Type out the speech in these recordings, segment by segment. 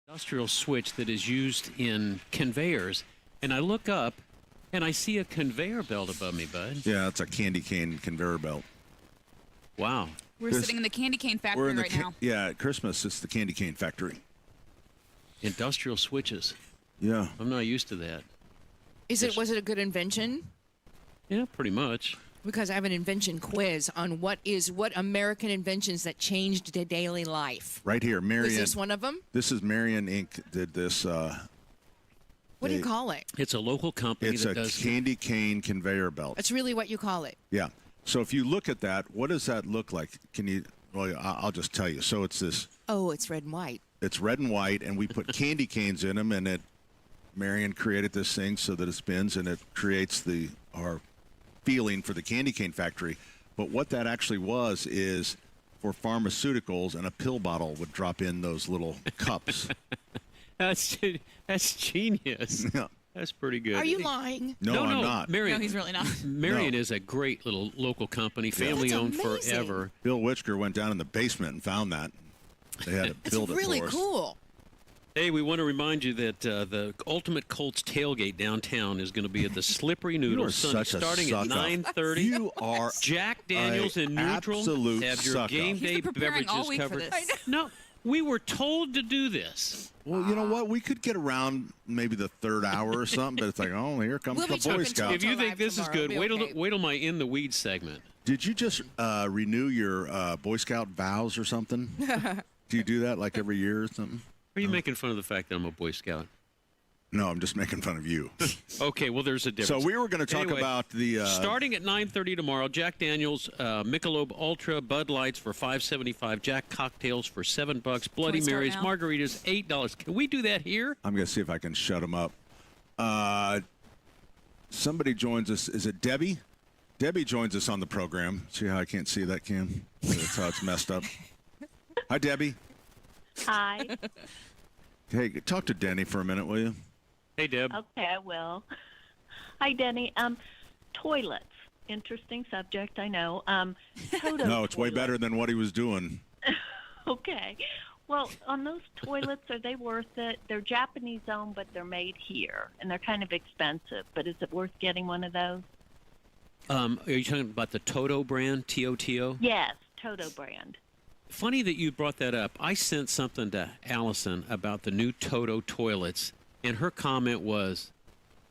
Industrial switch that is used in conveyors, and I look up and I see a conveyor belt above me, bud. Yeah, it's a candy cane conveyor belt. Wow. We're sitting in the candy cane factory right now. Yeah, at Christmas, it's the candy cane factory. Industrial switches. Yeah. I'm not used to that. Was it a good invention? Yeah, pretty much. Because I have an invention quiz on what American inventions that changed daily life. Right here, Marion. Was this one of them? This is Marion Inc. did this. What do you call it? It's a local company It's that a does candy cane conveyor belt. That's really what you call it. Yeah. So if you look at that, what does that look like? Can you? Well, I'll just tell you. So it's this. Oh, it's red and white. It's red and white, and we put candy canes in them, and Marion created this thing so that it spins and it creates our feeling for the candy cane factory. But what that actually was is for pharmaceuticals, and a pill bottle would drop in those little cups. That's genius. Yeah. That's pretty good. Are you lying? No, I'm not. Marion, No, he's really not. Marion No. is a great little local company, family owned amazing. forever. Bill Whitsker went down in the basement and found that. They had to It's build really it for us. cool. Hey, we want to remind you that the Ultimate Colts tailgate downtown is going to be at the Slippery You Noodle are Sunday, such a starting at sucker. 9:30. You are Jack Daniels a in neutral. absolute Have your sucker. game He's day been preparing beverages all week for covered. this. No, we were told to do this. Well, you know what? We could get around maybe the third hour or something, but it's like, oh, here comes We'll the be Boy talking Scouts. If you Until think live this is tomorrow, good, it'll be okay. wait till my In the Weeds segment. Did you just renew your Boy Scout vows or something? Do you do that like every year or something? Are you making fun of the fact that I'm a Boy Scout? No, I'm just making fun of you. Okay, well, there's a difference. So we were going to talk Anyway, about the starting at 9:30 tomorrow, Jack Daniels, Michelob Ultra, Bud Lights for $5.75, Jack Cocktails for $7, Bloody we start Marys, now? margaritas $8. Can we do that here? I'm going to see if I can shut them up. Somebody joins us. Is it Debbie? Debbie joins us on the program. See how I can't see that, Kim? That's how it's messed up. Hi, Debbie. Hi. Hey, talk to Denny for a minute, will you? Hey, Deb. Okay, I will. Hi, Denny. Toilets. Interesting subject, I know. Toto No, it's way toilets. better than what he was doing. Okay. Well, on those toilets, are they worth it? They're Japanese owned, but they're made here, and they're kind of expensive. But is it worth getting one of those? Are you talking about the Toto brand, T-O-T-O? Yes, Toto brand. Funny that you brought that up. I sent something to Allison about the new Toto toilets, and her comment was,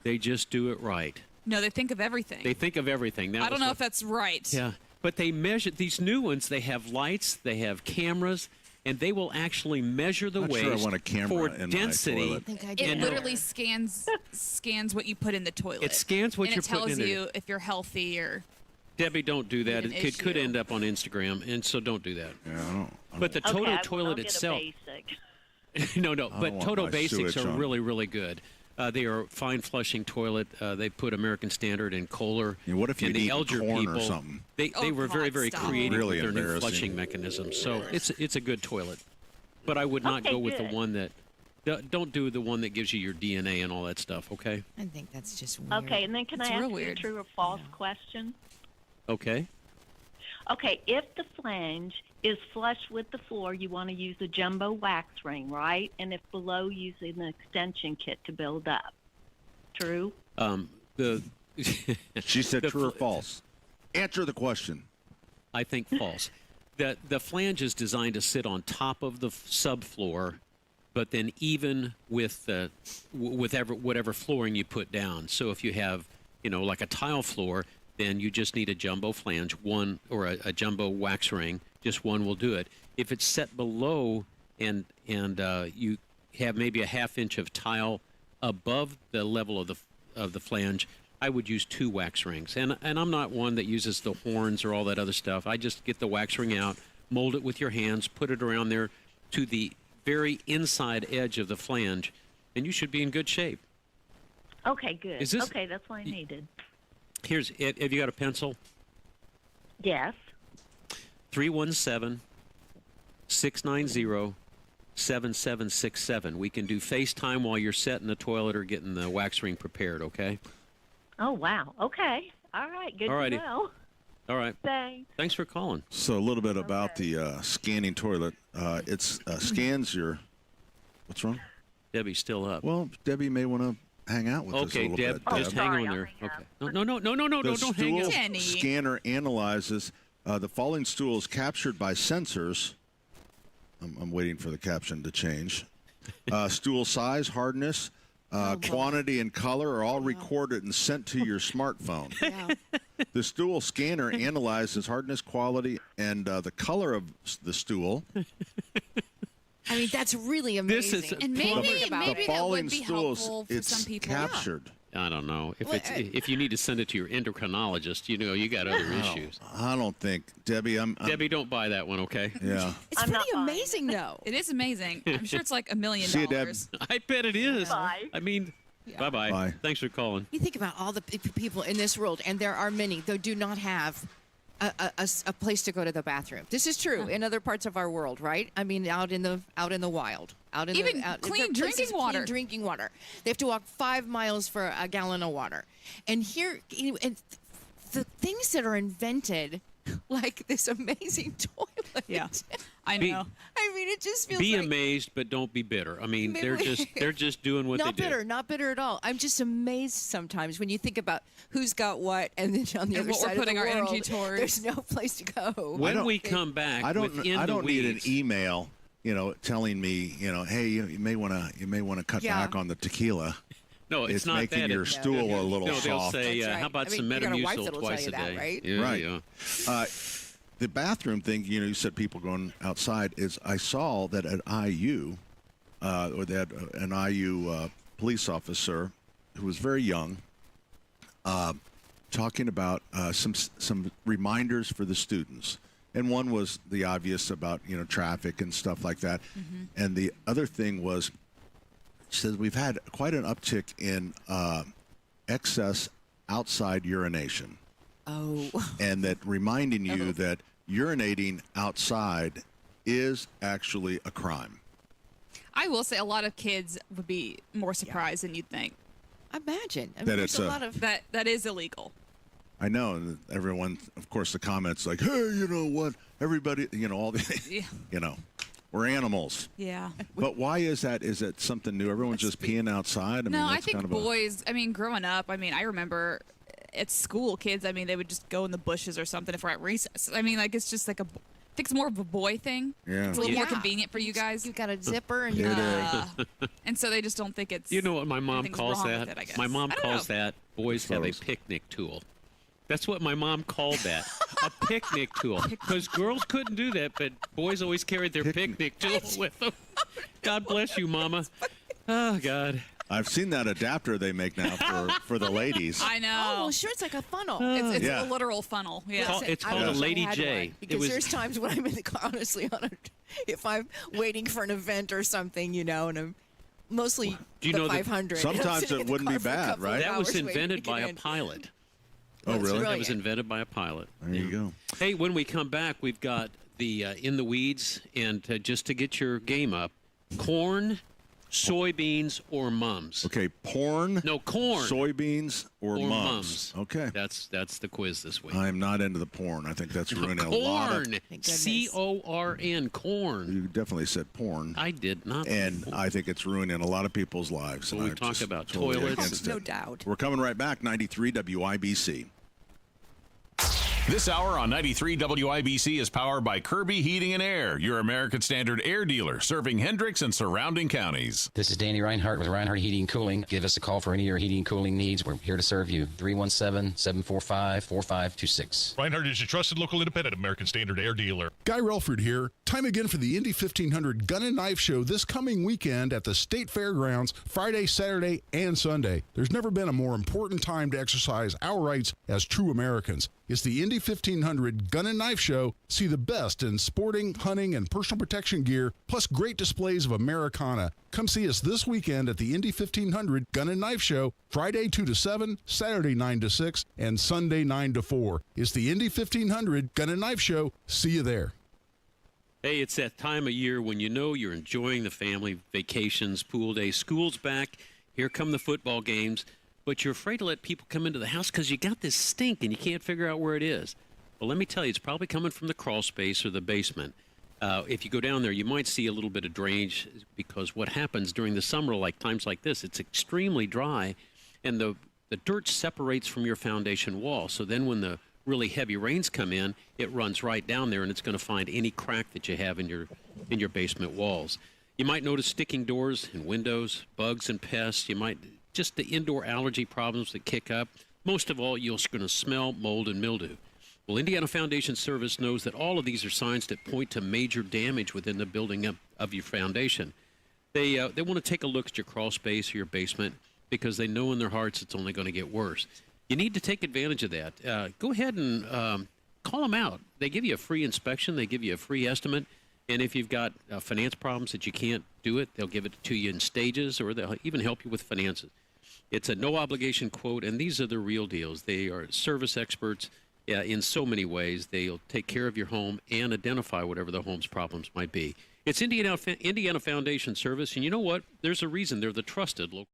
they just do it right. No, they think of everything. They think of everything. That I don't was know what- if that's right. Yeah, but they measure these new ones. They have lights, they have cameras, and they will actually measure the Not waste sure I want a camera for in my density. toilet. I think I It did. literally scans what you put in the toilet. It scans what and you're it tells putting in there. you if you're healthy or. Debbie, don't do that. An It could issue. end up on Instagram, and so don't do that. Yeah, I don't. But the Toto Okay, I'll toilet get itself, a basic. no, don't but want Toto my Basics sewage are on. really, really good. They are fine flushing toilet. They put American Standard and Kohler. Yeah, what if and you'd the eaten elder corn or people, something? They Oh, were very, God, very stop. creative Really with their new embarrassing. flushing mechanism. So it's a good toilet. But I would not Okay, go with good. the one that don't do the one that gives you your DNA and all that stuff. Okay. I think that's just weird. Okay, and then can It's I ask real you a weird. true or false question? Okay. Okay, if the flange is flush with the floor, you want to use a jumbo wax ring, right? And if below, use an extension kit to build up. True? The She said The true or fl- false. Answer the question. I think false. The flange is designed to sit on top of the subfloor, but then even with whatever flooring you put down. So if you have, like a tile floor, then you just need a jumbo flange, one or a jumbo wax ring. Just one will do it. If it's set below and you have maybe a half inch of tile above the level of the flange, I would use 2 wax rings. And I'm not one that uses the horns or all that other stuff. I just get the wax ring out, mold it with your hands, put it around there to the very inside edge of the flange, and you should be in good shape. Okay, good. Is this- Okay, that's what I needed. Have you got a pencil? Yes. 317-690-7767. We can do FaceTime while you're setting the toilet or getting the wax ring prepared, okay? Oh, wow. Okay. All right. Good All righty. to know. All right. Thanks. Thanks for calling. So a little bit about the scanning toilet. It scans What's wrong? Debbie's still up. Well, Debbie may want to hang out with us a Okay, little Deb, bit. just hang sorry, on I'll there. hang Okay. No, The don't hang stool up. Jenny. scanner analyzes the falling stool is captured by sensors. I'm waiting for the caption to change. Stool size, hardness, quantity, and color are all recorded and sent to your smartphone. Yeah. The stool scanner analyzes hardness, quality, and the color of the stool. I mean, that's really This amazing. is And Think maybe about The maybe it. that falling would be stools, helpful for it's some people. captured. I don't know. If Well, it's if you need to send it to your endocrinologist, you got other issues. I don't think, Debbie. I'm Debbie, don't buy that one, okay? Yeah. It's I'm not pretty buying amazing, though. It is amazing. I'm sure it's like $1 million. See you, Deb. I bet it is. Bye. I mean, bye-bye. Bye. Thanks for calling. You think about all the people in this world, and there are many that do not have a place to go to the bathroom. This is true in other parts of our world, right? I mean, out in the wild, out in Even the, clean there are places drinking clean water. drinking water. They have to walk 5 miles for a gallon of water, and here, and the things that are invented, like this amazing toilet. Yeah, I Be- know. I mean, it just feels Be like amazed, but don't be bitter. I mean, Maybe they're just doing what not they bitter, do. not bitter at all. I'm just amazed sometimes when you think about who's got what, and then on the And other what we're side putting of our the world, energy towards. there's no place to go. When we come back, I don't. within I don't the need an weeds, email. Telling me, hey, you may want to cut Yeah. back on the tequila. No, it's not making that. your stool a little No, they'll soft. say, That's right. how about I mean, some you got a wife Metamucil that'll twice tell a you that, day? right? Yeah, Right. yeah. The bathroom thing, you said people going outside. Is I saw that at IU, or that an IU police officer who was very young, talking about some reminders for the students, and one was the obvious about traffic and stuff like that, and the other thing was, she says we've had quite an uptick in excess outside urination. Oh, And that reminding you that urinating outside is actually a crime. I will say a lot of kids would be more surprised than you'd think. imagine. I mean, That there's it's a a- lot of That is illegal. I know, and everyone, of course, the comments like, "Hey, you know what? Everybody, all the, Yeah. we're animals." Yeah. But why is that? Is it something new? Everyone's just peeing outside. I No, mean, I that's think kind of boys. I mean, growing up, I remember at school, kids. I mean, they would just go in the bushes or something if we're at recess. I mean, like it's just like I think it's more of a boy thing. Yeah. It's a little more Yeah. convenient for you guys. you've got a zipper and It you're is. And so they just don't think it's. You know what my mom anything's calls wrong that? with it, I guess. My mom I don't calls know. that boys have a Photos. picnic tool. That's what my mom called that, a picnic tool. Because girls couldn't do that, but boys always carried their picnic tool with them. God bless you, Mama. Oh, God. I've seen that adapter they make now for the ladies. I know. oh, well, sure, it's like a funnel. It's Yeah. a literal funnel. Yeah. It's I called a wish I Lady had J. one, because It was- there's times when I'm in the car, honestly, if I'm waiting for an event or something, and I'm mostly Do you the know that 500. and I'm sometimes sitting it in the wouldn't be car for a bad, couple of right? That was hours waiting to invented get by a in. pilot. Oh, That's really? brilliant. That was invented by a pilot. There you go. Hey, when we come back, we've got the In the Weeds, and just to get your game up, corn, soybeans, or mums. Okay, porn. No, corn. Soybeans or, Or mums. mums. Okay. That's the quiz this week. I'm not into the porn. I think that's ruining a lot of. Corn. Thank goodness. C-O-R-N. Corn. You definitely said porn. I did not. And I think it's ruining a lot of people's lives. When and we I'm talk just about totally toilets- against No it. doubt. We're coming right back, 93 WIBC. This hour on 93 WIBC is powered by Kirby Heating and Air, your American Standard air dealer, serving Hendricks and surrounding counties. This is Danny Reinhardt with Reinhardt Heating and Cooling. Give us a call for any of your heating and cooling needs. We're here to serve you. 317-745-4526. Reinhardt is your trusted local independent American Standard air dealer. Guy Relford here. Time again for the Indy 1500 Gun and Knife Show this coming weekend at the State Fairgrounds, Friday, Saturday, and Sunday. There's never been a more important time to exercise our rights as true Americans. It's the Indy 1500 Gun and Knife Show. See the best in sporting, hunting, and personal protection gear, plus great displays of Americana. Come see us this weekend at the Indy 1500 Gun and Knife Show, Friday 2 to 7, Saturday 9 to 6, and Sunday 9 to 4. It's the Indy 1500 Gun and Knife Show. See you there. Hey, it's that time of year when you know you're enjoying the family vacations, pool days, school's back. Here come the football games. But you're afraid to let people come into the house because you got this stink and you can't figure out where it is. Well, let me tell you, it's probably coming from the crawl space or the basement. If you go down there, you might see a little bit of drainage because what happens during the summer, like times like this, it's extremely dry, and the dirt separates from your foundation wall. So then when the really heavy rains come in, it runs right down there, and it's going to find any crack that you have in your basement walls. You might notice sticking doors and windows, bugs and pests. You might just the indoor allergy problems that kick up. Most of all, you're going to smell mold and mildew. Well, Indiana Foundation Service knows that all of these are signs that point to major damage within the building of your foundation. They want to take a look at your crawl space or your basement because they know in their hearts it's only going to get worse. You need to take advantage of that. Go ahead and call them out. They give you a free inspection. They give you a free estimate. And if you've got finance problems that you can't do it, they'll give it to you in stages, or they'll even help you with finances. It's a no-obligation quote, and these are the real deals. They are service experts in so many ways. They'll take care of your home and identify whatever the home's problems might be. It's Indiana Foundation Service, and you know what? There's a reason they're the trusted local.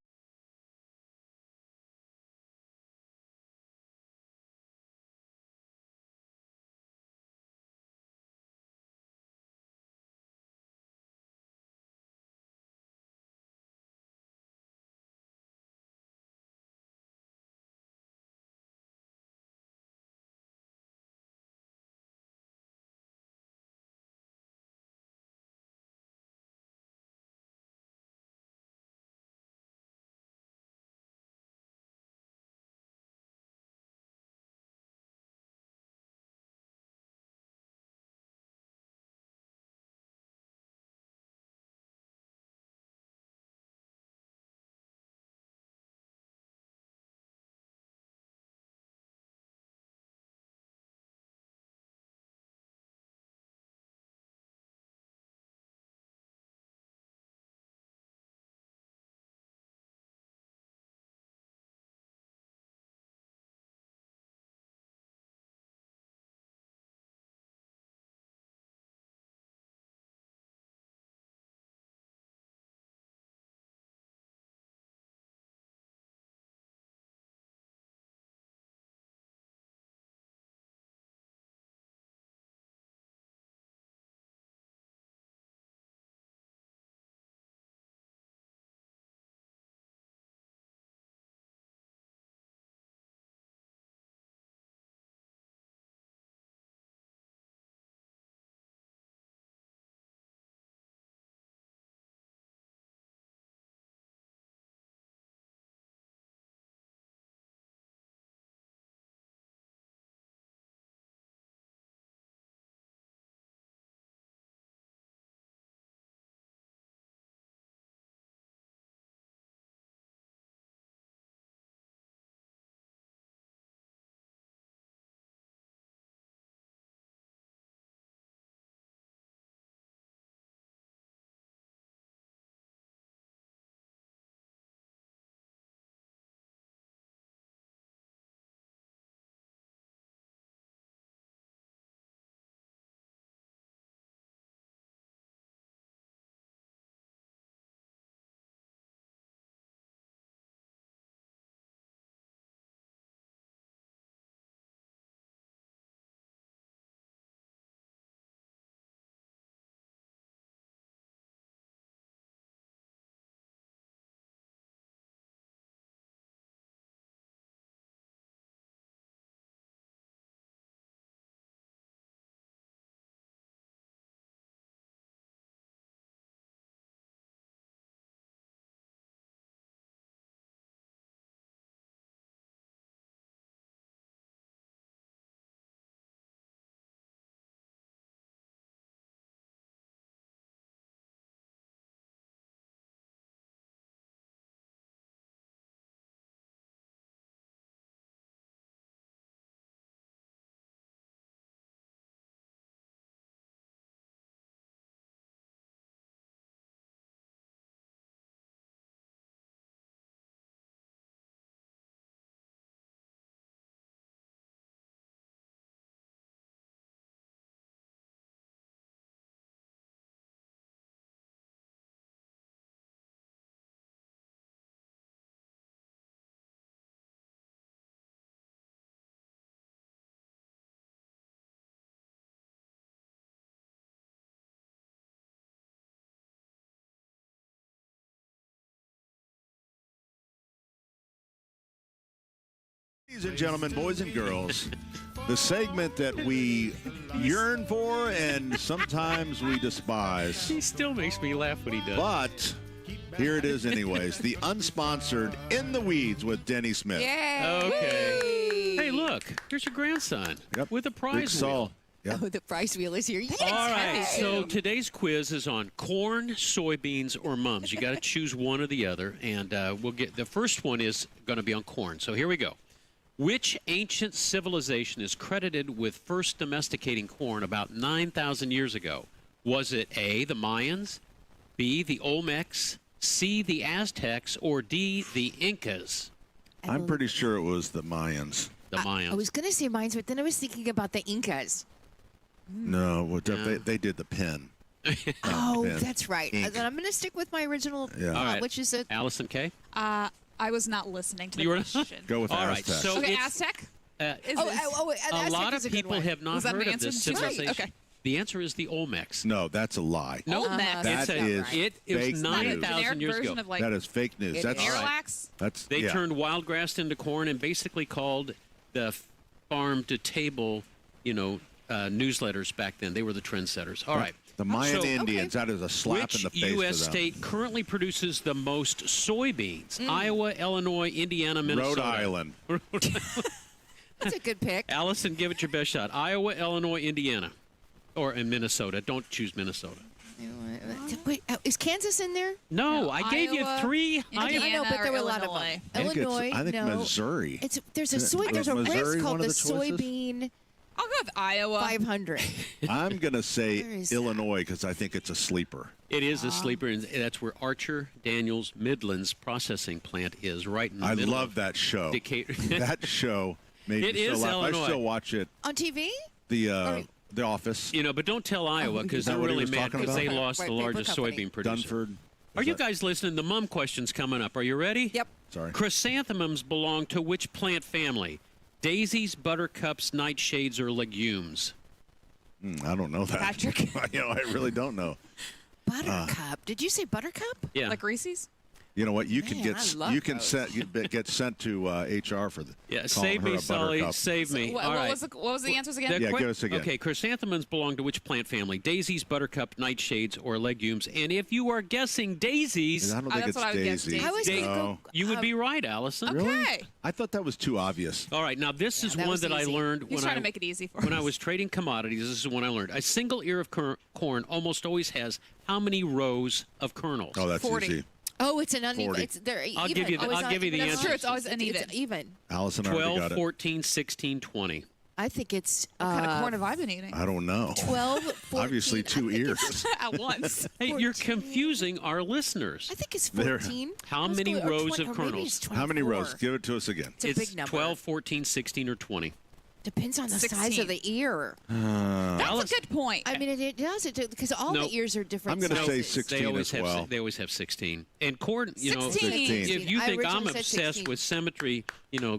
Ladies and gentlemen, boys and girls, the segment that we yearn for and sometimes we despise. He still makes me laugh when he does. But here it is anyways. The unsponsored In the Weeds with Denny Smith. Yeah. Okay. Hey, look. Here's your grandson Yep. with a prize Big Saul. wheel. Yep. Oh, the prize wheel is here. Yes. All right, heavy, so too. today's quiz is on corn, soybeans, or mums. You got to choose one or the other, and we'll get the first one is going to be on corn. So here we go. Which ancient civilization is credited with first domesticating corn about 9,000 years ago? Was it A, the Mayans, B, the Olmecs, C, the Aztecs, or D, the Incas? I'm pretty sure it was the Mayans. The Mayans. I was going to say mines, but then I was thinking about the Incas. No, they did the pen. Oh, pen. that's right. Ink. Then I'm going to stick with my original, Yeah. All right. which is a Allison K? I was not listening to the You were- question. Go with All right, Aztec. so Okay, it's- Aztec? Uh, Is Oh, this- a Aztec lot is of a good people one. have not Was that heard an of answer? this Right, civilization. okay. The answer is the Olmecs. No, that's a lie. No, Olmecs. That is it was fake news. 9,000 generic years version ago. of like That is fake news. It That's is. Airlax? That's They yeah. turned wild grass into corn and basically called the farm to table, newsletters back then. They were the trendsetters. All right. The Mayan So- Indians. That is a slap Which in the face U.S. to them. state currently produces the most soybeans? Iowa, Illinois, Indiana, Minnesota. Rhode Island. that's a good pick. Allison, give it your best shot. Iowa, Illinois, Indiana. Or in Minnesota. Don't choose Minnesota. Wait, is Kansas in there? No, I gave you Iowa, three. Indiana, I know, but there were a or lot Illinois. of them. Illinois, I think no. Missouri. There's a Isn't it- there's a was Missouri race called one the of the choices? soybean I'll go with Iowa. 500. I'm going to Where say is that? Illinois because I think it's a sleeper. It is a sleeper, and that's where Archer Daniels Midlands processing plant is, right in the I middle. love that show. Decatur. That show made It me so is laugh. Illinois. I still watch it. On TV? The Office. But don't tell Iowa because that they're what he really was mad talking because they about? lost Right, the paper largest company. soybean producer. Dunford. Are you guys listening? The mum question's coming up. Are you ready? Yep. Sorry. Chrysanthemums belong to which plant family? Daisies, buttercups, nightshades, or legumes? I don't know that. Patrick. I really don't know. Buttercup. Did you say buttercup? Yeah. Like Reese's? You know what? You can Man, I love those. get sent to HR for the. Yeah, calling save her me, a Sully. buttercup. Save me. What, All what right. was the answers again? Yeah, give us again. Okay, chrysanthemums belong to which plant family? Daisies, buttercup, nightshades, or legumes? And if you are guessing daisies, I don't Oh, think that's it's what I would guess, Daisy. Daisy. I was Dai- going to go. you would be right, Allison. Okay. I thought that was too obvious. All right, now this is that one was that I easy. learned He's when trying I to make it easy for when us. I was trading commodities. This is one I learned. A single ear of corn almost always has how many rows of kernels? Oh, that's 40. easy. Oh, it's an uneven. 40. It's they're I'll even. give you the- Always I'll give you the that's answer. True, it's always uneven. It's even. Allison already 12, got it. 14, 16, 20. I think it's What kind of corn have I been eating? I don't know. 12, 14. Obviously, two ears. At once. Hey, you're 14. confusing our listeners. I think it's There. 14. How Let's many go- or rows 20 of or maybe kernels? it's How many 24. rows? Give it to us again. It's a big number. 12, 14, 16, or 20. Depends on the size 16. of the ear. That's a good point. I mean, it does. It because all No. the ears are different. I'm gonna say sizes. 16 They always as have. well. They always have 16. And corn, 16. 16. if you I think I'm originally said obsessed 16. with symmetry,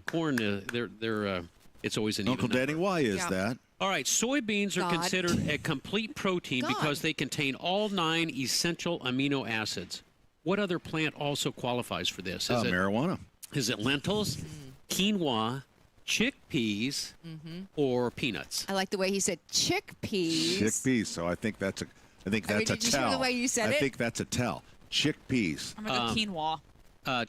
corn, they're it's always an Uncle even number. Danny, why is Yeah. that? All right, soybeans are God. considered a complete protein God. because they contain all 9 essential amino acids. What other plant also qualifies for this? Marijuana. Is it lentils, quinoa, chickpeas, or peanuts? I like the way he said chickpeas. Chickpeas. So I think that's a. I think I mean, that's a did you hear tell. the way you said I it? think that's a tell. Chickpeas. I'm going to go quinoa.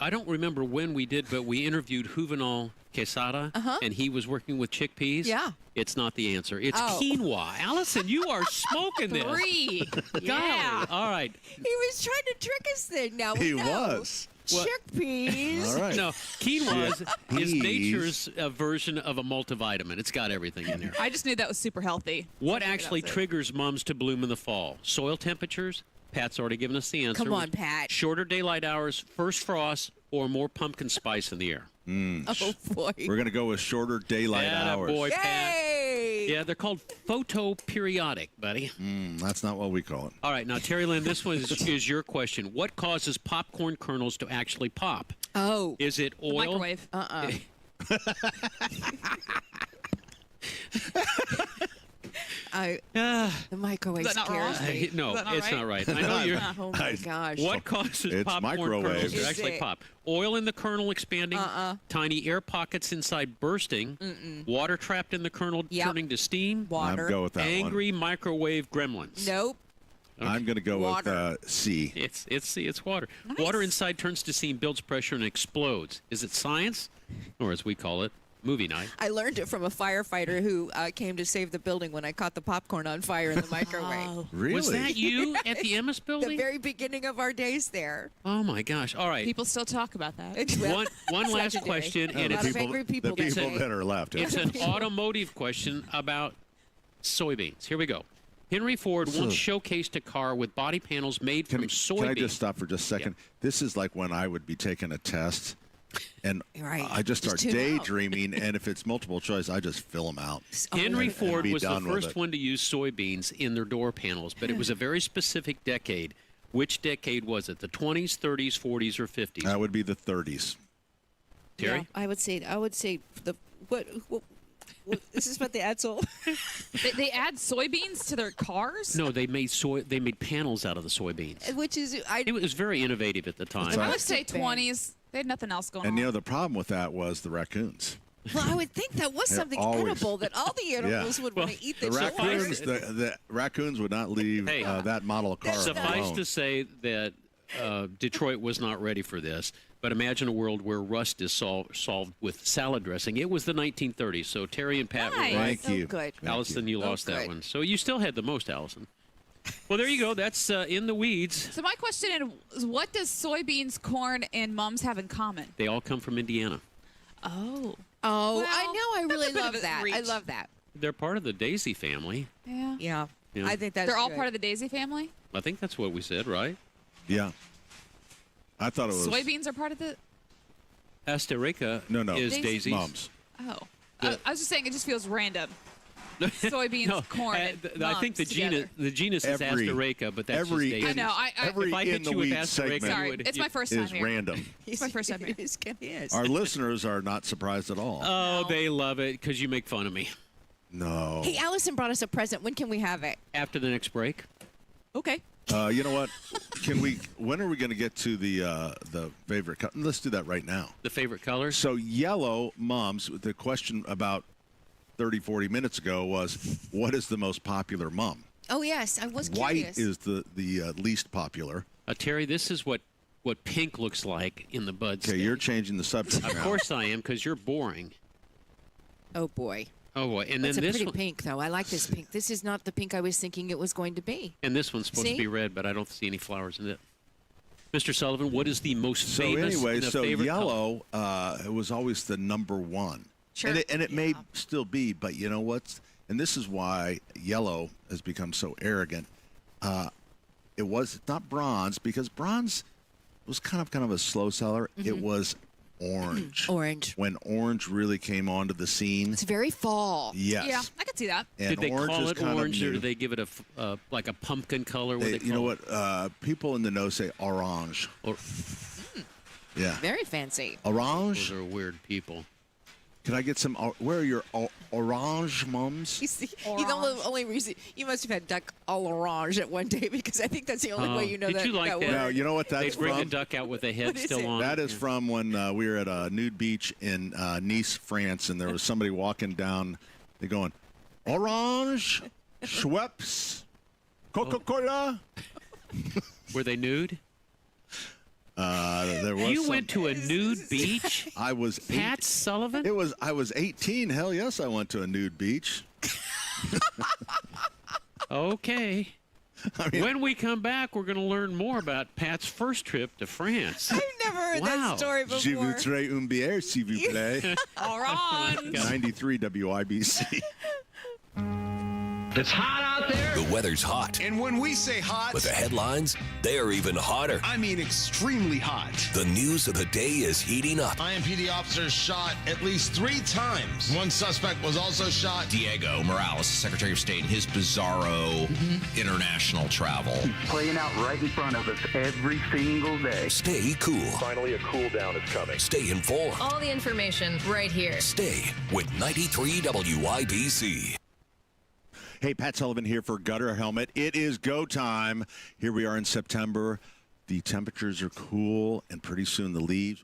I don't remember when we did, but we interviewed Juvenal Quesada, and he was working with chickpeas. Yeah. It's not the answer. It's Oh. quinoa. Allison, you are smoking this. 3. Golly. Yeah. All right. He was trying to trick us then. Now we He know. was. Well- Chickpeas. All right. No, quinoa is Chickpeas. nature's version of a multivitamin. It's got everything in there. I just knew that was super healthy. What Maybe actually that was it. triggers mums to bloom in the fall? Soil temperatures? Pat's already given us the answer. Come on, Pat. Shorter daylight hours, first frost, or more pumpkin spice in the air? Oh boy. We're gonna go with shorter daylight Yeah, hours. boy, Pat. Yay! Yeah, they're called photoperiodic, buddy. That's not what we call it. All right, now, Terry Lynn, this one is your question. What causes popcorn kernels to actually pop? Oh. Is it The oil? microwave. The microwave Is that not wrong? scares me. No, Is that not it's right? not right. I know you're. Oh my gosh. What causes It's popcorn kernels microwaves. to Is actually it? pop? Oil in the kernel expanding, tiny air pockets inside bursting, water trapped in the kernel Yep. turning to steam, Water. I'm go with that angry microwave gremlins. Nope. one. I'm going to go Water. with C. It's water. Nice. Water inside turns to steam, builds pressure, and explodes. Is it science, or as we call it, movie night? I learned it from a firefighter who came to save the building when I caught the popcorn on fire in the microwave. Really? Was that you at the Emmis The building? very beginning of our days there. Oh my gosh! All right, People still talk about that. one last Saturday. question, A and lot it's of angry people the people today. that are left. It's an automotive question about soybeans. Here we go. Henry Ford once showcased a car with body panels made from soybeans. Can I just stop for just a second? This is like when I would be taking a test, and Right. I just start Just tune out. daydreaming, and if it's multiple choice, I just fill them out. Henry and Ford be was the done with first it. one to use soybeans in their door panels, but it was a very specific decade. Which decade was it? The 20s, 30s, 40s, or 50s? That would be the 30s. Terry? Yeah, I would say the what this is what the Edsel. They add soybeans to their cars? No, they made panels out of the soybeans. Which is It was very innovative at the time. I would say Must've been. 20s. They had nothing else going And on. you know the problem with that was the raccoons. Well, I would think that was They're something always- edible that all the animals would want to eat The the raccoons, the raccoons would not leave Hey. that model car Suffice alone. to say that Detroit was not ready for this. But imagine a world where rust is solved with salad dressing. It was the 1930s, so Terry and Pat Nice. were right. Thank you. good. Thank Allison, you lost that good. one. So you still had the most, Allison. Well, there you go. That's in the weeds. So my question is, what does soybeans, corn, and mums have in common? They all come from Indiana. Oh. Oh, Well, I know. I that's a really bit of love a that. I reach. love that. They're part of the Daisy family. Yeah. Yeah. Yeah. I think that's They're all good. part of the Daisy family? I think that's what we said, right? Yeah. I thought it was Soybeans are part of the... Asterica no is Daisy. Daisy's. mums. Oh. The- I was just saying it just feels random. Soybeans, No, corn, and I think mums the together. genus is Every- Asterica, but that's every- just Daisy. I know. Every If I in hit the you with weeds Asterica, segment you Sorry, would- it's my first time is here. random. It's my first time here. It is. Our listeners are not surprised at all. Oh, they love it because you make fun of me. No. Hey, Allison brought us a present. When can we have it? After the next break, Okay. You know what? When are we going to get to the favorite? Let's do that right now. the favorite colors. So yellow mums. The question about 30, 40 minutes ago was, what is the most popular mum? Oh yes, I was White curious. is the least popular. Terry, this is what pink looks like in the buds. Okay, you're changing the subject Of now. course I am, because you're boring. Oh boy, Oh boy, and that's then a this pretty one, pink though. I like this pink. This is not the pink I was thinking it was going to be. and this one's supposed See? to be red, but I don't see any flowers in it. Mr. Sullivan, what is the most So famous? anyway, the so favorite color? yellow it was always the number one. Sure. And it may still be, but you know what? And this is why yellow has become so arrogant. It was not bronze, because bronze was kind of a slow seller. Mm-hmm. It was orange. Orange. When orange really came onto the scene. It's very fall. Yes. Yeah, I could see that. And Did they orange call is it kind of orange, or new. do they give it like a pumpkin color? What do they You know call what? People in the know say orange. Or, Yeah. Very fancy. Orange. those are weird people. Can I get some? Where are your orange mums? You see, the only reason you must have had duck all orange at one day, because I think that's the only way you know did that. you like that? word. Now, you know what They that's bring the from? duck out with the head What is still it? on. That is Yeah. from when we were at a nude beach in Nice, France, and there was somebody walking down. They're going, orange, Schweppes, Coca-Cola. Were they nude? There was. You some- went to a nude beach? I was. Pat Sullivan? I was 18. Hell yes, I went to a nude beach. Okay. mean- When we come back, we're going to learn more about Pat's first trip to France. I've never heard Wow. that story before. Je voudrais une bière, s'il vous plaît. Orange. 93 WIBC. It's hot out there. The weather's hot, And when we say hot, but the headlines, they're even hotter. I mean extremely hot. The news of the day is heating up. IMPD officers shot at least 3 times. One suspect was also shot. Diego Morales, Secretary of State, his bizarro international travel. Playing out right in front of us every single day. Stay cool. Finally, a cool down is coming. Stay informed. All the information right here. Stay with 93 WIBC. Hey, Pat Sullivan here for Gutter Helmet. It is go time. Here we are in September. The temperatures are cool, and pretty soon the leaves.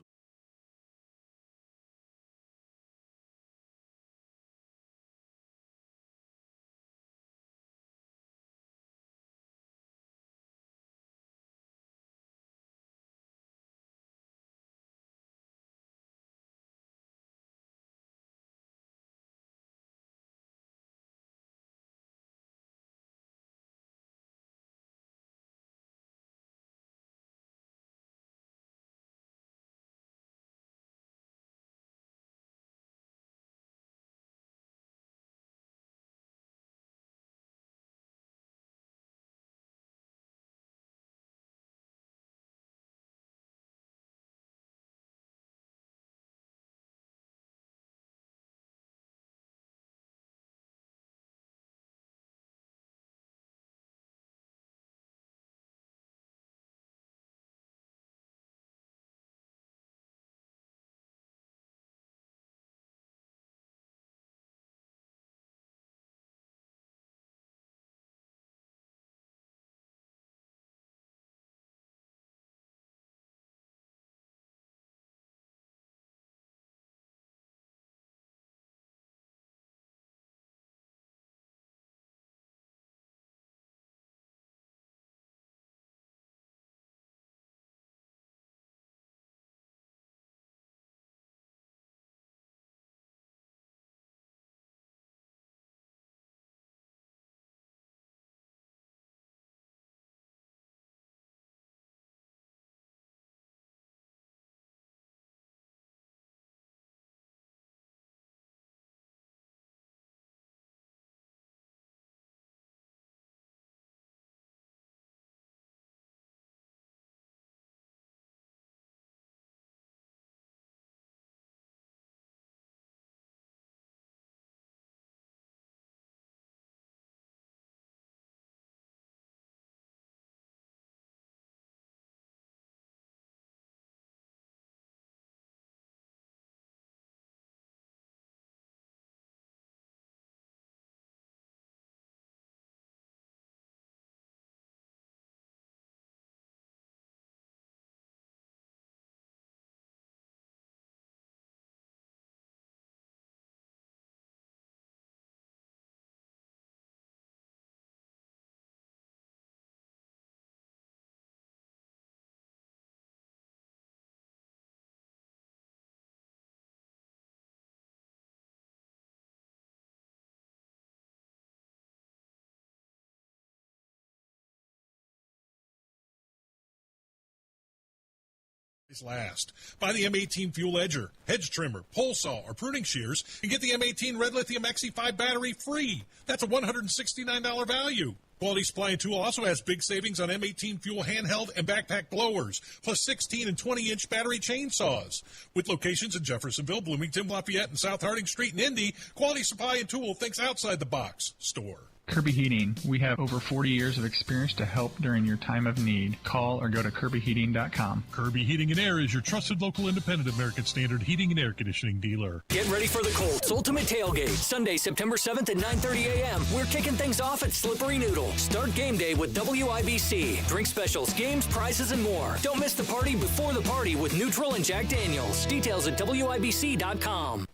Last. Buy the M18 fuel edger, hedge trimmer, pole saw, or pruning shears, and get the M18 Red Lithium XE5 battery free. That's a $169 value. Quality Supply and Tool also has big savings on M18 fuel handheld and backpack blowers, plus 16 and 20-inch battery chainsaws. With locations in Jeffersonville, Bloomington, Lafayette, and South Harding Street in Indy, Quality Supply and Tool thinks outside the box store. Kirby Heating. We have over 40 years of experience to help during your time of need. Call or go to kirbyheating.com. Kirby Heating and Air is your trusted local independent American Standard heating and air conditioning dealer. Get ready for the Colts Ultimate Tailgate, Sunday, September 7th at 9:30 a.m. We're kicking things off at Slippery Noodle. Start game day with WIBC. Drink specials, games, prizes, and more. Don't miss the party before the party with Neutral and Jack Daniels. Details at WIBC.com.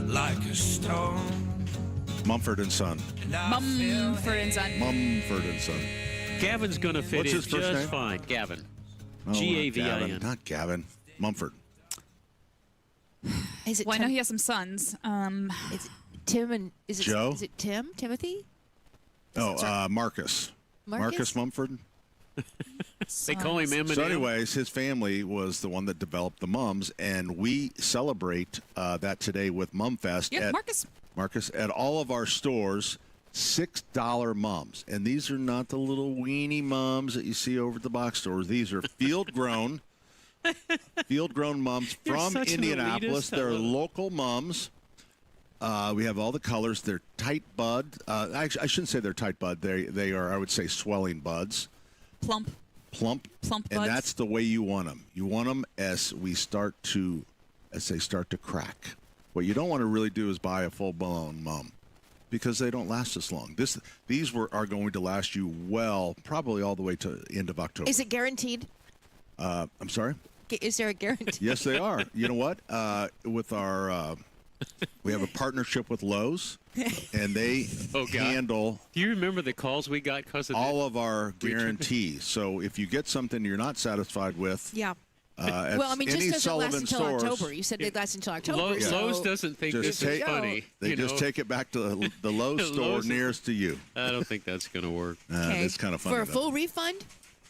Like a stone. Mumford and Son. Mumford and Son. Mumford and Son. Gavin's going to fit What's in his first just name? fine. Gavin. Oh, Gavin. Not Gavin. Mumford. Is it Well, I know he has some sons. Is it Tim and is it Joe? Is it Tim? Timothy? Oh, Marcus. Marcus Mumford. They call him Eminem. So anyways, his family was the one that developed the mums, and we celebrate that today with Mumfest. Yeah, at, Marcus, at all of our stores, $6 mums. And these are not the little weenie mums that you see over at the box stores. These are field-grown Field-grown mums You're from such an Indianapolis. elitist. I They're love it. local mums. We have all the colors. They're tight bud. Actually, I shouldn't say they're tight bud. They are, I would say, swelling buds. Plump. Plump. Plump And buds. that's the way you want them. You want them as they start to crack. What you don't want to really do is buy a full-blown mum, because they don't last as long. These are going to last you well, probably all the way to end of October. Is it guaranteed? I'm sorry? Is there a guarantee? Yes, they are. You know what? With our, we have a partnership with Lowe's, and they handle Do you remember the calls we got because of all of our guarantees. So if you get something you're not satisfied with, Yeah. at Well, I mean, any just doesn't last Sullivan until stores, October. You said they last until October. Lowe's doesn't think just this is funny. They you just know? take it back to the Lowe's store Lowe's- nearest to you. I don't think that's going to work. It's kind of funny. For a though. full refund?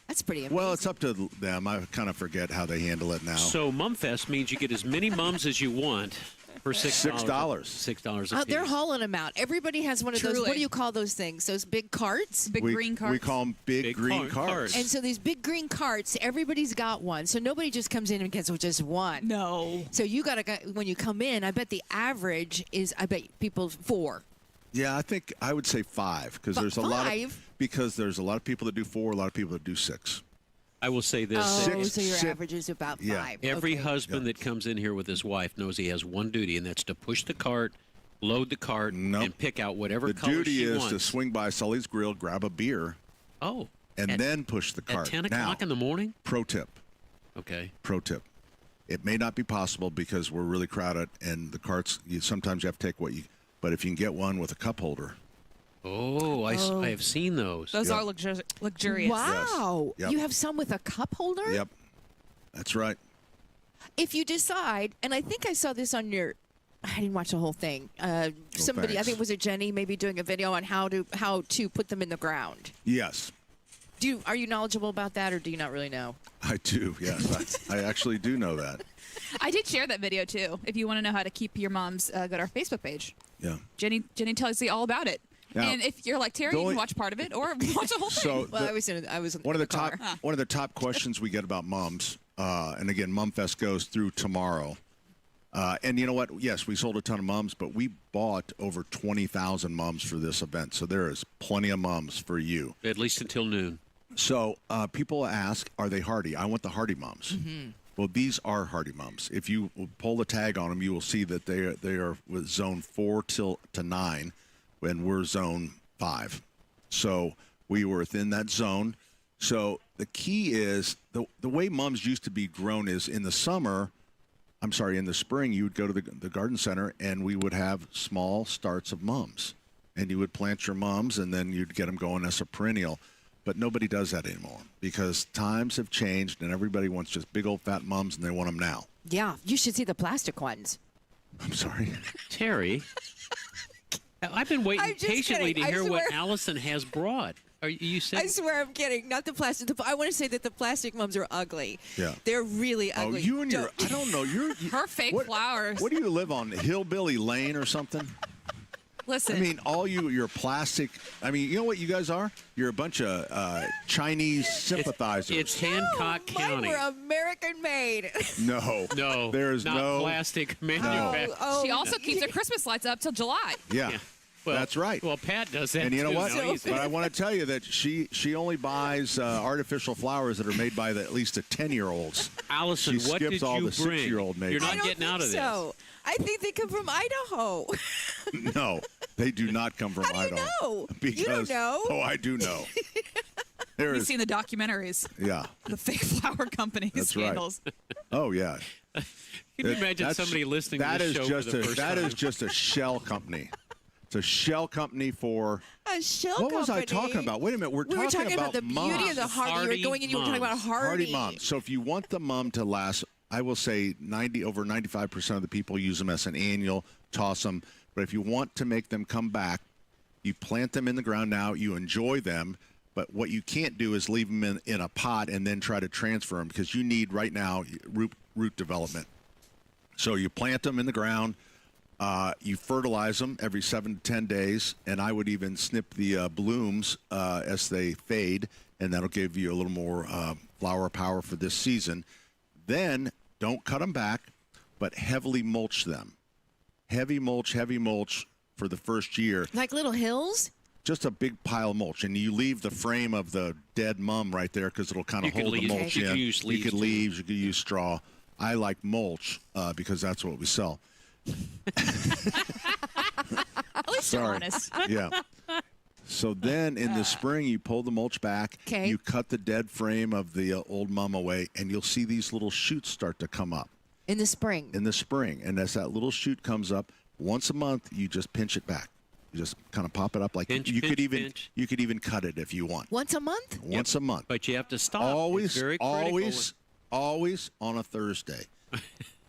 That's pretty amazing. Well, it's up to them. I kind of forget how they handle it now. So Mumfest means you get as many mums as you want for $6. $6. $6 a piece. They're hauling them out. Everybody has one of those. Truly. What do you call those things? Those big carts? Big green carts. We call them big green carts. carts. And so these big green carts, everybody's got one. So nobody just comes in and gets just one. No. So you got to, when you come in, I bet the average is, people 4. Yeah, I think I would say 5 because there's a lot of people that do 4, a lot of people that do 6. I will say this. Oh, so your average is about 5. Yeah. Every Okay. husband that comes in here with his wife knows he has one duty, and that's to push the cart, load the cart, and pick out whatever The color duty she is wants. to swing by Sully's Grill, grab a beer, Oh. and then push the cart. At 10 Now, o'clock in the morning? pro tip. Okay. Pro tip. It may not be possible because we're really crowded, and the carts, sometimes you have to take but if you can get one with a cup holder. Oh, I have seen those. Those are luxurious. Wow. Yep. You have some with a cup holder? Yep. That's right. If you decide, and I think I saw this on your, I didn't watch the whole thing. Somebody, I thanks. think was it Jenny, maybe doing a video on how to put them in the ground. Yes. Are you knowledgeable about that, or do you not really know? I do, yes. I actually do know that. I did share that video too. If you want to know how to keep your moms, go to our Facebook page. Yeah. Jenny tells you all about it. Now, and if you're like Terry, you can watch part of it or watch the whole thing. So Well, I was in one of the the car. one of the top questions we get about mums, and again, Mumfest goes through tomorrow. And you know what? Yes, we sold a ton of mums, but we bought over 20,000 mums for this event. So there is plenty of mums for you. At least until noon. So people ask, are they hardy? I want the hardy mums. Mm-hmm. Well, these are hardy mums. If you pull the tag on them, you will see that they are with zone 4 to 9, when we're zone 5. So we were within that zone. So the key is the way mums used to be grown is in the spring, you would go to the garden center and we would have small starts of mums. And you would plant your mums and then you'd get them going as a perennial. But nobody does that anymore because times have changed and everybody wants just big old fat mums and they want them now. Yeah, you should see the plastic ones. I'm sorry. Terry, I've been waiting I'm just patiently kidding. to I hear what swear. Allison has brought. You said I swear I'm kidding. Not the plastic. I want to say that the plastic mums are ugly. Yeah. They're really Oh, ugly. you and your, I don't know. Her fake flowers. What do you live on? Hillbilly Lane or something? Listen. I mean, you're plastic. I mean, you know what you guys are? You're a bunch of Chinese sympathizers. It's Hancock Mine County. were American made. No. There's not no plastic manufactured. She also keeps her Christmas lights up till July. Yeah. Well, that's right. Well, Pat does that And you know too. what? No, he's- But I want to tell you that she only buys artificial flowers that are made by at least the 10-year-olds. Allison, she what skips did all you the bring? 6-year-old maybe. You're not I don't getting out of think this. so. I think they come from Idaho. No, they do not come from How do you Idaho. know? Because, You don't know. Oh, I do know. There You've is, seen the documentaries. yeah. The fake flower company That's right. scandals. Oh, yeah. Can you imagine That's- somebody listening that to this is show just for the first that time? is just a shell company. It's a shell company for. A shell What was I company? talking about? Wait a minute. We were talking about the mums. beauty of the hardy. You were going and you were talking about hardy. Mums. So if you want the mum to last, I will say over 95% of the people use them as an annual, toss them. But if you want to make them come back, you plant them in the ground now. You enjoy them. But what you can't do is leave them in a pot and then try to transfer them because you need right now root development. So you plant them in the ground. You fertilize them every 7 to 10 days, and I would even snip the blooms as they fade, and that'll give you a little more flower power for this season. Then don't cut them back, but heavily mulch them. Heavy mulch for the first year. Like little hills? Just a big pile of mulch, and you leave the frame of the dead mum right there because it'll kind of hold the mulch in. You could leaves, you could use straw. I like mulch because that's what we sell. At least you're honest. Yeah. So then in the spring, you pull the mulch back. Okay. You cut the dead frame of the old mum away, and you'll see these little shoots start to come up. In the spring? In the spring. And as that little shoot comes up, once a month, you just pinch it back. You just kind of pop it up like you could even cut it if you want. Once a month? Once a month. But you have to stop. Always, It's very critical. always on a Thursday.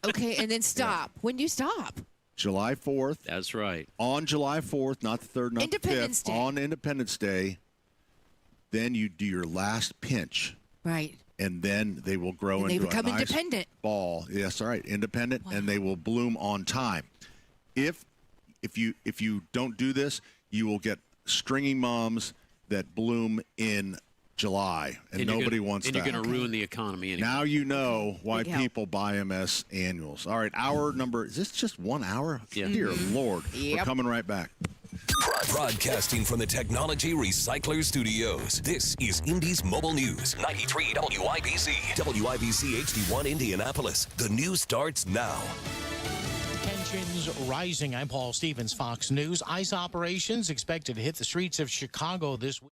Okay, and then stop. When do you stop? July 4th. That's right. On July 4th, not the 3rd, not the 5th. Day. On Independence Day, then you do your last pinch. Right. And then they will grow into a nice independent ball. Yes, all right, independent, and they will bloom on time. If you don't do this, you will get stringy mums that bloom in July, and nobody wants that. And you're going to ruin the economy anyway. Now you know why people buy them as annuals. All right, hour number, is this just 1 hour? Yeah. Dear Lord. Yep. We're coming right back. Broadcasting from the Technology Recycler Studios, this is Indy's Mobile News. 93 WIBC. WIBC HD1 Indianapolis. The news starts now. Tensions rising. I'm Paul Stevens, Fox News. ICE operations expected to hit the streets of Chicago this week.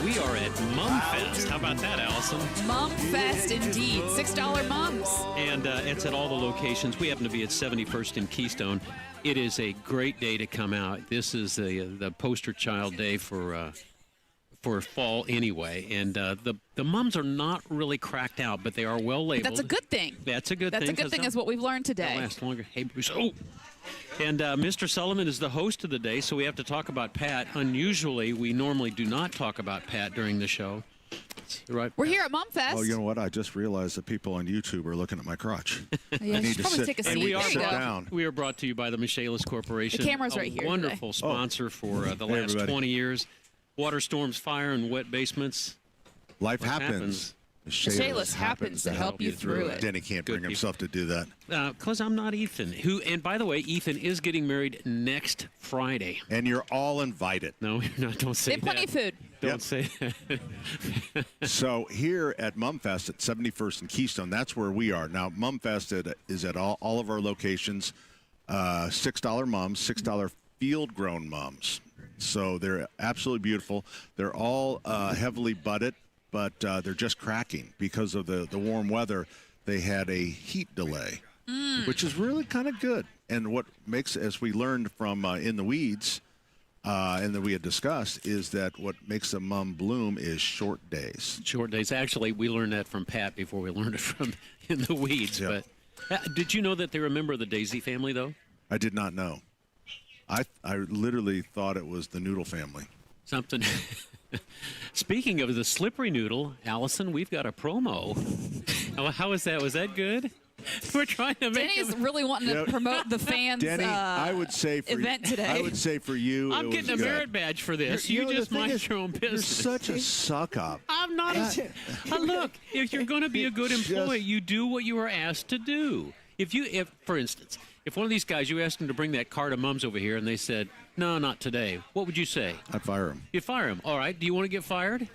We are at Mumfest. How about that, Allison? Mumfest, indeed. $6 mums. And it's at all the locations. We happen to be at 71st and Keystone. It is a great day to come out. This is the poster child day for fall anyway. And the mums are not really cracked out, but they are well labeled. That's a good thing. That's a good thing. That's a good thing is what we've learned today. They'll last longer. Hey, Bruce. Oh! And Mr. Sullivan is the host of the day, so we have to talk about Pat. Unusually, we normally do not talk about Pat during the show. Right. We're here at Mumfest. Oh, you know what? I just realized that people on YouTube are looking at my crotch. Yeah, I need to probably sit, take a seat. And we There are, you go. down. we are brought to you by the Michaelis Corporation. The camera's a right here wonderful today. sponsor for the Hey, last everybody. 20 years. Water storms, fire, and wet basements. Life What happens. Michaelis happens to help you through it. Denny can't bring Good himself to do that. Because I'm not Ethan. And by the way, Ethan is getting married next Friday. And you're all invited. No, you're not. Don't say They have plenty that. of food. Don't say that. So here at Mumfest at 71st and Keystone, that's where we are. Now, Mumfest is at all of our locations, $6 mums, $6 field-grown mums. So they're absolutely beautiful. They're all heavily budded, but they're just cracking because of the warm weather. They had a heat delay, which is really kind of good. And what makes, as we learned from In the Weeds, and that we had discussed, is that what makes a mum bloom is short days. Short days. Actually, we learned that from Pat before we learned it from In the Weeds. Yeah. But did you know that they're a member of the Daisy family, though? I did not know. I literally thought it was the noodle family. Something. Speaking of the slippery noodle, Allison, we've got a promo. How was that? Was that good? We're trying to make Denny's really wanting to promote the fans Denny, I would say for event today. I would say for you, I'm it getting a was good. merit badge for this. You You know, the just thing mind is, your own business. You're such a suck up. I'm not. Look, if you're going to be a good employee, you do what you are asked to do. If for instance, if one of these guys, you asked them to bring that cart of mums over here, and they said, "No, not today," what would you say? I'd fire him. You'd fire him. All right. Do you want to get fired?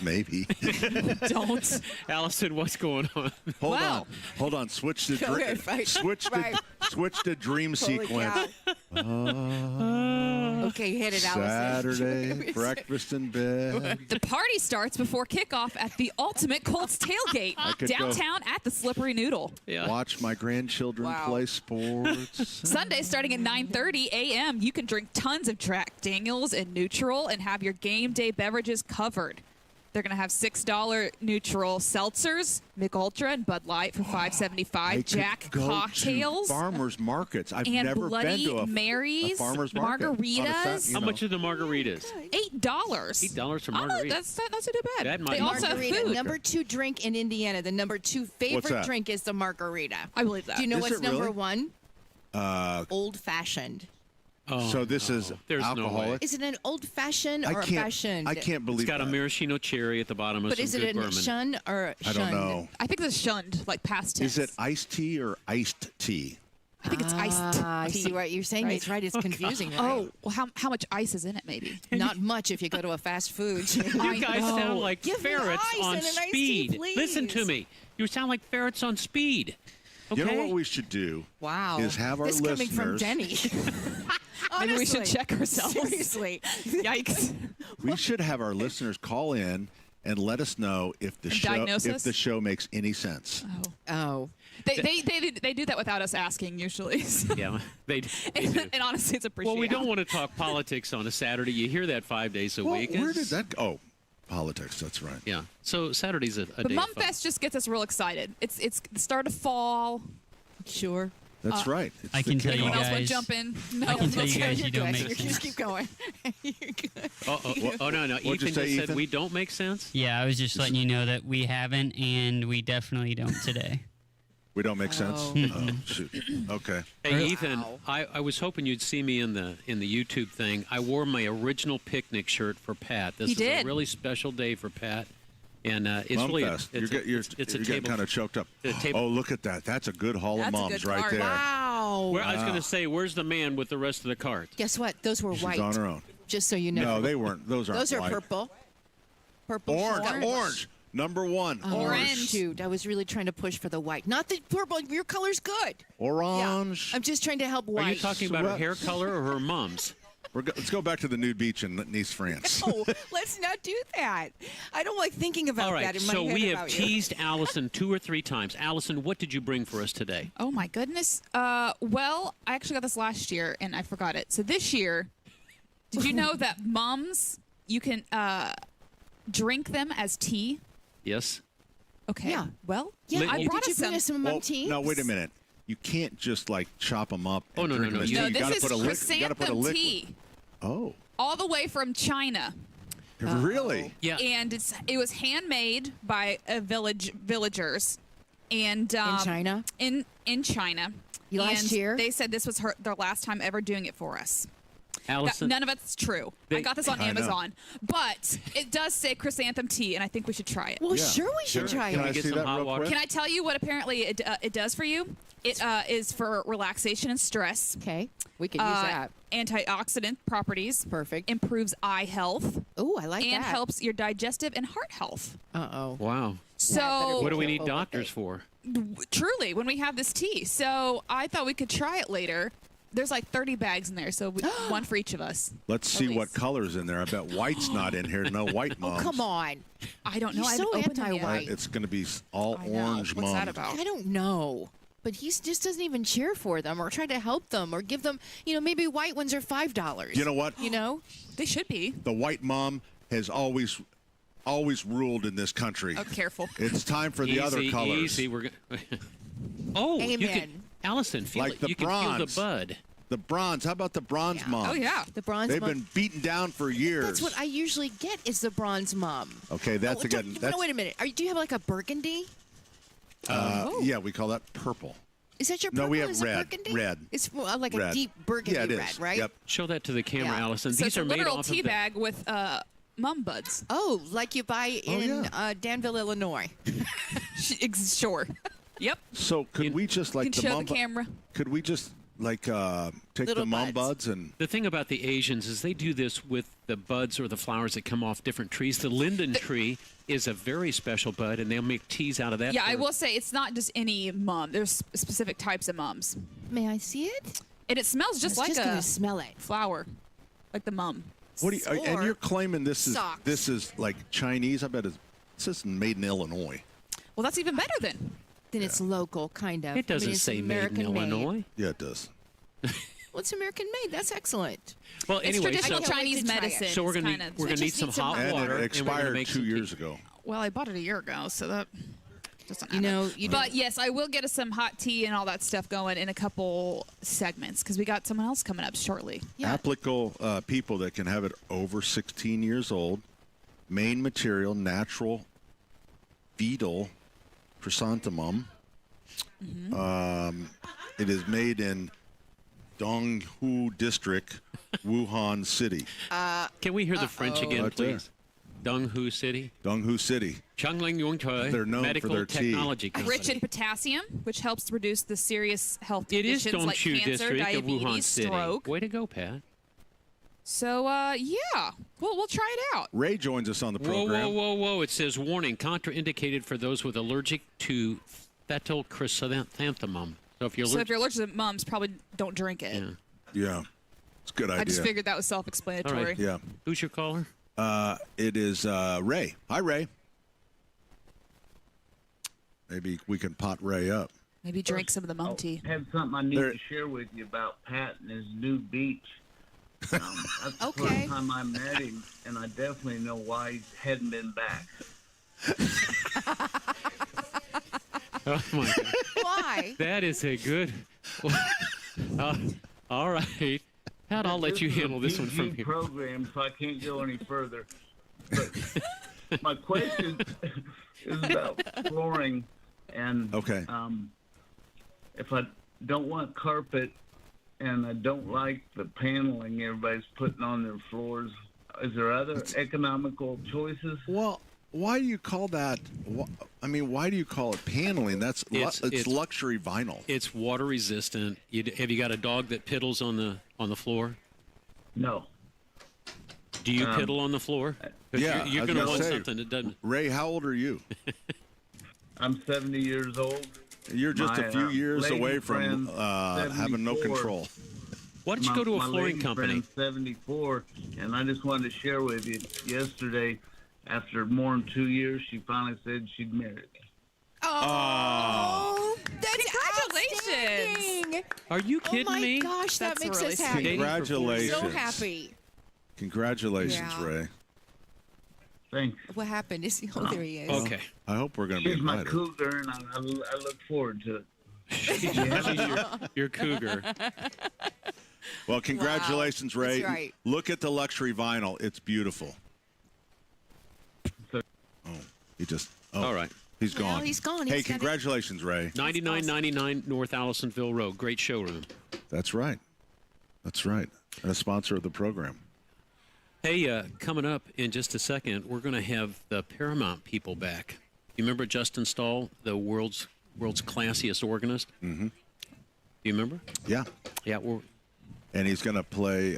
Maybe. Don't. Allison, what's going on? Hold on. Switch to Go ahead, fight. switch to dream Holy sequence. Okay, hit it, Allison. Saturday, breakfast in bed. The party starts before kickoff at the Ultimate Colts Tailgate could go. downtown at the Slippery Noodle. Yeah. Watch my grandchildren Wow. play sports. Sunday starting at 9:30 a.m. You can drink tons of Jack Daniels and Neutral and have your game day beverages covered. They're going to have $6 neutral seltzers, Mick Ultra and Bud Light for I $5.75, could Jack go cocktails, to farmers markets. I've and never Bloody been to a Marys, farmers market. On a margaritas. How much are the margaritas? $8. $8 for Oh, margaritas. that's not too bad. That might They be also have Margarita, food. number 2 drink in Indiana. The number 2 favorite that? drink is the margarita. I believe that. Do you know Is what's it number really? 1? Old fashioned. So this is There's no way. alcoholic. Is it an old fashioned or a fashioned? I can't believe It's got a that. maraschino cherry at the bottom of But some is good it a bourbon. shun or I shunned? don't know. I think it's shunned, like past tense. Is it iced tea or iced tea? I think it's iced I tea. see what you're saying. Right. It's right. It's confusing. Right? Oh, well, how much ice is in it, maybe? Not much if you go to a fast food. You guys know. sound like Give me ferrets ice on and an iced tea, speed. Listen to please. me. You sound like ferrets on speed. Okay? You know what we should do? Wow. Is have our this listeners. coming from Denny. Maybe we should Honestly. check ourselves. Seriously. Yikes. We should have our listeners call in and let us know if the And show diagnose us? makes any sense. Oh. They do that without us asking usually. So. Yeah, they do. And honestly, it's appreciated. Well, we don't want to talk politics on a Saturday. You hear that 5 days a Well, week. where It's- did that go? Oh, politics. That's right. Yeah. So Saturday's a But day of fun. Mumfest just gets us real excited. It's the start of fall. Sure. That's right. It's I the can tell you Anyone else want guys. to jump in? No. I can tell you guys You're you don't good. make You sense. just keep going. You're good. Oh, no. What'd you Ethan say, just said Ethan? we don't make sense. Yeah, I was just letting you know that we haven't, and we definitely don't today. We don't make sense. Oh. Oh, shoot. Okay. Hey, Ethan, I was hoping you'd see me in the YouTube thing. I wore my original picnic shirt for Pat. This He is did. a really special day for Pat. And it's really Mumfest. it's You're a getting table. kind of choked up. a table- Oh, look at that. That's a good haul of That's a mums good right cart. there. Wow. Where, I was going to say, where's the man with the rest of the cart? Guess what? Those were She's white. on her own. Just so you know. No, they weren't. Those aren't Those are white. purple. Purple. Orange. Orange. Number 1. Orange. Shoot, I was really trying to push for the white. Not the purple. Your color's good. Orange. I'm just trying to help white. Are you talking about her hair color or her mom's? Let's go back to the nude beach in Nice, France. No, let's not do that. I don't like thinking about All right, that in my so head we have about you. teased Allison 2 or 3 times. Allison, what did you bring for us today? Oh my goodness. Well, I actually got this last year and I forgot it. So this year, did you know that mums, you can drink them as tea? Yes. Okay. Yeah. Well, Yeah, I brought did you us bring us some mum tea? No, wait a minute. You can't just like chop them up. Oh, and no, drink no, them as no. tea. No, You this gotta is put a you gotta put a chrysanthemum liquid. tea. Oh, All the way from China. really? Yeah. And it was handmade by villagers. And In China? In China. Last And year? They said this was their last time ever doing it for us. Allison, None of it's true. I got this on I know. Amazon. But it does say chrysanthemum tea, and I think we should try it. Well, sure we should try Can it. I get see some that hot real water? quick? Can I tell you what apparently it does for you? It is for relaxation and stress. Okay, we could use that. Antioxidant properties. Perfect. Improves eye health. Oh, I like and that. helps your digestive and heart health. Uh-oh. Wow. So What do we need careful with doctors it. for? truly, when we have this tea. So I thought we could try it later. There's like 30 bags in there, so one for each of us. Let's see what color's in there. I bet white's not in here. No white Oh, mums. come on. I don't know. He's I so haven't opened them yet. anti-white. It's going to be all I know. orange What's mums. that about? I don't know. But he just doesn't even cheer for them or try to help them or give them, maybe white ones are $5. You know what? They should be. The white mom has always ruled in this country. Oh, careful. It's time for the other colors. Easy. We're going. Oh, you Amen. can, Allison, feel Like it. the You can feel bronze. the bud. The bronze. How about the bronze mom? Oh, yeah. The bronze They've mom. been beaten down for years. That's what I usually get is the bronze mom. Okay, that's Oh, again. no, wait a minute. Do you have like a burgundy? Yeah, we call that purple. Is that your No, purple? we have Is it red. burgundy? Red. It's like a Red. deep burgundy Yeah, it is. red, right? Yep. Show that to the camera, Yeah. Allison. So These it's a are made literal off tea of the, bag with mum buds. Oh, like you buy in Danville, Illinois. Sure. Yep. So could we just like You can the show mum? the camera. Could we just like take Little the mum buds. buds and? The thing about the Asians is they do this with the buds or the flowers that come off different trees. The linden tree is a very special bud, and they'll make teas out of that. Yeah, I for- will say it's not just any mum. There's specific types of mums. May I see it? And it smells just I was like just a gonna smell it. flower, like the mum. What do you? And Or you're claiming this socks. is like Chinese? I bet this is made in Illinois. Well, that's even better then. Then it's local, kind of. It doesn't it's say American made in Illinois. Yeah, it does. Well, it's American made. That's excellent. Well, It's anyway, traditional so, Chinese medicine. so we're It's gonna kinda- we're gonna It need just some needs some hot And water. it and we're gonna expired make 2 some tea. years ago. Well, I bought it a year ago, so that doesn't You know, you But yes, I will get us some hot tea and all that stuff going in a couple segments because we got someone else coming up shortly. Applicable people that can have it over 16 years old. Main material, natural, beetle, chrysanthemum. It is made in Donghu District, Wuhan City. Can we hear the French again, Right there. please? Donghu City. Donghu City. Changling Yongchoi They're known for Medical their tea. Technology Company. Rich in potassium, which helps reduce the serious health It is conditions like Donghu cancer, District of Wuhan diabetes, City. stroke. Way to go, Pat. So, yeah, we'll try it out. Ray joins us on the Whoa, program. whoa, whoa, whoa. It says, warning, contraindicated for those with allergic to fetal chrysanthemum. So if you're So if you're allergic to mums, probably don't drink it. Yeah, it's a good idea. I just figured that was self-explanatory. All right. Yeah. Who's your caller? It is Ray. Hi, Ray. Maybe we can pot Ray up. Maybe drink some of the mum tea. I have something I need There- to share with you about Pat and his new beach. That's the Okay. first time I met him, and I definitely know why he hadn't been back. Oh, my God. Why? That is a good. All right. Pat, I'll let you handle this one from PG here. program, so I can't go any further. But my question is about flooring, and Okay. If I don't want carpet and I don't like the paneling everybody's putting on their floors, is there other economical choices? Well, why do you call that? I mean, why do you call it paneling? That's it's luxury vinyl. It's water resistant. Have you got a dog that piddles on the floor? No. Do you piddle on the floor? 'Cause Yeah, you're I was going to gonna want say, something that doesn't. Ray, how old are you? I'm 70 years old. You're just My, a few years lady away from friend, having no 74. control. Why don't you go to a my flooring lady company? friend's 74, and I just wanted to share with you. Yesterday, after more than 2 years, she finally said she'd marry me. Oh, that's Congratulations. outstanding. Are you kidding Oh my me? gosh, that That's makes really us sweet. happy. Congratulations. So happy. Congratulations, Yeah. Ray. Thanks. What happened? Oh, there he is. Okay. I hope we're going to be She's my invited. cougar, and I look forward to it. Your cougar. Well, congratulations, Wow. Ray. That's right. Look at the luxury vinyl. It's beautiful. Oh, he just. Oh, All right. He's Well, gone. he's gone. Hey, He's got it. congratulations, Ray. 9999 North Allisonville Road. Great showroom. That's right. That's right. And a sponsor of the program. Hey, coming up in just a second, we're going to have the Paramount people back. You remember Justin Stahl, the world's classiest organist? Mm-hmm. Do you remember? Yeah. Yeah. And he's going to play.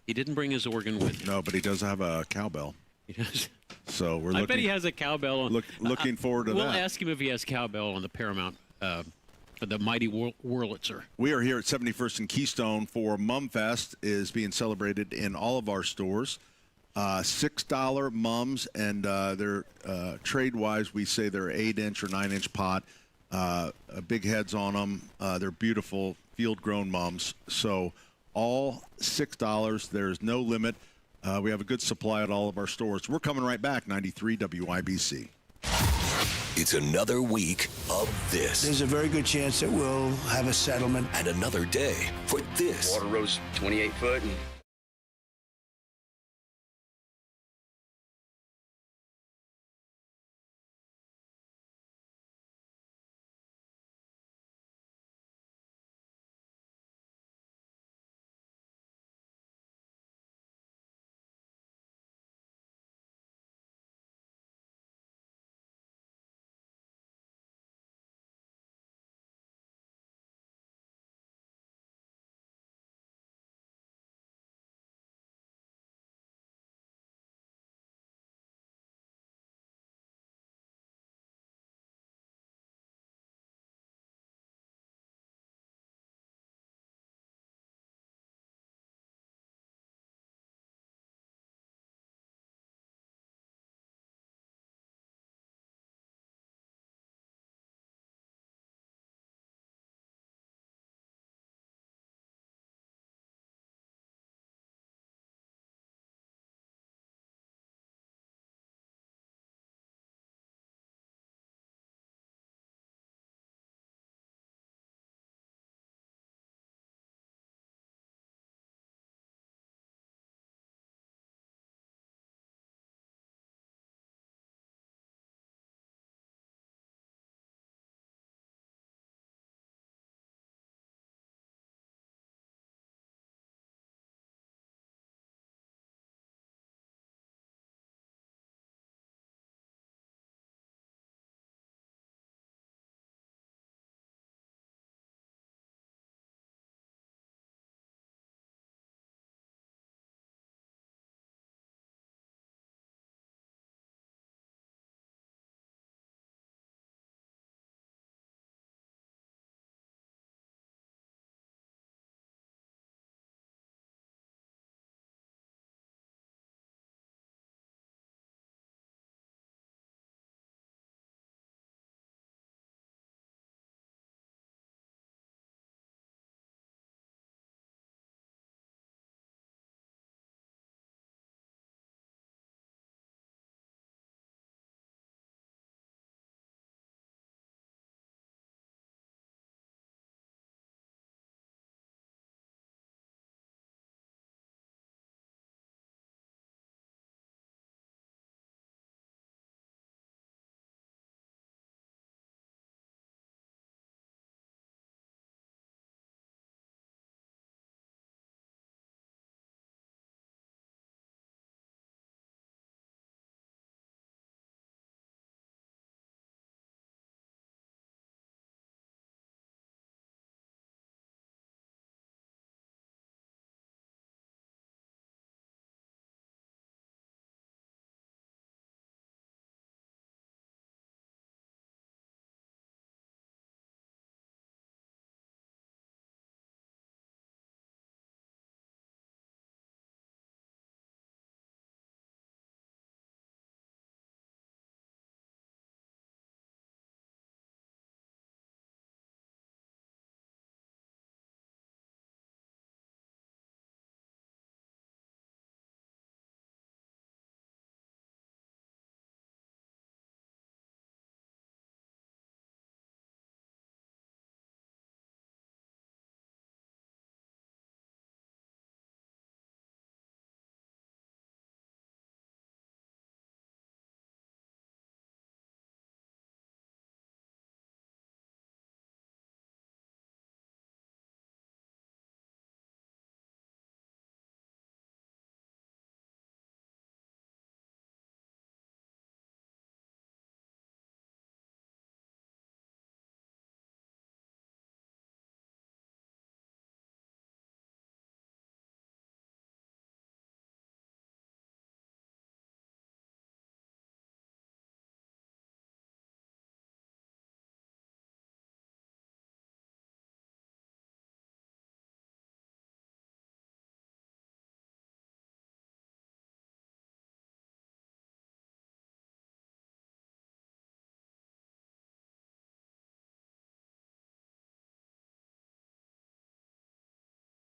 He didn't bring his organ with him. No, but he does have a cowbell. He does. So we're I looking. bet he has a cowbell. Looking forward to we'll that. We'll ask him if he has cowbell on the Paramount, the mighty Wurlitzer. We are here at 71st and Keystone for Mumfest is being celebrated in all of our stores. $6 mums, and they're trade-wise, we say they're 8-inch or 9-inch pot. Big heads on them. They're beautiful field-grown mums. So all $6. There's no limit. We have a good supply at all of our stores. We're coming right back. 93 WIBC. It's another week of this. There's a very good chance that we'll have a settlement. And another day for this. Water rose 28 foot and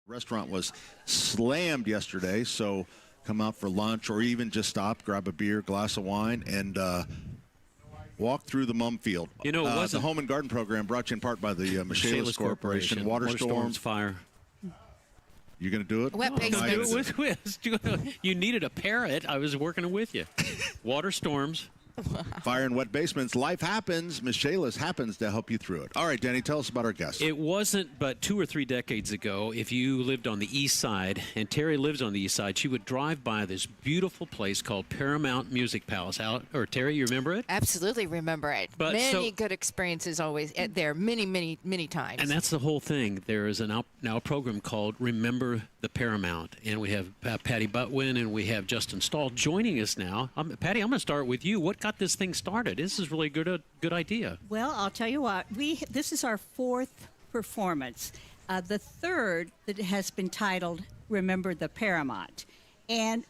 Restaurant was slammed yesterday, so come out for lunch or even just stop, grab a beer, glass of wine, and walk through the Mumfield. You know, it wasn't the Home and Garden Program brought you in part by the Michaelis Corporation. Water storms, fire. You going to do it? Wet basements. You needed a parrot. I was working with you. Water storms. Fire and wet basements. Life happens. Michaelis happens to help you through it. All right, Danny, tell us about our guest. It wasn't but 2 or 3 decades ago, if you lived on the east side, and Terry lives on the east side, she would drive by this beautiful place called Paramount Music Palace. Terry, you remember it? Absolutely remember it. But many good experiences always there, many times. And that's the whole thing. There is now a program called Remember the Paramount, and we have Patty Butwin and we have Justin Stahl joining us now. Patty, I'm going to start with you. What got this thing started? This is really a good idea. Well, I'll tell you what. This is our 4th performance. The 3rd that has been titled Remember the Paramount. And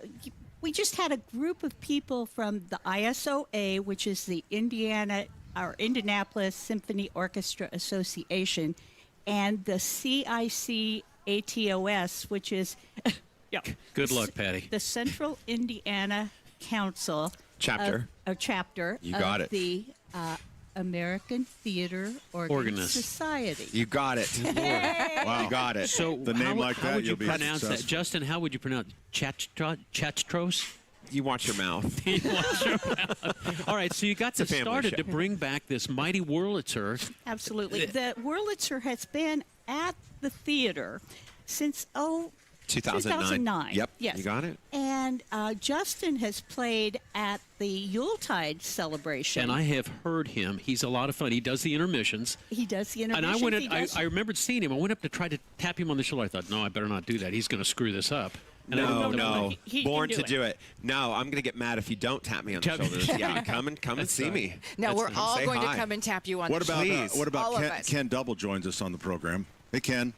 we just had a group of people from the ISOA, which is the Indianapolis Symphony Orchestra Association, and the CIC ATOS, which is Good luck, Patty. The Central Indiana Council chapter. You got it. The American Theater Organist Society. You got it. Wow. You got it. So the name like that, how would you you'll be pronounce that? successful. Justin, how would you pronounce Chatstros? You watch your mouth. All right, so you got It's a this family started show. to bring back this mighty Wurlitzer. Absolutely. The Wurlitzer has been at the theater since 2009. Yep. Yes. You got it. And Justin has played at the Yuletide celebration. And I have heard him. He's a lot of fun. He does the intermissions. He does the intermission. And I remembered seeing him. I went up to try to tap him on the shoulder. I thought, no, I better not do that. He's going to screw this up. And No. He Born can to do it. No, I'm going to get mad if you don't tap me on the shoulders. Yeah, come and see me. No, we're all say going hi. to come and tap you on What the about shoulder. what All about of Ken, us. Ken Double joins us on the program. Hey, Ken.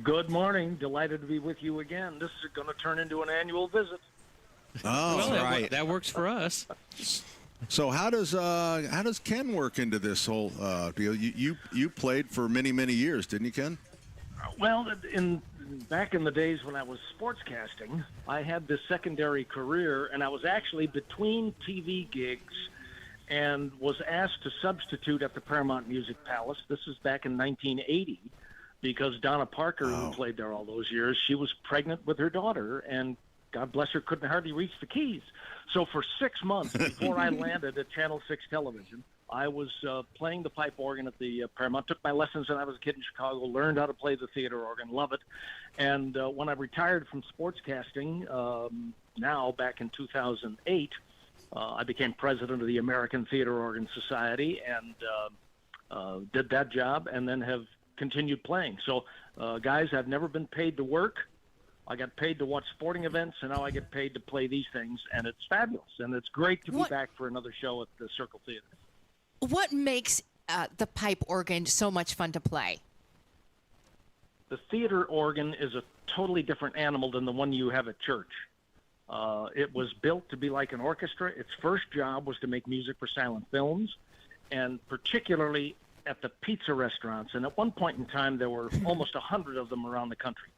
Good morning. Delighted to be with you again. This is going to turn into an annual visit. Oh, well, right. That works for us. So how does Ken work into this whole deal? You played for many years, didn't you, Ken? Well, back in the days when I was sportscasting, I had this secondary career, and I was actually between TV gigs and was asked to substitute at the Paramount Music Palace. This is back in 1980, because Donna Parker, who played there all those years, she was pregnant with her daughter, and God bless her, couldn't hardly reach the keys. So for 6 months before I landed at Channel 6 television, I was playing the pipe organ at the Paramount. Took my lessons when I was a kid in Chicago, learned how to play the theater organ, love it. And when I retired from sportscasting, now back in 2008, I became president of the American Theater Organ Society and did that job, and then have continued playing. So, guys, I've never been paid to work. I got paid to watch sporting events, and now I get paid to play these things, and it's fabulous. And it's great to be back for another show at the Circle Theater. What makes the pipe organ so much fun to play? The theater organ is a totally different animal than the one you have at church. It was built to be like an orchestra. Its first job was to make music for silent films, and particularly at the pizza restaurants. And at one point in time, there were almost 100 of them around the country.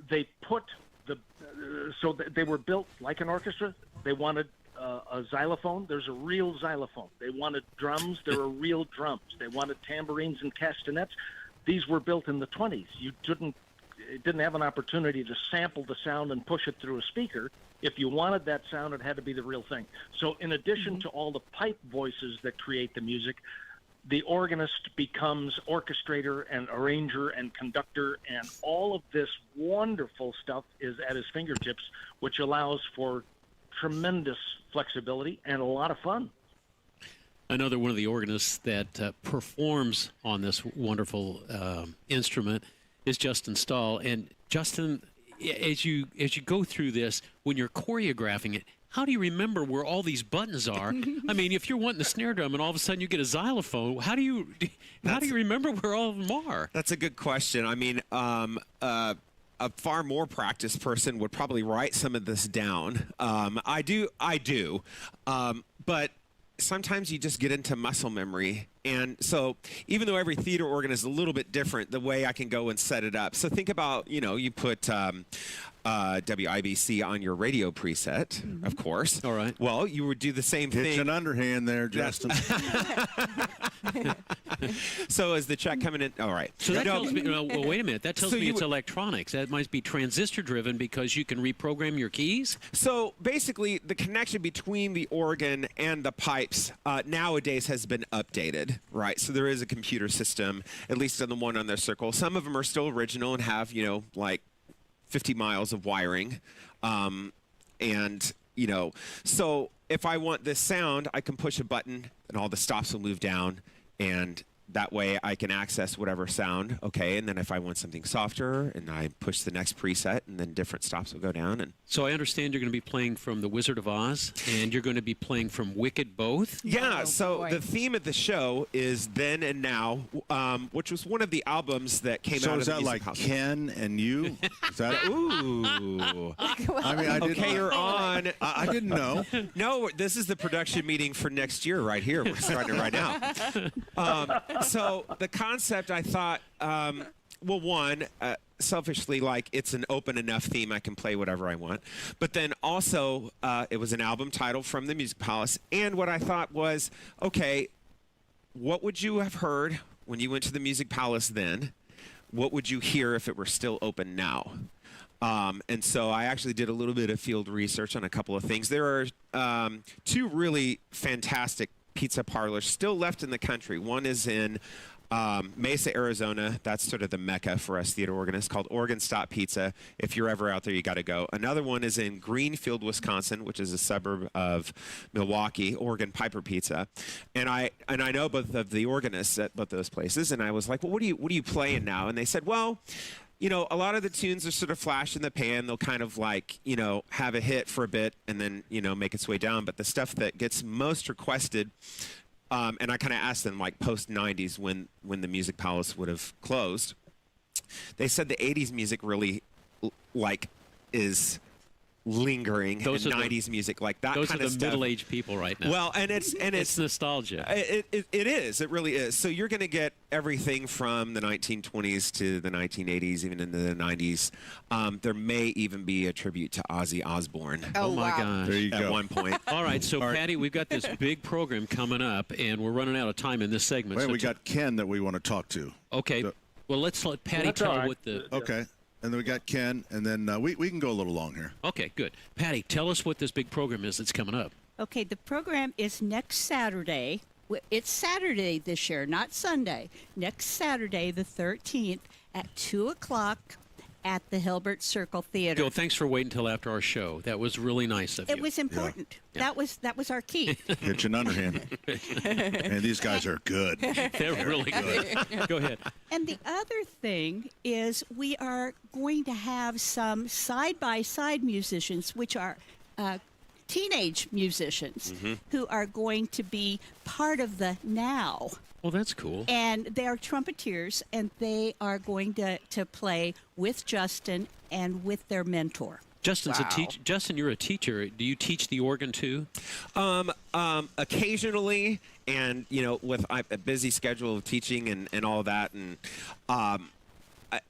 They put they were built like an orchestra. They wanted a xylophone. There's a real xylophone. They wanted drums. There are real drums. They wanted tambourines and castanets. These were built in the 20s. You didn't have an opportunity to sample the sound and push it through a speaker. If you wanted that sound, it had to be the real thing. So in addition to all the pipe voices that create the music, the organist becomes orchestrator and arranger and conductor, and all of this wonderful stuff is at his fingertips, which allows for tremendous flexibility and a lot of fun. Another one of the organists that performs on this wonderful instrument is Justin Stahl. And Justin, as you go through this, when you're choreographing it, how do you remember where all these buttons are? I mean, if you're wanting the snare drum and all of a sudden you get a xylophone, how do you remember where all of them are? That's a good question. I mean, a far more practiced person would probably write some of this down. I do. But sometimes you just get into muscle memory. And so even though every theater organ is a little bit different, the way I can go and set it up. So think about, you put WIBC on your radio preset, of course. All right. Well, you would do the same thing. It's an underhand there, Justin. So is the check coming in? All right. So that tells me, well, wait a minute. That tells me it's electronics. That must be transistor driven because you can reprogram your keys? So basically, the connection between the organ and the pipes nowadays has been updated, right? So there is a computer system, at least on the one on their circle. Some of them are still original and have, like 50 miles of wiring. So if I want this sound, I can push a button and all the stops will move down, and that way I can access whatever sound, okay? And then if I want something softer, and I push the next preset, and then different stops will go down. And so I understand you're going to be playing from The Wizard of Oz, and you're going to be playing from Wicked both? Yeah, the theme of the show is Then and Now, which was one of the albums that came out of the music house. So is that like Ken and you? Is that Ooh. I mean, I didn't. Okay, you're on. I didn't know. No, this is the production meeting for next year right here. We're starting it right now. So the concept, I thought, selfishly, like, it's an open enough theme I can play whatever I want. But then also, it was an album title from the Music Palace. And what I thought was, okay, what would you have heard when you went to the Music Palace then? What would you hear if it were still open now? And so I actually did a little bit of field research on a couple of things. There are two really fantastic pizza parlors still left in the country. One is in Mesa, Arizona. That's sort of the mecca for us theater organists, called Organ Stop Pizza. If you're ever out there, you got to go. Another one is in Greenfield, Wisconsin, which is a suburb of Milwaukee, Organ Piper Pizza. And I know both of the organists at both those places. And I was like, well, what are you playing now? And they said, well, a lot of the tunes are sort of flash in the pan. They'll kind of like, have a hit for a bit and then, make its way down. But the stuff that gets most requested, and I kind of asked them, like, post-'90s when the Music Palace would have closed, they said the 80s music really, is lingering, those and are 90s music, like that those kind are of the stuff. middle-aged people right now. Well, and it's nostalgia. It is. It really is. So you're going to get everything from the 1920s to the 1980s, even into the 90s. There may even be a tribute to Ozzy Osbourne. Oh my wow. gosh. There you at go. one point. All right, so Patty, we've got this big program coming up, and we're running out of time in this segment. Wait, so we got Ken that we want to talk to. Okay. Well, let's let Patty That's tell all right. what the... Okay. And then we got Ken, and then we can go a little long here. Okay, good. Patty, tell us what this big program is that's coming up. Okay, the program is next Saturday. It's Saturday this year, not Sunday. Next Saturday, the 13th, at 2 o'clock at the Hilbert Circle Theater. Gil, thanks for waiting until after our show. That was really nice of you. It was important. Yeah. That was our key. Hitch and underhand. And these guys are good. They're really good. Go ahead. And the other thing is we are going to have some side-by-side musicians, which are teenage musicians, who are going to be part of the Now. Well, that's cool. And they are trumpeters, and they are going to play with Justin and with their mentor. Justin's a teacher. Justin, you're a teacher. Do you teach the organ too? Occasionally, and with a busy schedule of teaching and all that, and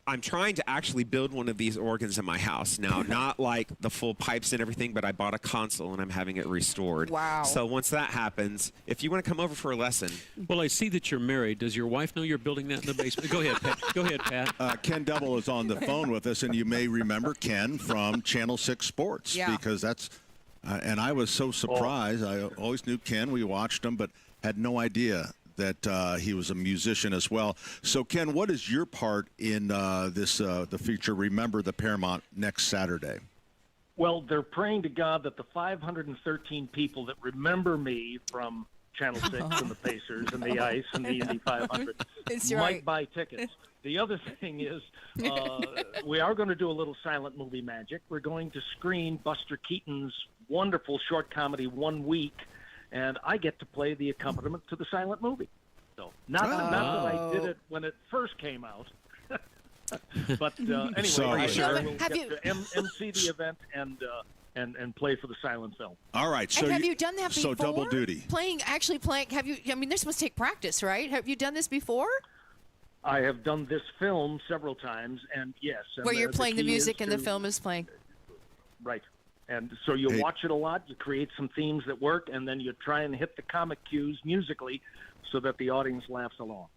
I'm trying to actually build one of these organs in my house now. Not like the full pipes and everything, but I bought a console and I'm having it restored. Wow. So once that happens, if you want to come over for a lesson. Well, I see that you're married. Does your wife know you're building that in the basement? Go ahead, Pat. Go ahead, Pat. Ken Double is on the phone with us, and you may remember Ken from Channel 6 Sports. Yeah. Because that's and I was so surprised. I always knew Ken. We watched him, but had no idea that he was a musician as well. So, Ken, what is your part in the feature, Remember the Paramount, next Saturday? Well, they're praying to God that the 513 people that remember me from Channel 6 and the Pacers and the Ice and the Indy 500 might buy tickets. The other thing is we are going to do a little silent movie magic. We're going to screen Buster Keaton's wonderful short comedy, 1 Week, and I get to play the accompaniment to the silent movie. So not that I did it when it first came out, but anyway, So, we'll sure. get to MC the event, and and play for the silent film. All right. So and have you done that before? So double duty. Playing. Have you? I mean, this must take practice, right? Have you done this before? I have done this film several times, and yes. And where you're playing the key music is and the film is playing. Right. And so you watch it a lot, you create some themes that work, and then you try and hit the comic cues musically so that the audience laughs along.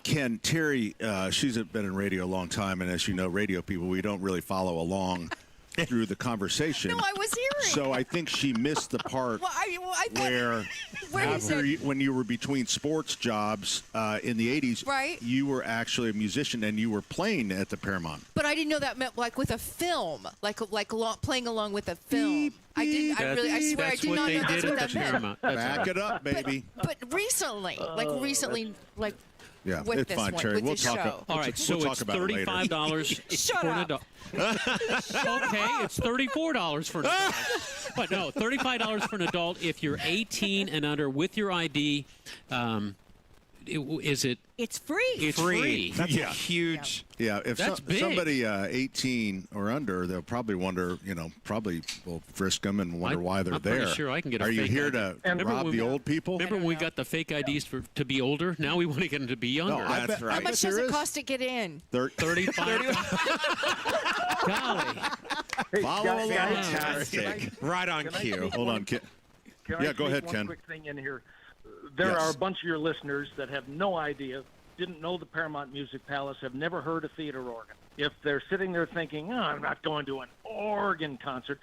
Ken, Terry, she's been in radio a long time, and as you know, radio people, we don't really follow along through the conversation. No, I was hearing. So I think she missed the part I thought, where when you were between sports jobs in the 80s, right? You were actually a musician and you were playing at the Paramount. But I didn't know that meant like with a film, like playing along with a film. I didn't. I swear, I did not know that's what that meant. Back it up, baby. But recently, like. Yeah, with it's this fine, one, Terry. with We'll this talk. show. All right, so we'll it's talk about it later. $35 for an adult. Okay, it's $34 for an adult. But no, $35 for an adult if you're 18 and under with your ID. Is it? It's free. It's free. That's a huge. Yeah, if That's big. somebody 18 or under, they'll probably wonder, probably will frisk them and wonder why they're I'm there. pretty sure I can get a Are you fake here ID. to rob the old people? Remember when we got the fake IDs to be older? Now we want to get them to be younger. No, that's right. How much does it cost to get in? 35. Golly. Hey, Follow guys, along. Fantastic. Right on cue. Hold on, Ken. Yeah, go ahead, one Ken. Quick thing in here. There are a bunch of your listeners that have no idea, didn't know the Paramount Music Palace, have never heard a theater organ. If they're sitting there thinking, I'm not going to an organ concert,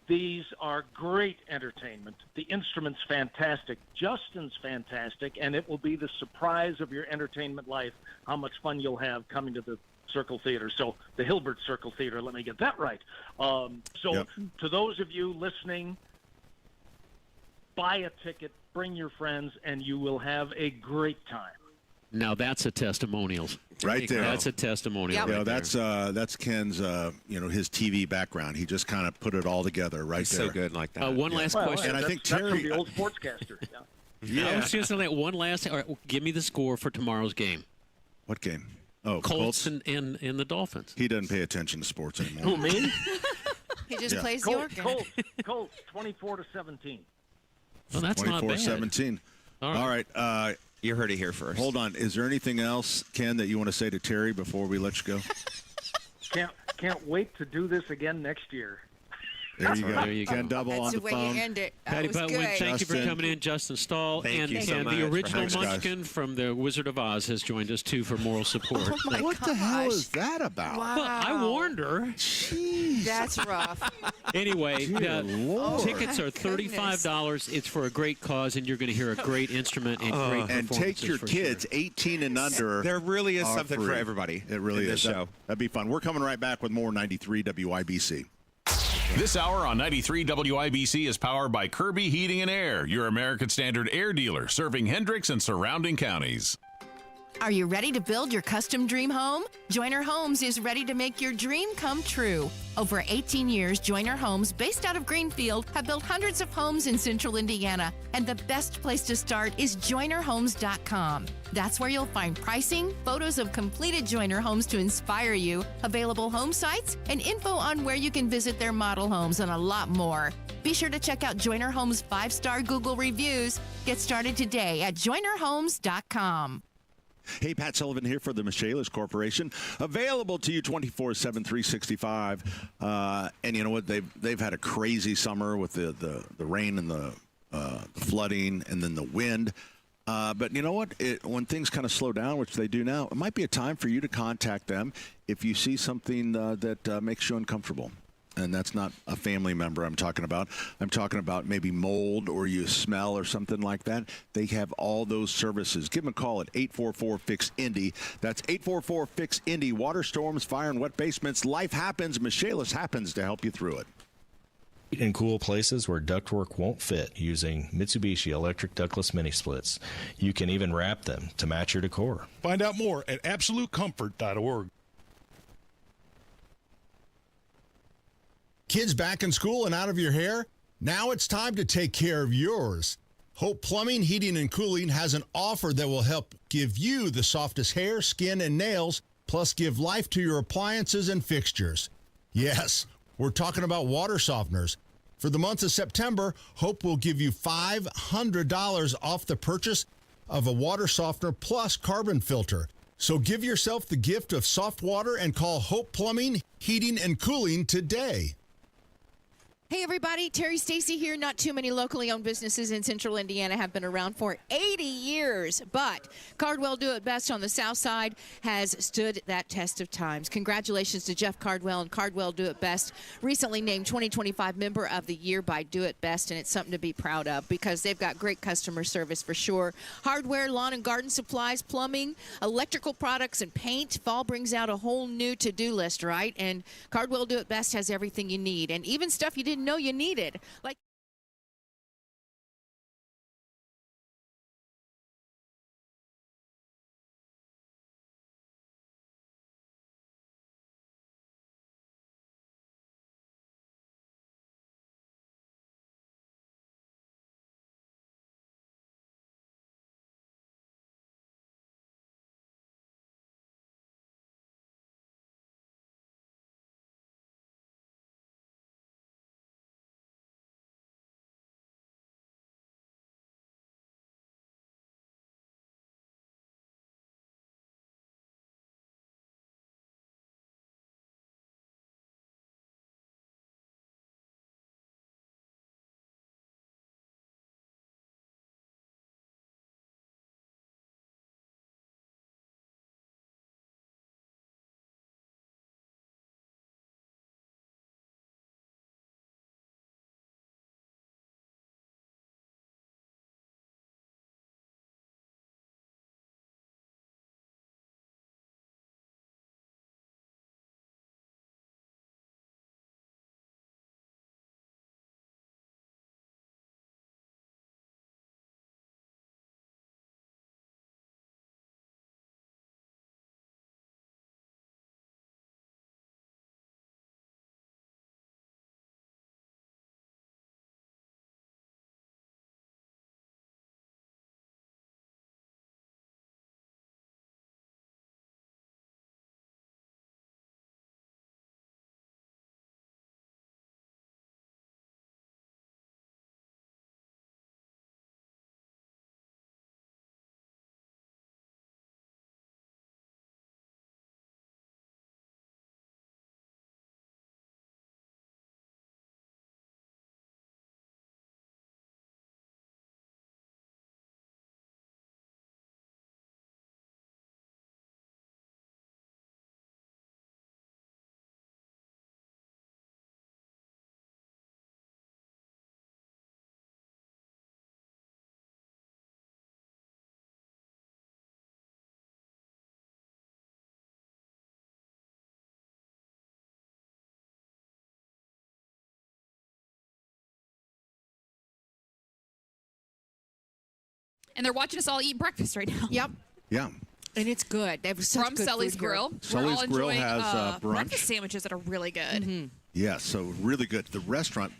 these are great entertainment. The instrument's fantastic. Justin's fantastic, and it will be the surprise of your entertainment life how much fun you'll have coming to the Circle Theater. So the Hilbert Circle Theater, let me get that right. To those of you listening, buy a ticket, bring your friends, and you will have a great time. Now that's a testimonial. Right there. That's a testimonial. Yeah, that's Ken's his TV background. He just kind of put it all together right He's there. so good like that. One last question. And I think that's Terry, from the old sportscaster. I was just going to one last. All right, give me the score for tomorrow's game. What game? Oh, Colts and the Dolphins. He doesn't pay attention to sports anymore. Who, me? He just plays the organ. Colts 24-17. Well, that's not bad. 24-17. All right. You heard it here first. Hold on. Is there anything else, Ken, that you want to say to Terry before we let you go? Can't wait to do this again next year. There you go. There you go. Ken Double That's on the the way phone. you end it. That Patty was Butwin, good. thank you for Justin. coming in. Justin Stahl Thank you so and much the for original having us. Munchkin from the Wizard of Oz has joined us too for moral support. Oh my What the hell is that about? Wow. Well, I warned her. Jeez. That's rough. Anyway, Dear Lord. tickets are Goodness. $35. It's for a great cause, and you're going to hear a great instrument and great And performances take your for kids, sure. 18 and under. There really is are something for free. everybody. It really in is. this show. That'd be fun. We're coming right back with more 93 WIBC. This hour on 93 WIBC is powered by Kirby Heating and Air, your American Standard air dealer, serving Hendricks and surrounding counties. Are you ready to build your custom dream home? Joyner Homes is ready to make your dream come true. Over 18 years, Joyner Homes, based out of Greenfield, have built hundreds of homes in central Indiana. And the best place to start is JoynerHomes.com. That's where you'll find pricing, photos of completed Joyner homes to inspire you, available home sites, and info on where you can visit their model homes and a lot more. Be sure to check out Joyner Homes' 5-star Google reviews. Get started today at JoynerHomes.com. Hey, Pat Sullivan here for the Michaelis Corporation. Available to you 24/7, 365. And you know what? They've had a crazy summer with the rain and the flooding and then the wind. But you know what? When things kind of slow down, which they do now, it might be a time for you to contact them if you see something that makes you uncomfortable. And that's not a family member I'm talking about. I'm talking about maybe mold or you smell or something like that. They have all those services. Give them a call at 844-FIX-INDY. That's 844-FIX-INDY. Water storms, fire, and wet basements. Life happens. Michaelis happens to help you through it. In cool places where ductwork won't fit using Mitsubishi electric ductless mini splits. You can even wrap them to match your decor. Find out more at absolutecomfort.org. Kids back in school and out of your hair? Now it's time to take care of yours. Hope Plumbing, Heating, and Cooling has an offer that will help give you the softest hair, skin, and nails, plus give life to your appliances and fixtures. Yes, We're talking about water softeners. For the month of September, Hope will give you $500 off the purchase of a water softener plus carbon filter. So give yourself the gift of soft water and call Hope Plumbing, Heating, and Cooling today. Hey, everybody. Terry Stacy here. Not too many locally owned businesses in central Indiana have been around for 80 years, but Cardwell Do It Best on the south side has stood that test of times. Congratulations to Jeff Cardwell and Cardwell Do It Best, recently named 2025 Member of the Year by Do It Best, and it's something to be proud of because they've got great customer service for sure. Hardware, lawn and garden supplies, plumbing, electrical products, and paint. Fall brings out a whole new to-do list, right? And Cardwell Do It Best has everything you need, and even stuff you didn't know you needed. Like And they're watching us all eat breakfast right now. Yep. Yeah. And it's good. They have such From good Sully's food here. Grill. Sully's We're all Grill enjoying has brunch. breakfast sandwiches that are really good. Yeah, so really good. The restaurant,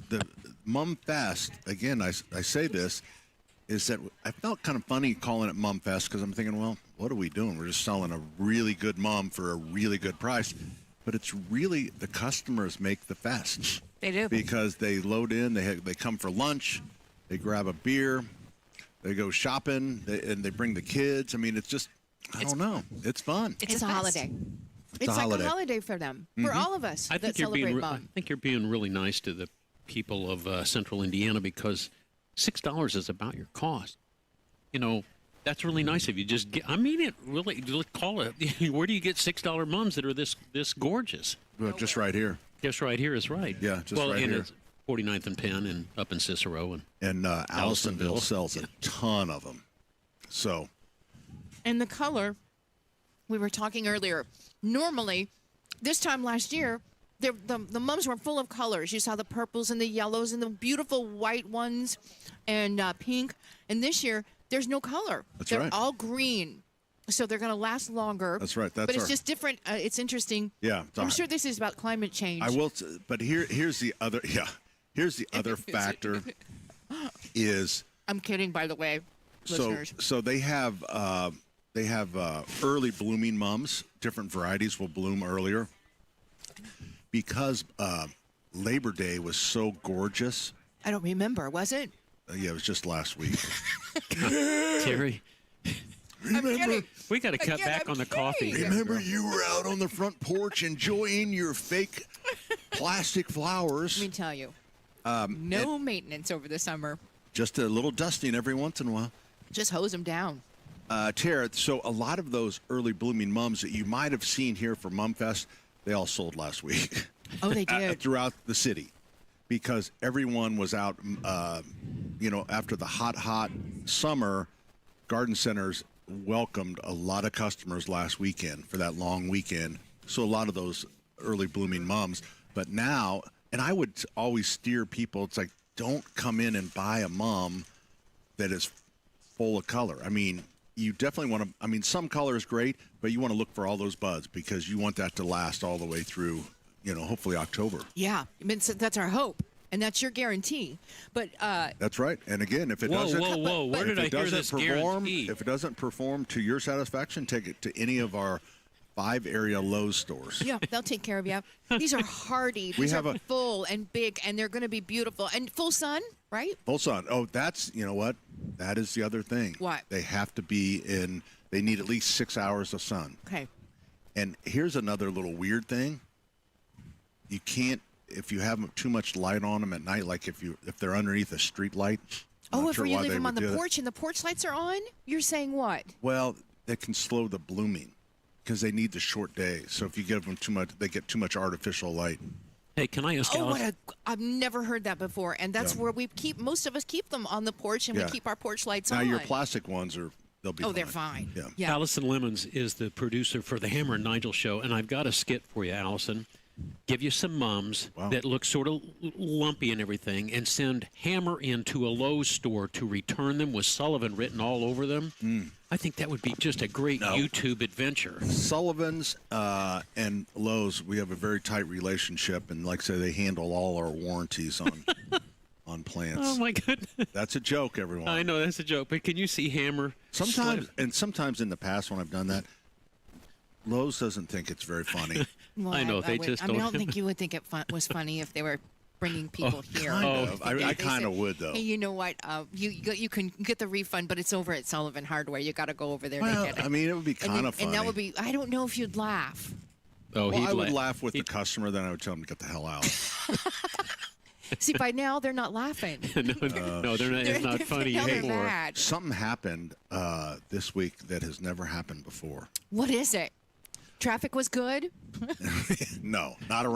the Mumfest, again, I say this, is that I felt kind of funny calling it Mumfest because I'm thinking, well, what are we doing? We're just selling a really good mum for a really good price. But it's really the customers make the fest. They do. Because they load in, they come for lunch, they grab a beer, they go shopping, and they bring the kids. I mean, it's just, I don't know. It's fun. It's a holiday. It's a like holiday. a holiday for them, for all of us I that think you're celebrate being. I Mom. think you're being really nice to the people of Central Indiana because $6 is about your cost. You know, that's really nice of you. Just get, I mean it really. Call it. Where do you get $6 mums that are this gorgeous? Well, just right here. Just right here is right. Yeah, just well, right and here. It's 49th and Penn and up in Cicero And Allisonville sells a ton of them. So. And the color, we were talking earlier, normally, this time last year, the mums were full of colors. You saw the purples and the yellows and the beautiful white ones and pink. And this year, there's no color. They're right. all green. So they're going to last longer. That's right. That's but it's our- just different. It's interesting. Yeah. I'm sure this is about climate change. I will, but here's the other. Yeah, here's the other factor. Is I'm kidding, by the way, listeners. so they have early blooming mums. Different varieties will bloom earlier. because Labor Day was so gorgeous. I don't remember. Was it? Yeah, it was just last week. Terry, Remember, we got to cut back on the coffee. Remember, you were out on the front porch enjoying your fake plastic flowers. Let me tell you. And No maintenance over the summer. just a little dusting every once in a while. Just hose them down. Tara, so a lot of those early blooming mums that you might have seen here for Mumfest, they all sold last week. Oh, they did. Throughout the city, because everyone was out, after the hot summer, garden centers welcomed a lot of customers last weekend for that long weekend. So a lot of those early blooming mums. But now, and I would always steer people, it's like, don't come in and buy a mum that is full of color. I mean, you definitely want to, some color is great, but you want to look for all those buds because you want that to last all the way through, hopefully October. Yeah. So that's our hope. And that's your guarantee. But that's right. And again, if it doesn't, where did I hear this guarantee? If it doesn't perform to your satisfaction, take it to any of our 5 area Lowe's stores. Yeah, they'll take care of you. These are hardy. These are full and big, and they're going to be beautiful. And full sun, right? Full sun. Oh, that's, you know what? That is the other thing. What? They have to be they need at least 6 hours of sun. Okay. And here's another little weird thing. You can't, if you have too much light on them at night, like if they're underneath a street light. If you leave them on the porch and the porch lights are on, you're saying what? Well, that can slow the blooming because they need the short day. So if you give them too much, they get too much artificial light. Hey, can I ask Alice? I've never heard that before. And that's where most of us keep them on the porch, and we keep our porch lights on. Now, your plastic ones they'll be fine. They're fine. Yeah. Allison Lemons is the producer for the Hammer and Nigel show, and I've got a skit for you, Allison. Give you some mums that look sort of lumpy and everything, and send Hammer into a Lowe's store to return them with Sullivan written all over them. I think that would be just a great YouTube adventure. Sullivan's and Lowe's, we have a very tight relationship, and like I say, they handle all our warranties on plants. Oh my goodness, that's a joke, everyone. I know that's a joke, but can you see Hammer? Sometimes in the past when I've done that, Lowe's doesn't think it's very funny. Well, I know they just don't. I don't think you would think it was funny if they were bringing people here. I kind of would, though. Hey, you know what? You can get the refund, but it's over at Sullivan Hardware. You got to go over there to get it. It would be kind of funny. And that would be. I don't know if you'd laugh. I would laugh with the customer, then I would tell them to get the hell out. See, by now they're not laughing. No, they're not. It's not funny anymore. Something happened this week that has never happened before. What is it? Traffic was good? No, not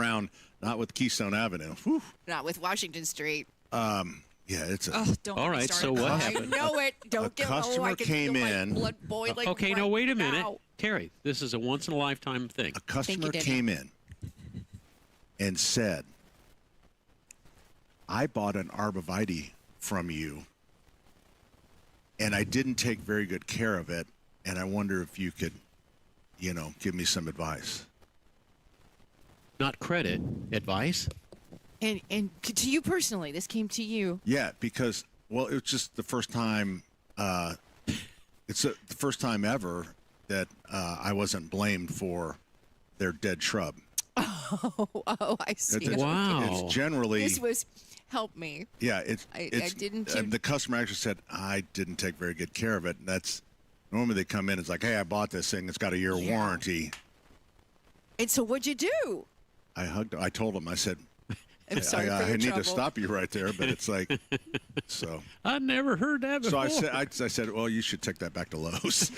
with Keystone Avenue. Whew. Not with Washington Street. Yeah, it's all right. So what happened? I know it. Don't get customer I can came feel in. My blood boiling. Okay, right now wait a minute, now. Terry. This is a once in a lifetime thing. A customer came in and said, "I bought an arborvitae from you, and I didn't take very good care of it, and I wonder if you could, give me some advice." Not credit, advice. And to you personally, this came to you. Yeah, because it was just the first time. It's the first time ever that I wasn't blamed for their dead shrub. Oh, I see. Wow. It's generally. This was help me. Yeah, I didn't. And the customer actually said, "I didn't take very good care of it." And that's normally they come in. It's like, "Hey, I bought this thing. It's got a year warranty." And so, what'd you do? I told him. I said, I'm sorry I for your need trouble. to stop you right there, but it's like, so. I never heard that before. So I said, well, you should take that back to Lowe's.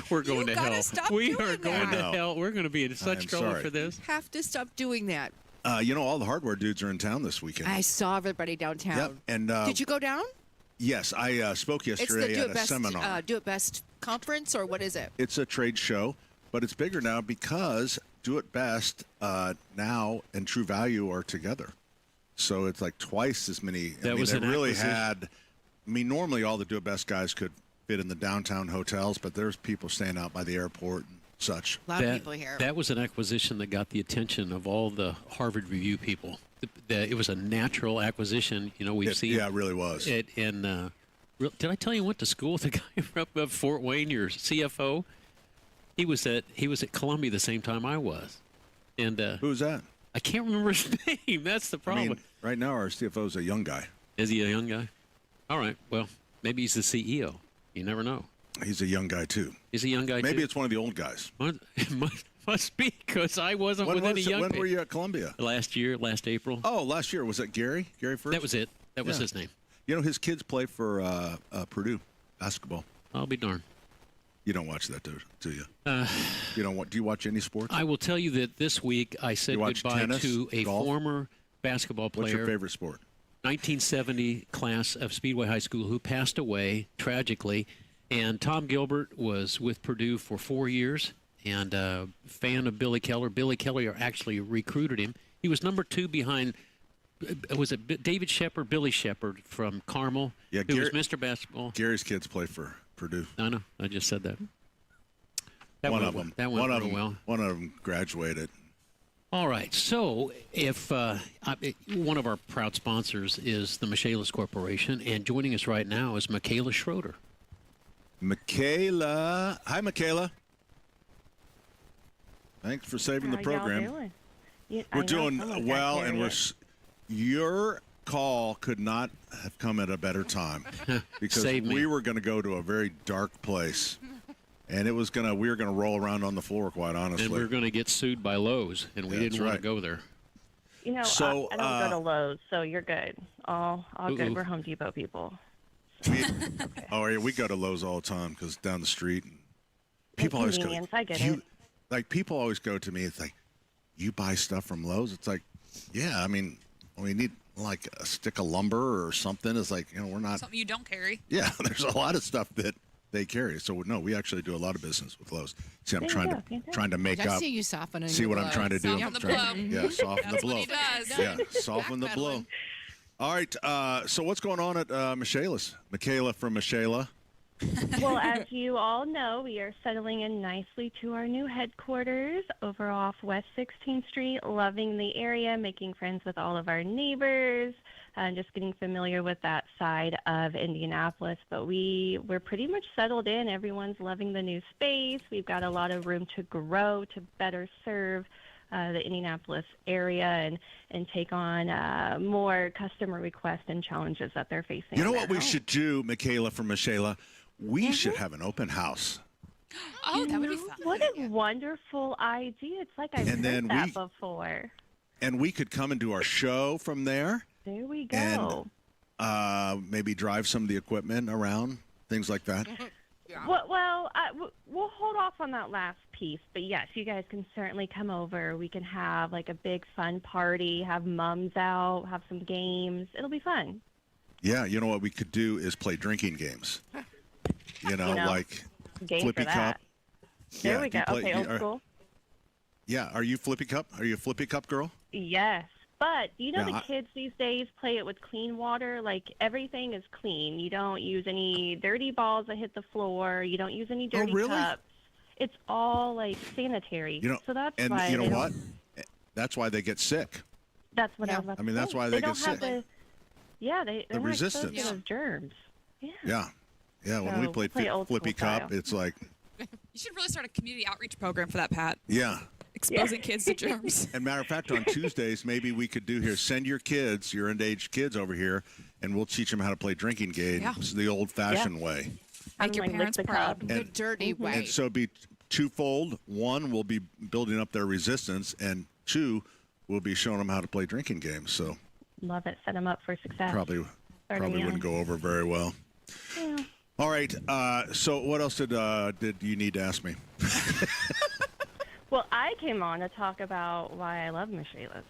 We're going to hell. We are going to that. hell. We're going to be in such trouble sorry. for this. Have to stop doing that. All the hardware dudes are in town this weekend. I saw everybody downtown. Yep. And did you go down? Yes, I spoke yesterday at a seminar. Do It Best conference, or what is it? It's a trade show, but it's bigger now because Do It Best now and True Value are together. So it's like twice as many. That was an really acquisition. had. Normally all the Do It Best guys could fit in the downtown hotels, but there's people staying out by the airport and such. A lot of people here. That was an acquisition that got the attention of all the Harvard Review people. It was a natural acquisition. We've seen. Yeah, it really was. Did I tell you I went to school with the guy from Fort Wayne, your CFO? He was at Columbia the same time I was. And who's that? I can't remember his name. That's the problem. I mean, right now our CFO is a young guy. Is he a young guy? All right. Well, maybe he's the CEO. You never know. He's a young guy too. He's a young guy Maybe too? it's one of the old guys. Must be, because I wasn't When with any young When were you at Columbia? Last April. Oh, last year. Was it Gary? Gary first? That was it. That was his name. You know, his kids play for Purdue basketball. I'll be darned. You don't watch that, do you? You don't. Do you watch any sports? I will tell you that this week I said goodbye tennis, to a golf? former basketball player. What's your favorite sport? 1970 class of Speedway High School who passed away tragically. And Tom Gilbert was with Purdue for 4 years and a fan of Billy Keller. Billy Keller actually recruited him. He was number 2 behind, was it David Shepard, Billy Shepard from Carmel, who was Mr. Basketball. Gary's kids play for Purdue. I know. I just said that. One of them. That went real well. One of them graduated. All right. So if one of our proud sponsors is the Michaelis Corporation, and joining us right now is Michaela Schroeder. Michaela. Hi, Michaela. Thanks for saving the program. Y'all doing? We're doing well, and your call could not have come at a better time because we were going to go to a very dark place, and we were going to roll around on the floor, quite honestly. And we were going to get sued by Lowe's, and we didn't want to go there. You know, So, I don't go to Lowe's, so you're good. All good. We're Home Depot people. Oh, yeah, we go to Lowe's all the time because down the street. People always go. I get it. Like, people always go to me. It's like, you buy stuff from Lowe's? It's like, yeah. I mean, we need like a stick of lumber or something. It's like, we're not something you don't carry. Yeah, there's a lot of stuff that they carry. So no, we actually do a lot of business with Lowe's. See, I'm trying to make I up. see you softening. See what your I'm trying to do. Soften the blow. Yeah, soften the That's blow. what he does. Yeah, soften the blow. All right. So what's going on at Michaela's? Michaela from Michaela. Well, as you all know, we are settling in nicely to our new headquarters over off West 16th Street, loving the area, making friends with all of our neighbors, and just getting familiar with that side of Indianapolis. But we're pretty much settled in. Everyone's loving the new space. We've got a lot of room to grow, to better serve the Indianapolis area and take on more customer requests and challenges that they're facing. You know what we should do, Michaela from Michaela? We should have an open house. Oh, that would be fun. What a wonderful idea. It's like I've heard that before. And we could come and do our show from there. There we go. And maybe drive some of the equipment around, things like that. Well, we'll hold off on that last piece. But, yes, you guys can certainly come over. We can have, like, a big fun party, have mums out, have some games. It'll be fun. Yeah, you know what we could do is play drinking games. Like game Flippy for that. Cup. There we go. Okay, old school. Yeah, are you Flippy Cup? Are you a Flippy Cup girl? Yes. But you know Yeah, the kids these days play it with clean water. Like everything is clean. You don't use any dirty balls that hit the floor. You don't use any dirty really? cups. It's all like sanitary. So that's and why you know they what? That's why they get sick. That's what I was about to I mean, that's say. why they don't get have sick. They're The not exposed to resistance. those germs. Yeah, when we So, played play old Flippy school Cup, style. it's like, You should really start a community outreach program for that, Pat. yeah. Exposing kids to germs. And matter of fact, on Tuesdays, maybe we could do here, send your kids, your underage kids over here, and we'll teach them how to play drinking games the old-fashioned way. Make your parents proud. The dirty way. And so it'd be twofold. One, we'll be building up their resistance, and two, we'll be showing them how to play drinking games. So Love it. Set them up for success. probably Starting young. wouldn't go over very well. Yeah. All right. So what else did you need to ask me? Well, I came on to talk about why I love Michaelis.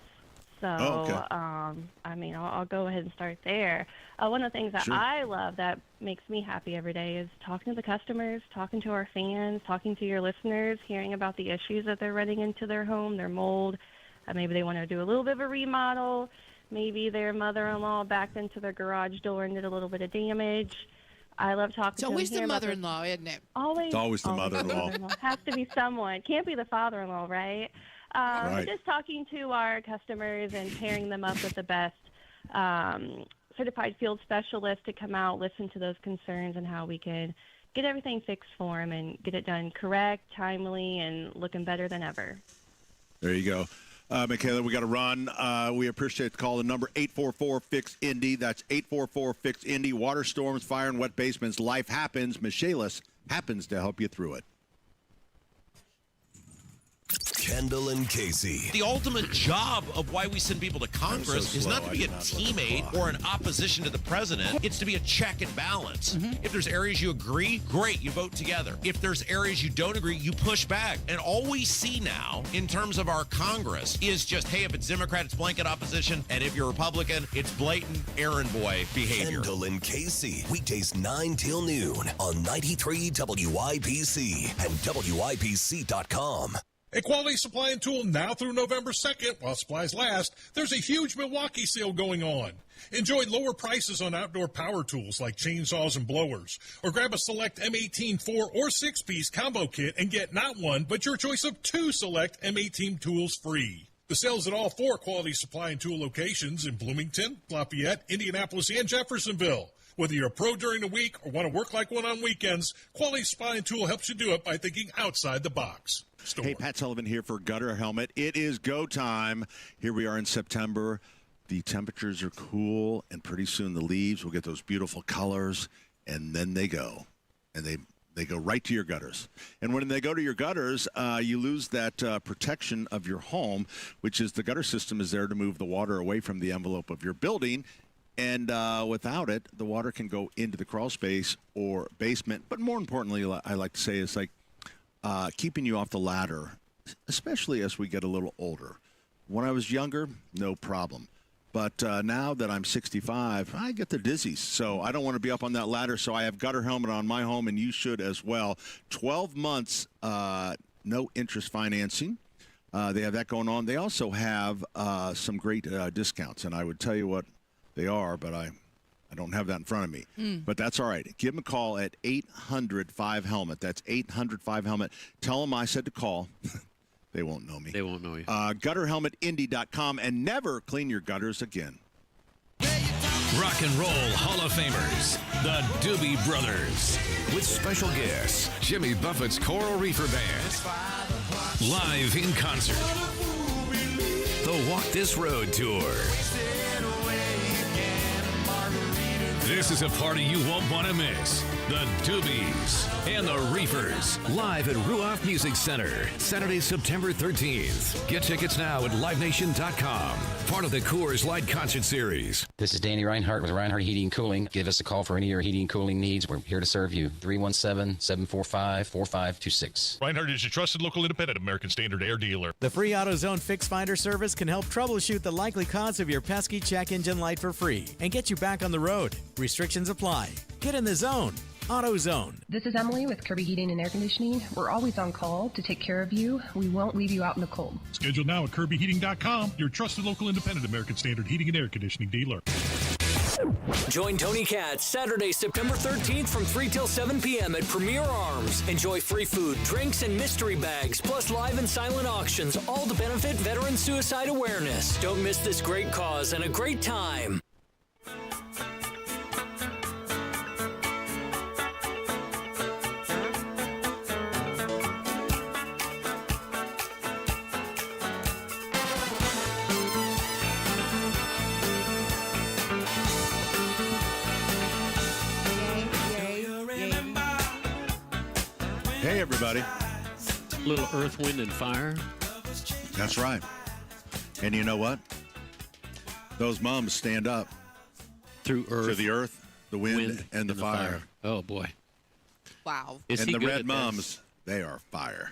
So, I mean, I'll go ahead and start there. One of the things that I love that makes me happy every day is talking to the customers, talking to our fans, talking to your listeners, hearing about the issues that they're running into their home, their mold. Maybe they want to do a little bit of a remodel. Maybe their mother-in-law backed into their garage door and did a little bit of damage. I love talking to them. It's always the hearing about mother-in-law, isn't it? It's always the mother-in-law. Has to be someone. Can't be the father-in-law, right? Right. But just talking to our customers and pairing them up with the best certified field specialist to come out, listen to those concerns and how we can get everything fixed for them and get it done correct, timely, and looking better than ever. There you go. Michaela, we got to run. We appreciate the call. The number 844-FIX-INDY. That's 844-FIX-INDY. Water storms, fire, and wet basements. Life happens. Michaelis happens to help you through it. Kendall and Casey. The ultimate job of why we send people to Congress is not to be a teammate or an opposition to the president. It's to be a check and balance. If there's areas you agree, great, you vote together. If there's areas you don't agree, you push back. And all we see now in terms of our Congress is just, hey, if it's Democrat, it's blanket opposition. And if you're Republican, it's blatant errand boy behavior. Kendall and Casey. Weekdays 9 till noon on 93 WIBC and WIBC.com. At Quality Supply and Tool now through November 2nd, while supplies last, there's a huge Milwaukee sale going on. Enjoy lower prices on outdoor power tools like chainsaws and blowers. Or grab a select M18 4 or 6-piece combo kit and get not one, but your choice of 2 select M18 tools free. The sale's at all 4 Quality Supply and Tool locations in Bloomington, Lafayette, Indianapolis, and Jeffersonville. Whether you're a pro during the week or want to work like one on weekends, Quality Supply and Tool helps you do it by thinking outside the box. Store. Hey, Pat Sullivan here for Gutter Helmet. It is go time. Here we are in September. The temperatures are cool, and pretty soon the leaves will get those beautiful colors, and then they go. And they go right to your gutters. And when they go to your gutters, you lose that protection of your home, which is the gutter system is there to move the water away from the envelope of your building. And without it, the water can go into the crawl space or basement. But more importantly, I like to say is like keeping you off the ladder, especially as we get a little older. When I was younger, no problem. But now that I'm 65, I get the dizzies. So I don't want to be up on that ladder. So I have Gutter Helmet on my home, and you should as well. 12 months, no interest financing. They have that going on. They also have some great discounts. And I would tell you what they are, but I don't have that in front of me. But that's all right. Give them a call at 800-5HELMET. That's 800-5HELMET. Tell them I said to call. They won't know me. They won't know you. GutterHelmetIndy.com, and never clean your gutters again. Rock and Roll Hall of Famers, the Doobie Brothers, with special guests Jimmy Buffett's Coral Reefer Band, live in concert. The Walk This Road Tour. This is a party you won't want to miss. The Doobies and the Reefers. Live at Ruoff Music Center, Saturday, September 13th. Get tickets now at LiveNation.com. Part of the Coors Light Concert Series. This is Danny Reinhardt with Reinhardt Heating and Cooling. Give us a call for any of your heating and cooling needs. We're here to serve you. 317-745-4526. Reinhardt is your trusted local independent American Standard Air dealer. The free AutoZone Fix Finder service can help troubleshoot the likely cause of your pesky check engine light for free and get you back on the road. Restrictions apply. Get in the zone. AutoZone. This is Emily with Kirby Heating and Air Conditioning. We're always on call to take care of you. We won't leave you out in the cold. Schedule now at KirbyHeating.com, your trusted local independent American Standard Heating and Air Conditioning dealer. Join Tony Katz Saturday, September 13th from 3 till 7 p.m. at Premier Arms. Enjoy free food, drinks, and mystery bags, plus live and silent auctions, all to benefit veteran suicide awareness. Don't miss this great cause and a great time. Hey, everybody. Little Earth, Wind, and Fire. That's right. And you know what? Those mums stand up. Through Earth. To the earth, the wind and the fire. Oh, boy. Wow. And the red mums, they are fire.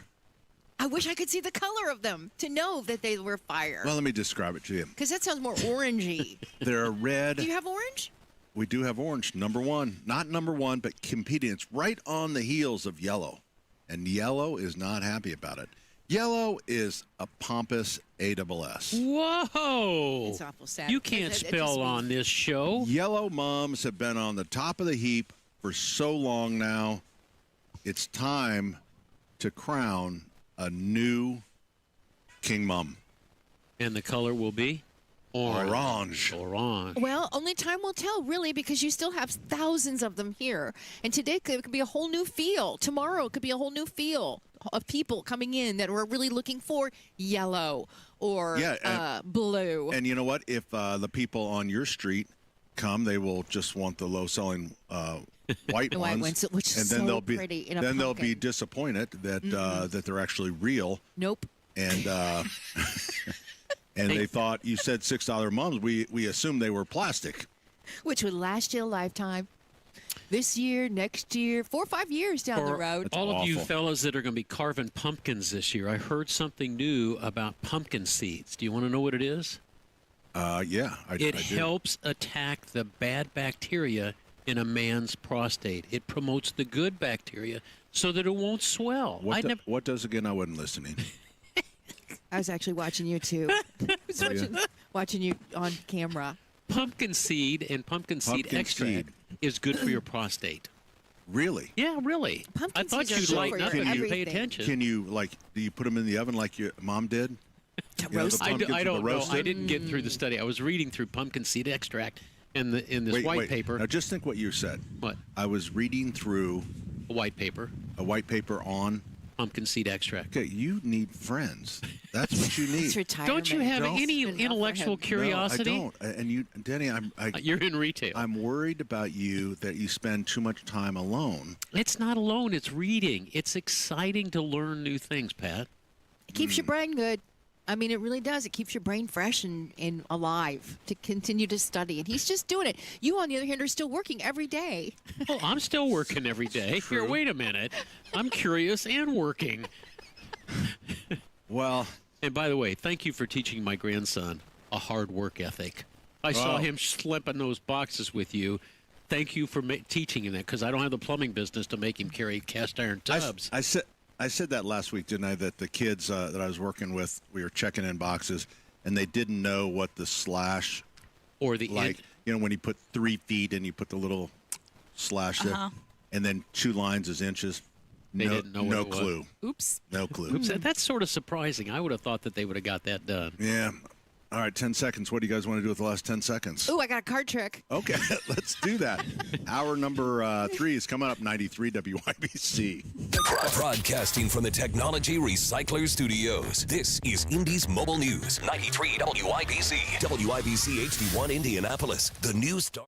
I wish I could see the color of them to know that they were fire. Well, let me describe it to you. Because that sounds more orangey. They're red. Do you have orange? We do have orange. Number one. Not number one, but competing. It's right on the heels of yellow. And yellow is not happy about it. Yellow is a pompous ASS. Whoa! It's awful sad. You can't spell on this show. Yellow mums have been on the top of the heap for so long now. It's time to crown a new king mum. And the color will be? Orange. Well, only time will tell, really, because you still have thousands of them here. And today it could be a whole new feel. Tomorrow it could be a whole new feel of people coming in that were really looking for yellow or blue. And you know what? If the people on your street come, they will just want the low-selling white The ones, white ones, which is and then so they'll be pretty in a then they'll pumpkin. be disappointed that that they're actually real. Nope. And and they thought you said $6 mums. We assumed they were plastic. Which would last you a lifetime. This year, next year, 4 or 5 years down the road. All of you fellas that are going to be carving pumpkins this year, I heard something new about pumpkin seeds. Do you want to know what it is? Yeah, I It do. helps attack the bad bacteria in a man's prostate. It promotes the good bacteria so that it won't swell. What does again? I wasn't listening. I was actually watching you, too. I was watching you on camera. Pumpkin seed and pumpkin seed extract is good for your prostate. Really? Yeah, really. I thought you'd lighten up if you pay attention. Can you do you put them in the oven like your mom did? I don't know. I didn't get through the study. I was reading through pumpkin seed extract in this white paper. Now just think what you said. What? I was reading through a white paper. A white paper on pumpkin seed extract. Okay, you need friends. That's what you need. Don't you have any intellectual curiosity? No, I don't. And you, Denny, you're in retail. I'm worried about you that you spend too much time alone. It's not alone. It's reading. It's exciting to learn new things, Pat. It keeps your brain good. I mean, it really does. It keeps your brain fresh and alive to continue to study. And he's just doing it. You, on the other hand, are still working every day. Well, I'm still working every day. Here, wait a minute. I'm curious and working. Well. And by the way, thank you for teaching my grandson a hard work ethic. I saw him schlepping those boxes with you. Thank you for teaching him that, because I don't have the plumbing business to make him carry cast iron tubs. I said that last week, didn't I? That the kids that I was working with, we were checking in boxes, and they didn't know what the slash or the when you put 3 feet and you put the little slash there, and then 2 lines is inches. They didn't know what no it was. clue. Oops. No clue. Oops. That's sort of surprising. I would have thought that they would have got that done. Yeah. All right, 10 seconds. What do you guys want to do with the last 10 seconds? Ooh, I got a card trick. Okay, let's do that. Hour number 3 is coming up, 93 WIBC. Broadcasting from the Technology Recycler Studios, this is Indy's Mobile News, 93 WIBC. WIBC HD1 Indianapolis, the news star.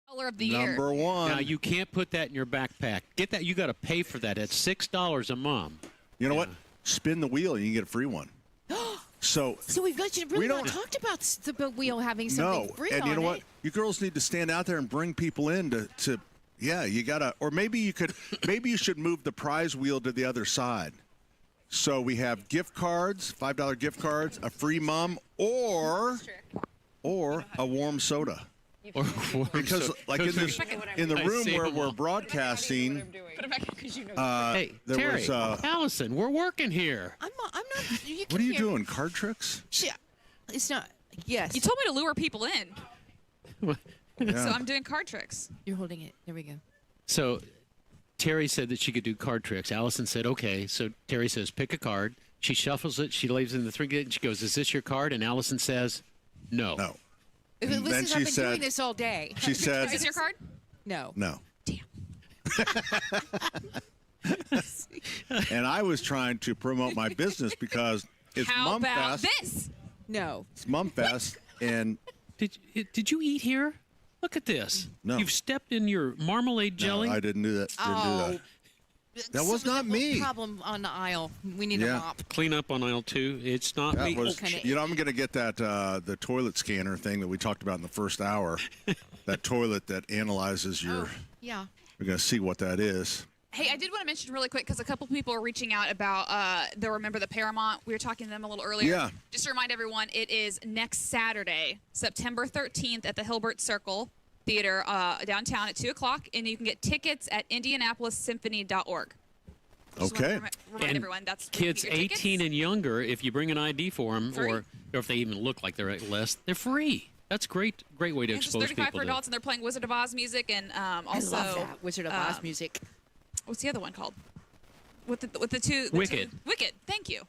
Color of the year. Number one. Now you can't put that in your backpack. Get that. You got to pay for that. It's $6 a mom. You know what? Spin the wheel and you can get a free one. So we've got you really not talked about the wheel having something free and on you know it. what? You girls need to stand out there and bring people in to yeah, you gotta, or maybe you should move the prize wheel to the other side. So we have gift cards, $5 gift cards, a free mum, or a warm soda. Because like in the room where we're broadcasting, hey, there Terry, was Allison, we're working here. I'm not. You what are you doing? Card tricks? It's not. Yes. You told me to lure people in. Yeah. So I'm doing card tricks. You're holding it. There we go. So Terry said that she could do card tricks. Allison said, okay. So Terry says, pick a card. She shuffles it. She lays it in the three. And she goes, is this your card? And Allison says, no. No. Listen, then I've she been said- doing this all day. She said, Is this your card? No. No. And I was trying to promote my business because it's How about Mumfest. this? No. It's Mumfest, and Did you eat here? Look at this. No. You've stepped in your marmalade jelly. no, I didn't do that. Didn't do that. That was not me. Problem on the aisle. We need a Yeah. mop. Clean up on aisle 2. It's not That me. was, you know, I'm going to get that the toilet scanner thing that we talked about in the first hour. That toilet that analyzes your. Yeah. We're going to see what that is. Hey, I did want to mention really quick because a couple people are reaching out about the Remember the Paramount. We were talking to them a little earlier. Yeah. Just to remind everyone, it is next Saturday, September 13th at the Hilbert Circle Theater downtown at 2 o'clock, and you can get tickets at IndianapolisSymphony.org. Just Okay. want to remind And everyone that's where you kids get your tickets. 18 and younger, if you bring an ID for them, Free. or if they even look like they're at less, they're free. That's great way to And just expose 35 people for to. adults, and they're playing Wizard of Oz music, and also I love that Wizard of Oz music. What's the other one called? With the two. Wicked. Wicked. Thank you.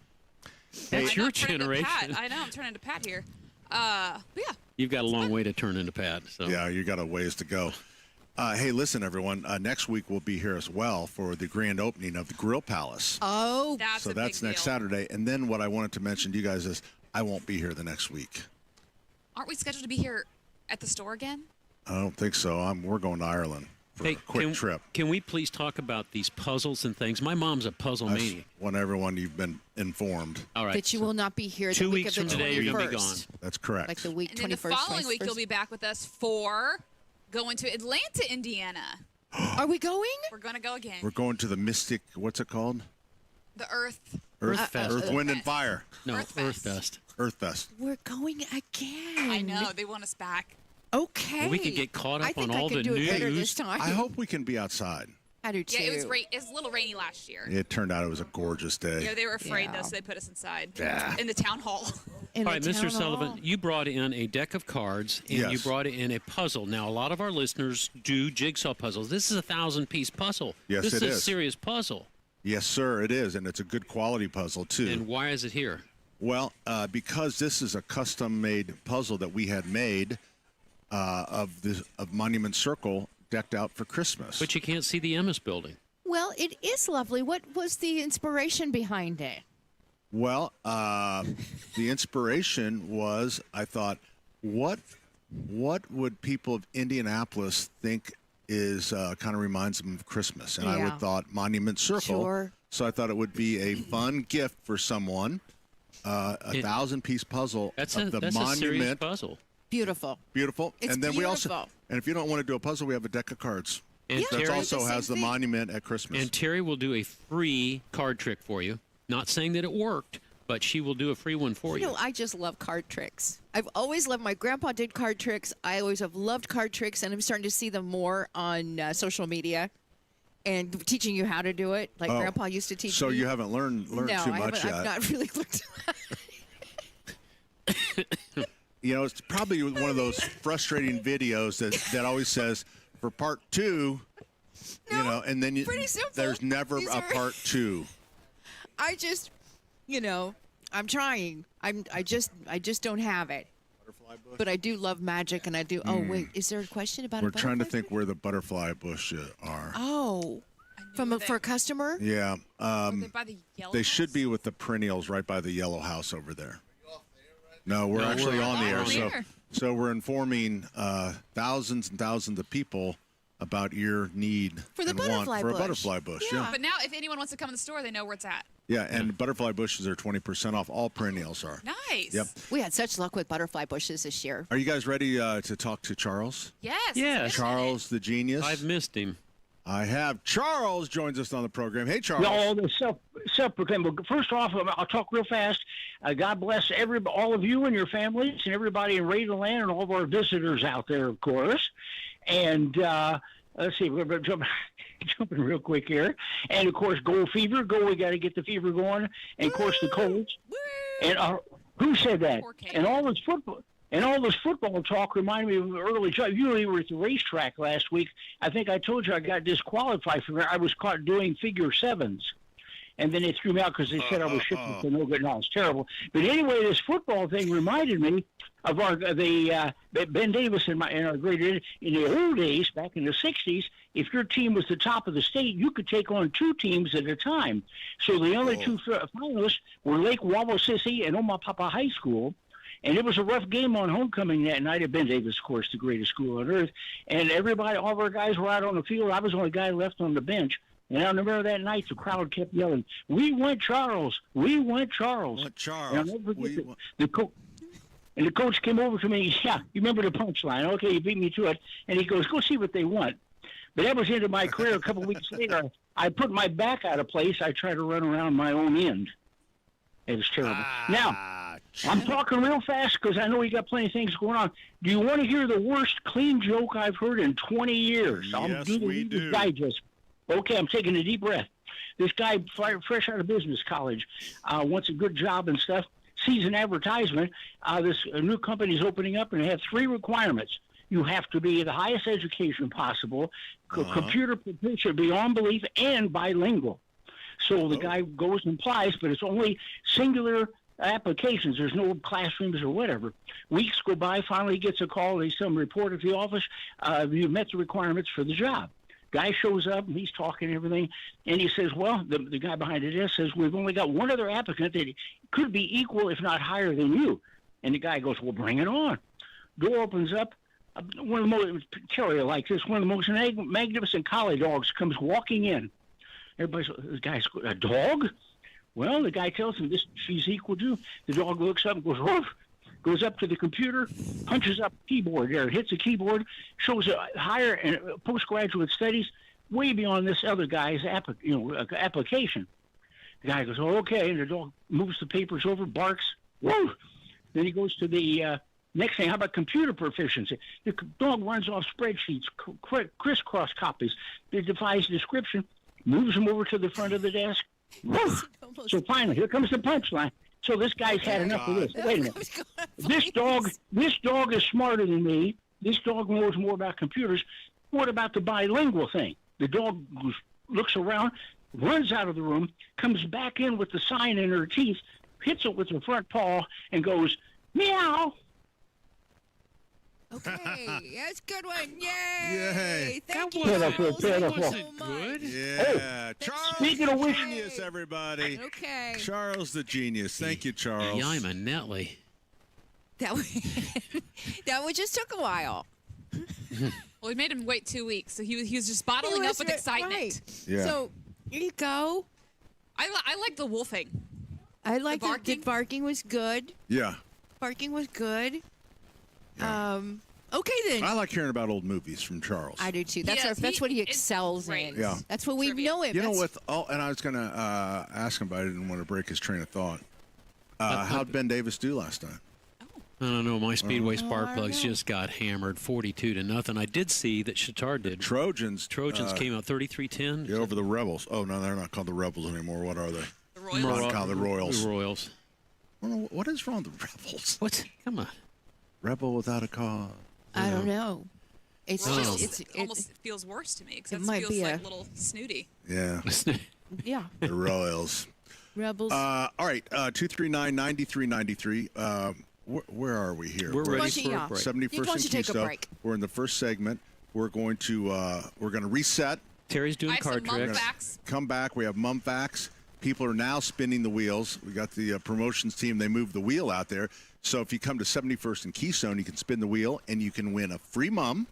That's I know, your I'm turning into generation. Pat. I know I'm turning into Pat here. But yeah. You've got a long way to turn into Pat. So. Yeah, you got a ways to go. Hey, listen, everyone. Next week we'll be here as well for the grand opening of the Grill Palace. Oh, so that's next Saturday. And then what I wanted to mention to you guys is I won't be here the next week. Aren't we scheduled to be here at the store again? I don't think so. We're going to Ireland for a quick trip. Can we please talk about these puzzles and things? My mom's a puzzle I maniac. want everyone, you've been informed. All right. That you will not be here the 2 week weeks of the from today, you're going to be 21st. gone. That's correct. Like the week And then 21st. the following week 21st. you'll be back with us for going to Atlanta, Indiana. Are we going? We're going to go again. We're going to the Mystic, what's it called? The Earth. Fest. Earth, Wind, and Fire. No, Earth Fest. Earth Fest. We're going again. I know. They want us back. Okay. Well, we could get caught I up think on I all could the do it better news. this time. I hope we can be outside. I do too. Yeah, it was a little rainy last year. It turned out it was a gorgeous day. Yeah, they were afraid Yeah. though, so they put us inside Yeah. in the town hall. In All the right, Mr. town Sullivan, hall. you brought in a deck of cards and you Yes. brought in a puzzle. Now, a lot of our listeners do jigsaw puzzles. This is a 1,000-piece puzzle. Yes, this it is a is. serious puzzle. Yes, sir, it is, and it's a good quality puzzle, too. And why is it here? Well, because this is a custom-made puzzle that we had made of Monument Circle decked out for Christmas. But you can't see the Emmis building. Well, it is lovely. What was the inspiration behind it? Well, the inspiration was I thought, what would people of Indianapolis think is kind of reminds them of Christmas? And I Yeah. would thought Monument Circle. Sure. So I thought it would be a fun gift for someone. A 1,000-piece puzzle That's of the a serious monument. puzzle. Beautiful. Beautiful. It's and then we also, beautiful. and if you don't want to do a puzzle, we have a deck of cards. And that Terry, also the same has the thing. monument at Christmas. and Terry will do a free card trick for you. Not saying that it worked, but she will do a free one for You know, I just love card tricks. I've always loved. My grandpa did card tricks. I always have loved card tricks, and I'm starting to see them more on social media, and teaching you how to do it. Like Oh. Grandpa used to teach so me. you haven't learned no, too much I've yet. not really looked. You know, it's probably one of those frustrating videos that always says for part 2, you know, and then pretty simple. there's never These a are- part 2. I just, I'm trying. I just don't have it. But I do love magic, and I do. Oh wait, is there a question about? We're a trying to butterfly? think where the butterfly bush are. Oh, for a customer. Yeah, They by the yellow they house? should be with the perennials right by the yellow house over there. No, we're No, actually we're on the air. on the So, air. So we're informing thousands and thousands of people about your need For the and want butterfly for a bush. butterfly bush. Yeah. But now, if anyone wants to come in the store, they know where it's at. Yeah, and butterfly bushes are 20% off. All perennials are. Nice. Yep. We had such luck with butterfly bushes this year. Are you guys ready to talk to Charles? Yes. Yes. Charles the genius. I've missed him. I have. Charles joins us on the program. Hey, Charles. No, the self-proclaimed. Well, first off, I'll talk real fast. God bless all of you and your families and everybody in Ravenland and all of our visitors out there, of course. And let's see, we're jumping real quick here. And, of course, Gold Fever. We got to get the fever going. And, of course, the colds. And who said that? And all this football. And all this football talk reminded me of early job. You were at the racetrack last week. I think I told you I got disqualified from there. I was caught doing figure sevens. And then they threw me out because they said I was shipping for no good. No, it's terrible. But anyway, this football thing reminded me of Ben Davis in our grade. In the old days, back in the 60s, if your team was the top of the state, you could take on 2 teams at a time. So the only 2 finalists were Lake Wabasisi and Omapapa High School. And it was a rough game on homecoming that night at Ben Davis, of course, the greatest school on earth. And all of our guys were out on the field. I was the only guy left on the bench. And I remember that night the crowd kept yelling, "We want Charles! We want Charles!" What Charles? And I'll never forget the coach came over to me. Yeah, you remember the punchline? Okay, you beat me to it. And he goes, "Go see what they want." But that was the end of my career. A couple of weeks later, I put my back out of place. I tried to run around my own end. It was terrible. Now, I'm talking real fast because I know you got plenty of things going on. Do you want to hear the worst clean joke I've heard in 20 years? Yes, we do. Digest. Okay, I'm taking a deep breath. This guy, fresh out of business college, wants a good job and stuff, sees an advertisement. This new company's opening up, and they have 3 requirements. You have to be the highest education possible, computer proficient beyond belief, and bilingual. So the guy goes and applies, but it's only singular applications. There's no classrooms or whatever. Weeks go by. Finally, he gets a call. They some report at the office. You met the requirements for the job. Guy shows up, and he's talking and everything. And he says, well, the guy behind the desk says, we've only got one other applicant that could be equal, if not higher than you. And the guy goes, well, bring it on. Door opens up. One of the most, terrier like this, one of the most magnificent collie dogs comes walking in. Everybody says, this guy's a dog? Well, the guy tells him she's equal to. The dog looks up and goes, woof, goes up to the computer, punches up keyboard there, hits the keyboard, shows a higher and postgraduate studies way beyond this other guy's application. The guy goes, oh, okay, and the dog moves the papers over, barks, woof. Then he goes to the next thing, how about computer proficiency? The dog runs off spreadsheets, crisscross copies. It defies description, moves them over to the front of the desk. So finally, here comes the punchline. So this guy's had enough of this. Wait a minute. This dog is smarter than me. This dog knows more about computers. What about the bilingual thing? The dog looks around, runs out of the room, comes back in with the sign in her teeth, hits it with her front paw, and goes, meow. Okay, that's a good one. Yay! Yay. Thank you. Pitiful. Good. Yeah. Charles speaking of the which, genius, everybody. Okay. Charles the genius. Thank you, Charles. Yeah, I'm a Netley. That one just took a while. Well, we made him wait 2 weeks, so he was just bottling up with excitement. Right. Yeah. So here you go. I like the wolfing. I like the barking. The barking was good. Yeah. Barking was good. Yeah. Okay then. I like hearing about old movies from Charles. I do too. That's what he excels in. Yeah. That's what we know him. You know, and I was going to ask him, but I didn't want to break his train of thought. How'd Ben Davis do last time? I don't know. My Speedway spark plugs just got hammered 42-0. I did see that Chattard did. Trojans came out 33-10. Yeah, over the Rebels. Oh, no, they're not called the Rebels anymore. What are they? The Royals. The Royals. The Royals. What is wrong with the Rebels? What? Come on. Rebel without a cause. I don't know. It's Royals, just it almost feels worse to me because it it might feels be like a little snooty. Yeah. Yeah. The Royals. Rebels. All right. 239-9393. Where are we here? We're ready for a break. 71st and take a Keystone. break. We're in the first segment. We're going to reset. Terry's doing I have card some tricks. Mumfacts. Come back. We have Mumfacts. people are now spinning the wheels. We got the promotions team. They moved the wheel out there. So if you come to 71st and Keystone, you can spin the wheel, and you can win a free mum.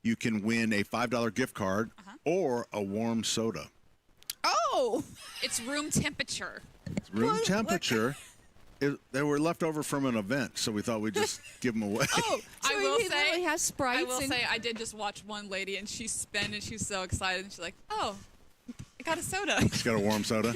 You can win a $5 gift card or a warm soda. Oh! It's room temperature. It's room temperature. They were left over from an event, so we thought we'd just give them away. Oh, so I will he say, literally has Sprites. I will say, I did just watch one lady, and she spun, and she was so excited, and she's like, "Oh, I got a soda." She's got a warm soda.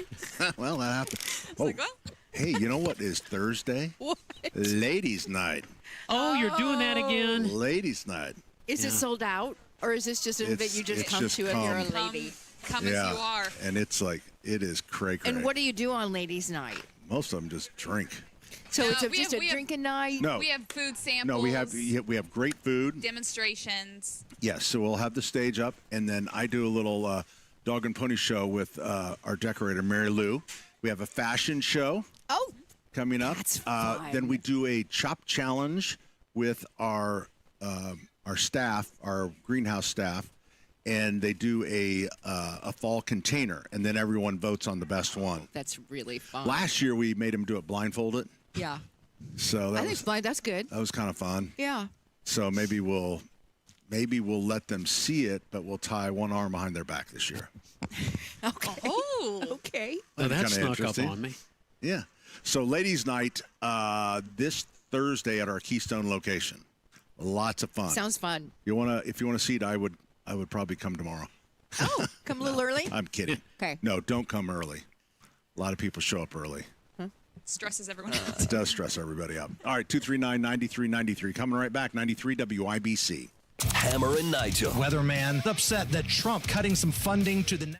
Well, that happened. I was like, well. Hey, you know what is Thursday? What? Ladies' night. Oh, you're doing that again? Ladies' night. Is it sold out, or is this just an event you just come to if you're a lady? Come as you are. And it's like, it is cray. And what do you do on ladies' night? Most of them just drink. So No, it's we just have- a we have- drinking night? No. We have food samples. No, we have great food. Demonstrations. Yes, so we'll have the stage up, and then I do a little dog and pony show with our decorator, Mary Lou. We have a fashion show coming up. That's fun. Then we do a chop challenge with our staff, our greenhouse staff, and they do a fall container, and then everyone votes on the best one. That's really fun. Last year we made them do it blindfolded, Yeah. so I think that's good. that was kind of fun. Yeah. So maybe we'll let them see it, but we'll tie one arm behind their back this year. Okay. Oh. Okay. Well, that Kinda snuck up interesting. on me. Yeah. So ladies' night this Thursday at our Keystone location. Lots of fun. Sounds fun. If you wanna see it, I would probably come tomorrow. Oh, come a little early? I'm kidding. Okay. No, don't come early. A lot of people show up early. Stresses everyone out. It does stress everybody out. All right, 239-9393. Coming right back, 93 WIBC. Hammer and Nigel. Weatherman upset that Trump cutting some funding to the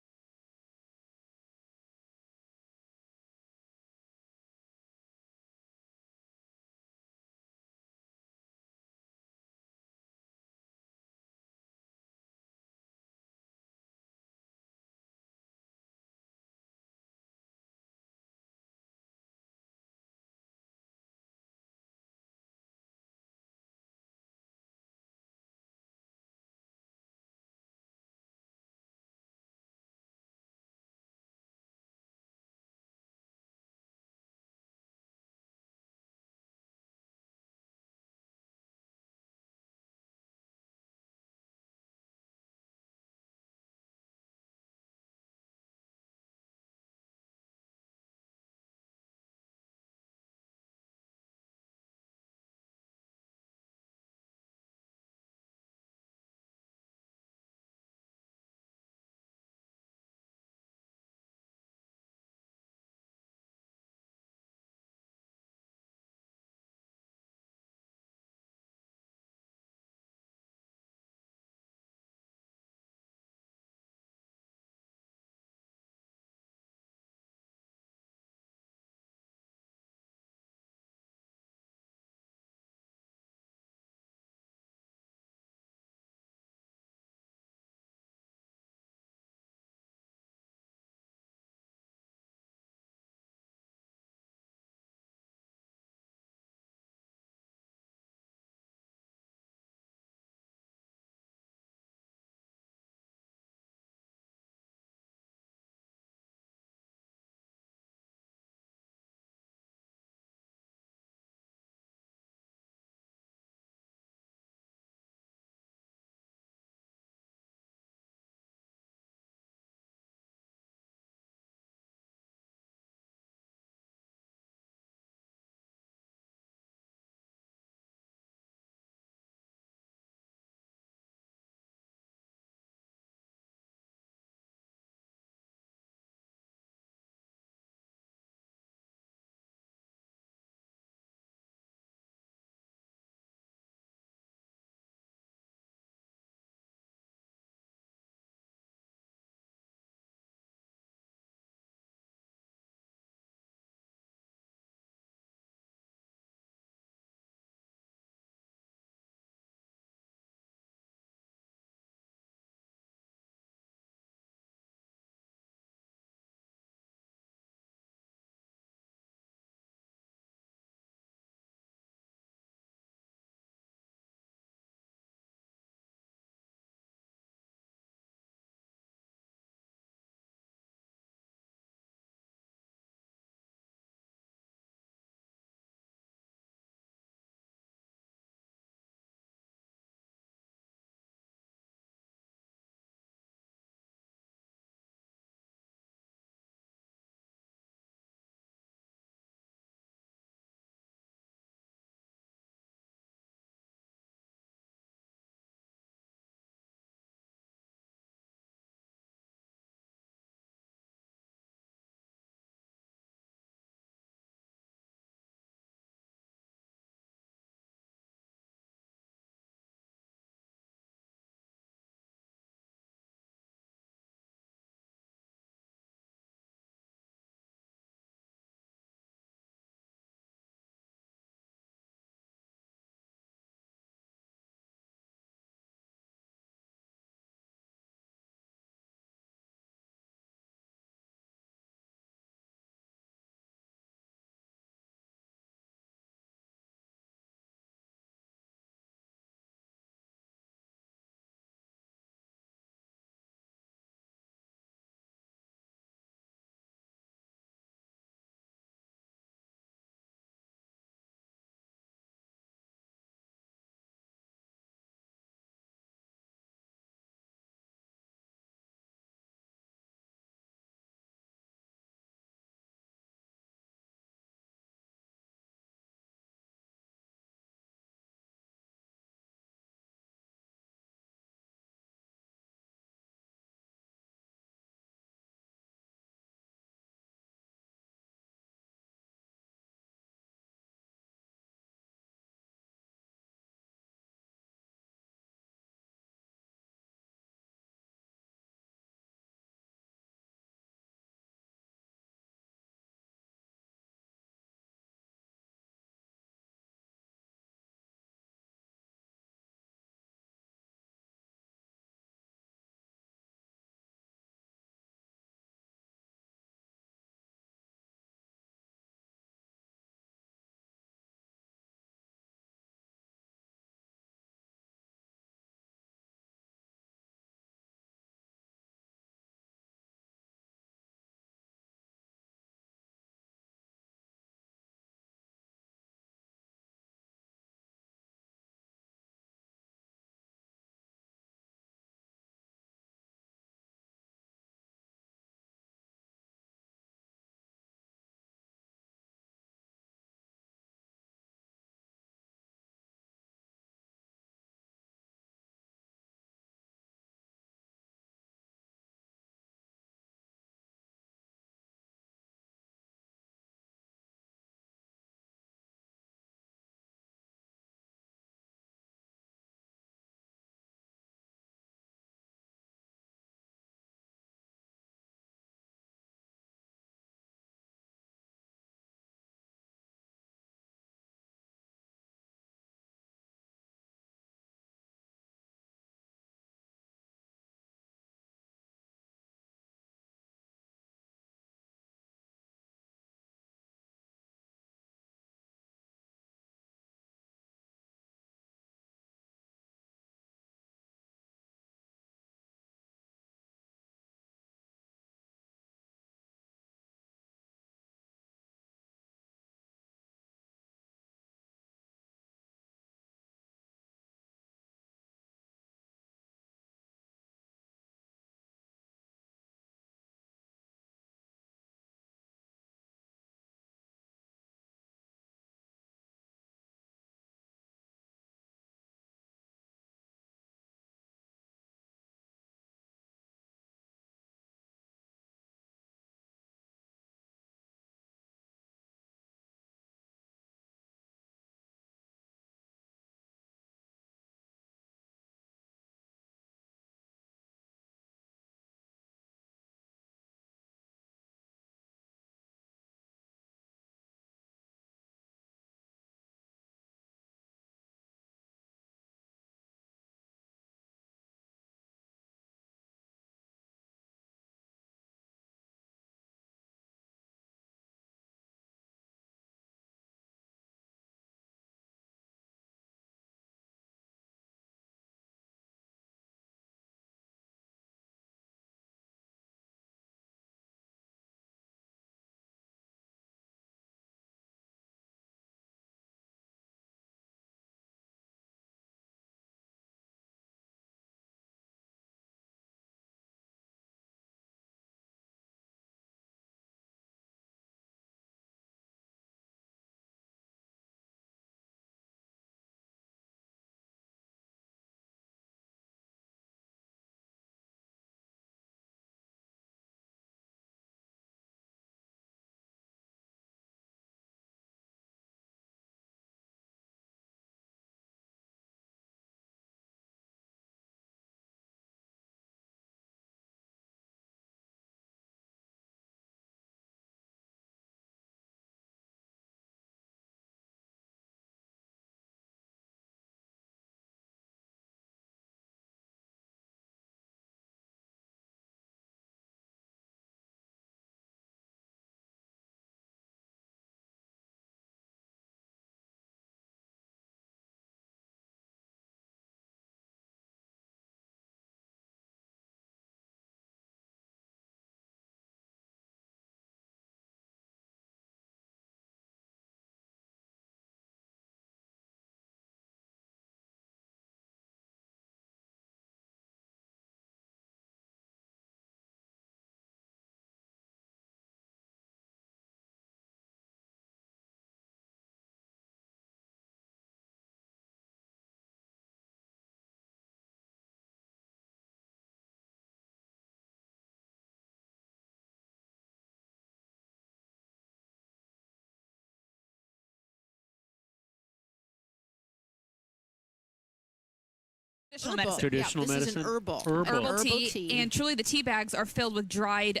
Traditional medicine. Traditional This medicine. is an herbal. Herbal tea. And truly, the tea bags are filled with dried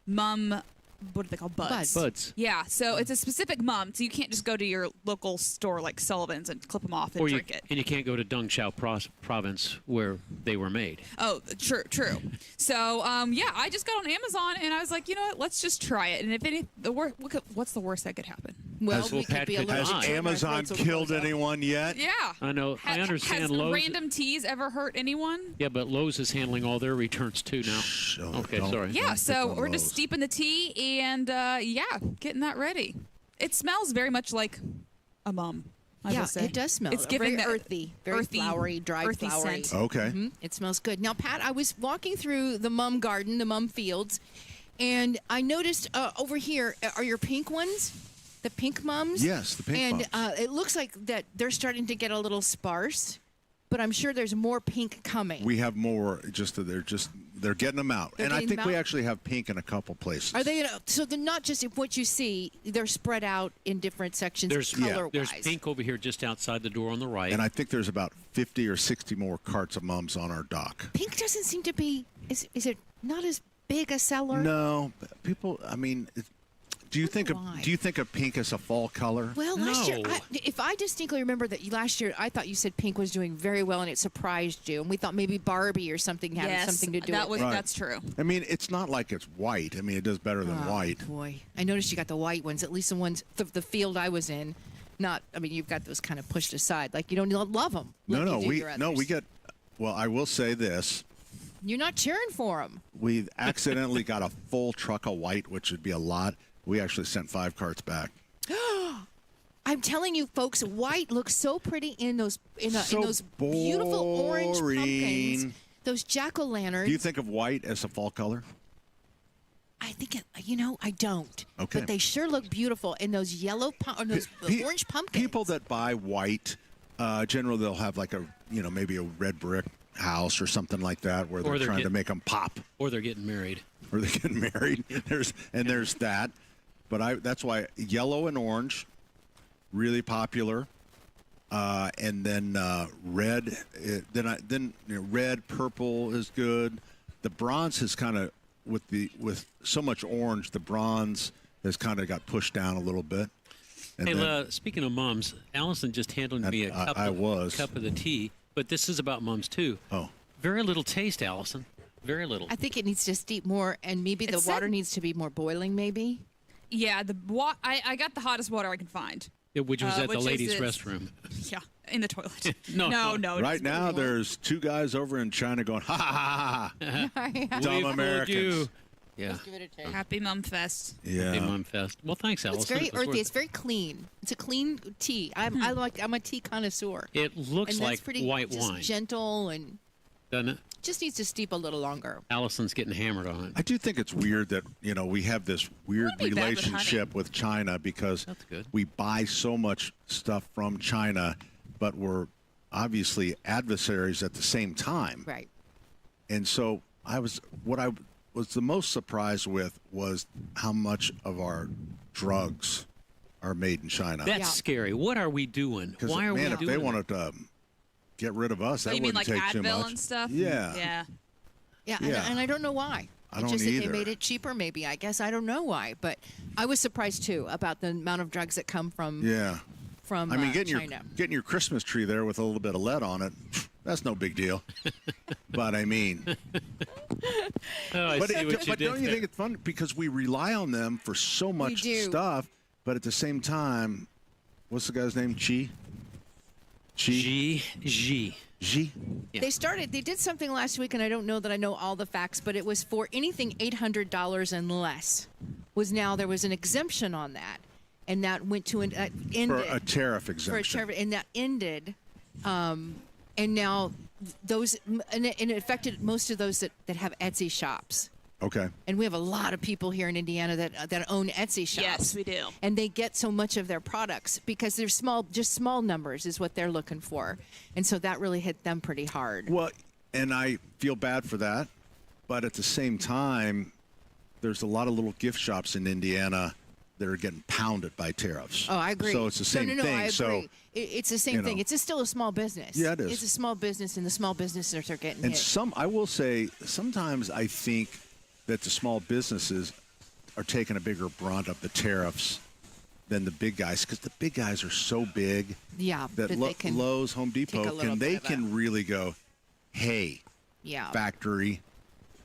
mum. What are they called? Buds. Buds. Yeah, so it's a specific mum, so you can't just go to your local store like Sullivan's and clip them off and drink it. And you can't go to Dongshao province where they were made. Oh, true. So, I just got on Amazon and I was like, you know what? Let's just try it. And if any, what's the worst that could happen? Well, we could be allergic Has to it. Amazon killed anyone yet? Yeah. I know. I understand Has Lowe's. random teas ever hurt anyone? Yeah, but Lowe's is handling all their returns too now. Okay, sorry. Yeah, so we're just steeping the tea and, getting that ready. It smells very much like a mum. I will say. It does smell. It's giving very that earthy, very flowery, dry earthy flowery. scent. Okay. It smells good. Now, Pat, I was walking through the mum garden, the mum fields, and I noticed over here are your pink ones, the pink mums. Yes, the pink mums. And it looks like that they're starting to get a little sparse, but I'm sure there's more pink coming. We have more. They're getting them out, They're and I getting think them we out? actually have pink in a couple places. Are they? So they're not just what you see. They're spread out in different sections, color-wise. There's pink over here just outside the door on the right. And I think there's about 50 or 60 more carts of mums on our dock. Pink doesn't seem to be. Is it not as big a seller? No, people. I mean, do you think of pink as a fall color? Well, last year, if I distinctly remember that last year, I thought you said pink was doing very well and it surprised you, and we thought maybe Barbie or something had something to do with it. That's true. I mean, it's not like it's white. I mean, it does better than white. Boy, I noticed you got the white ones. At least the ones the field I was in. Not. I mean, you've got those kind of pushed aside. Like you don't love them. We get. Well, I will say this. You're not cheering for them. We accidentally got a full truck of white, which would be a lot. We actually sent 5 carts back. I'm telling you, folks, white looks so pretty in those those beautiful orange pumpkins, those jack-o'-lanterns. Do you think of white as a fall color? I think I don't. Okay. But they sure look beautiful in those yellow orange pumpkins. People that buy white, generally they'll have like maybe a red brick house or something like that where they're trying to make them pop. Or they're getting married. There's that. But that's why yellow and orange, really popular, and then red. Red, purple is good. The bronze has kind of with so much orange, the bronze has kind of got pushed down a little bit. And speaking of mums, Allison just handed me a cup of the tea, but this is about mums too. Oh, very little taste, Allison. Very little. I think it needs to steep more, and maybe the water needs to be more boiling. Maybe. Yeah, I got the hottest water I could find. Which was at the ladies' restroom. Yeah, in the toilet. No. Right now, there's 2 guys over in China going, ha, ha, ha, ha. Dumb Americans. Yeah. Give it a taste. Happy Mumfest. Yeah. Happy Mumfest. Well, thanks, Allison. It's very earthy. It's very clean. It's a clean tea. I'm a tea connoisseur. It looks and like that's pretty, white just wine. Gentle and. Doesn't it? Just needs to steep a little longer. Allison's getting hammered on it. I do think it's weird that we have this weird relationship with China because we buy so much stuff from China, but we're obviously adversaries at the same time. Right. And so what I was the most surprised with was how much of our drugs are made in China. That's scary. What are we doing? Why are we doing if they wanted to get rid of us, that you mean wouldn't like take too Advil much. and stuff? Yeah. And I don't know why. I don't just either. That they made it cheaper, maybe. I guess I don't know why, but I was surprised too about the amount of drugs that come from. From China. Getting your Christmas tree there with a little bit of lead on it, that's no big deal. But I mean, but don't you think it's fun because we rely on them for so much stuff, but at the same time, what's the guy's name? G. Yeah. They did something last week, and I don't know that I know all the facts, but it was for anything $800 and less. There was an exemption on that, and that went to ended for a tariff exemption. And that ended, and now and it affected most of those that have Etsy shops. Okay. And we have a lot of people here in Indiana that own Etsy shops. Yes, we do. And they get so much of their products because they're small numbers is what they're looking for. And so that really hit them pretty hard. Well, and I feel bad for that. But at the same time, there's a lot of little gift shops in Indiana that are getting pounded by tariffs. Oh, I agree. So it's the same no, thing. I agree. So it's the same thing. It's still a small business. Yeah, it is. It's a small business, and the small businesses are getting and hit. I will say, sometimes I think that the small businesses are taking a bigger brunt of the tariffs than the big guys, because the big guys are so big. Yeah, that they can Lowe's, Home Depot, can really go, hey, factory,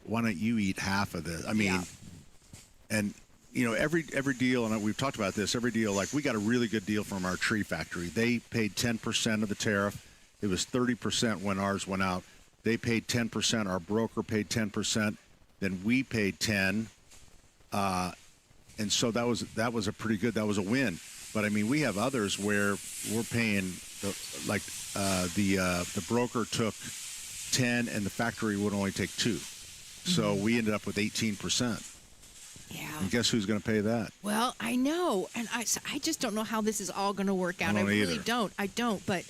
why don't you eat half of this? I mean, and every deal, and we've talked about this, every deal, like we got a really good deal from our tree factory. They paid 10% of the tariff. It was 30% when ours went out. They paid 10%. Our broker paid 10%. Then we paid 10. And so that was a pretty good, that was a win. But I mean, we have others where we're paying the broker took 10 and the factory would only take 2. So we ended up with 18%. Yeah. And guess who's going to pay that? Well, I know, and I just don't know how this is all going to work out. I really don't. I don't, but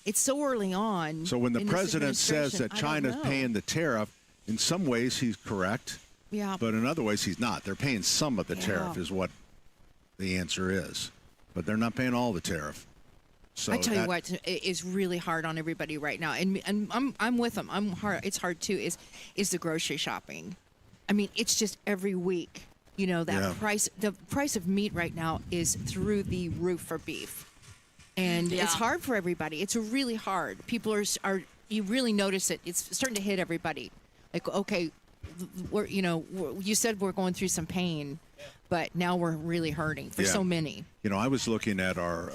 it's so early on. So when the president says that China's paying the tariff, in some ways he's correct. Yeah. But in other ways he's not. They're paying some of the tariff is what the answer is. But they're not paying all the tariff. So I tell you what is really hard on everybody right now, and I'm with them. It's hard too. Is the grocery shopping? I mean, it's just every week. Price. The price of meat right now is through the roof for beef, and it's hard for everybody. It's really hard. People are you really notice it. It's starting to hit everybody. Like, okay, you said we're going through some pain, but now we're really hurting for so many. I was looking at our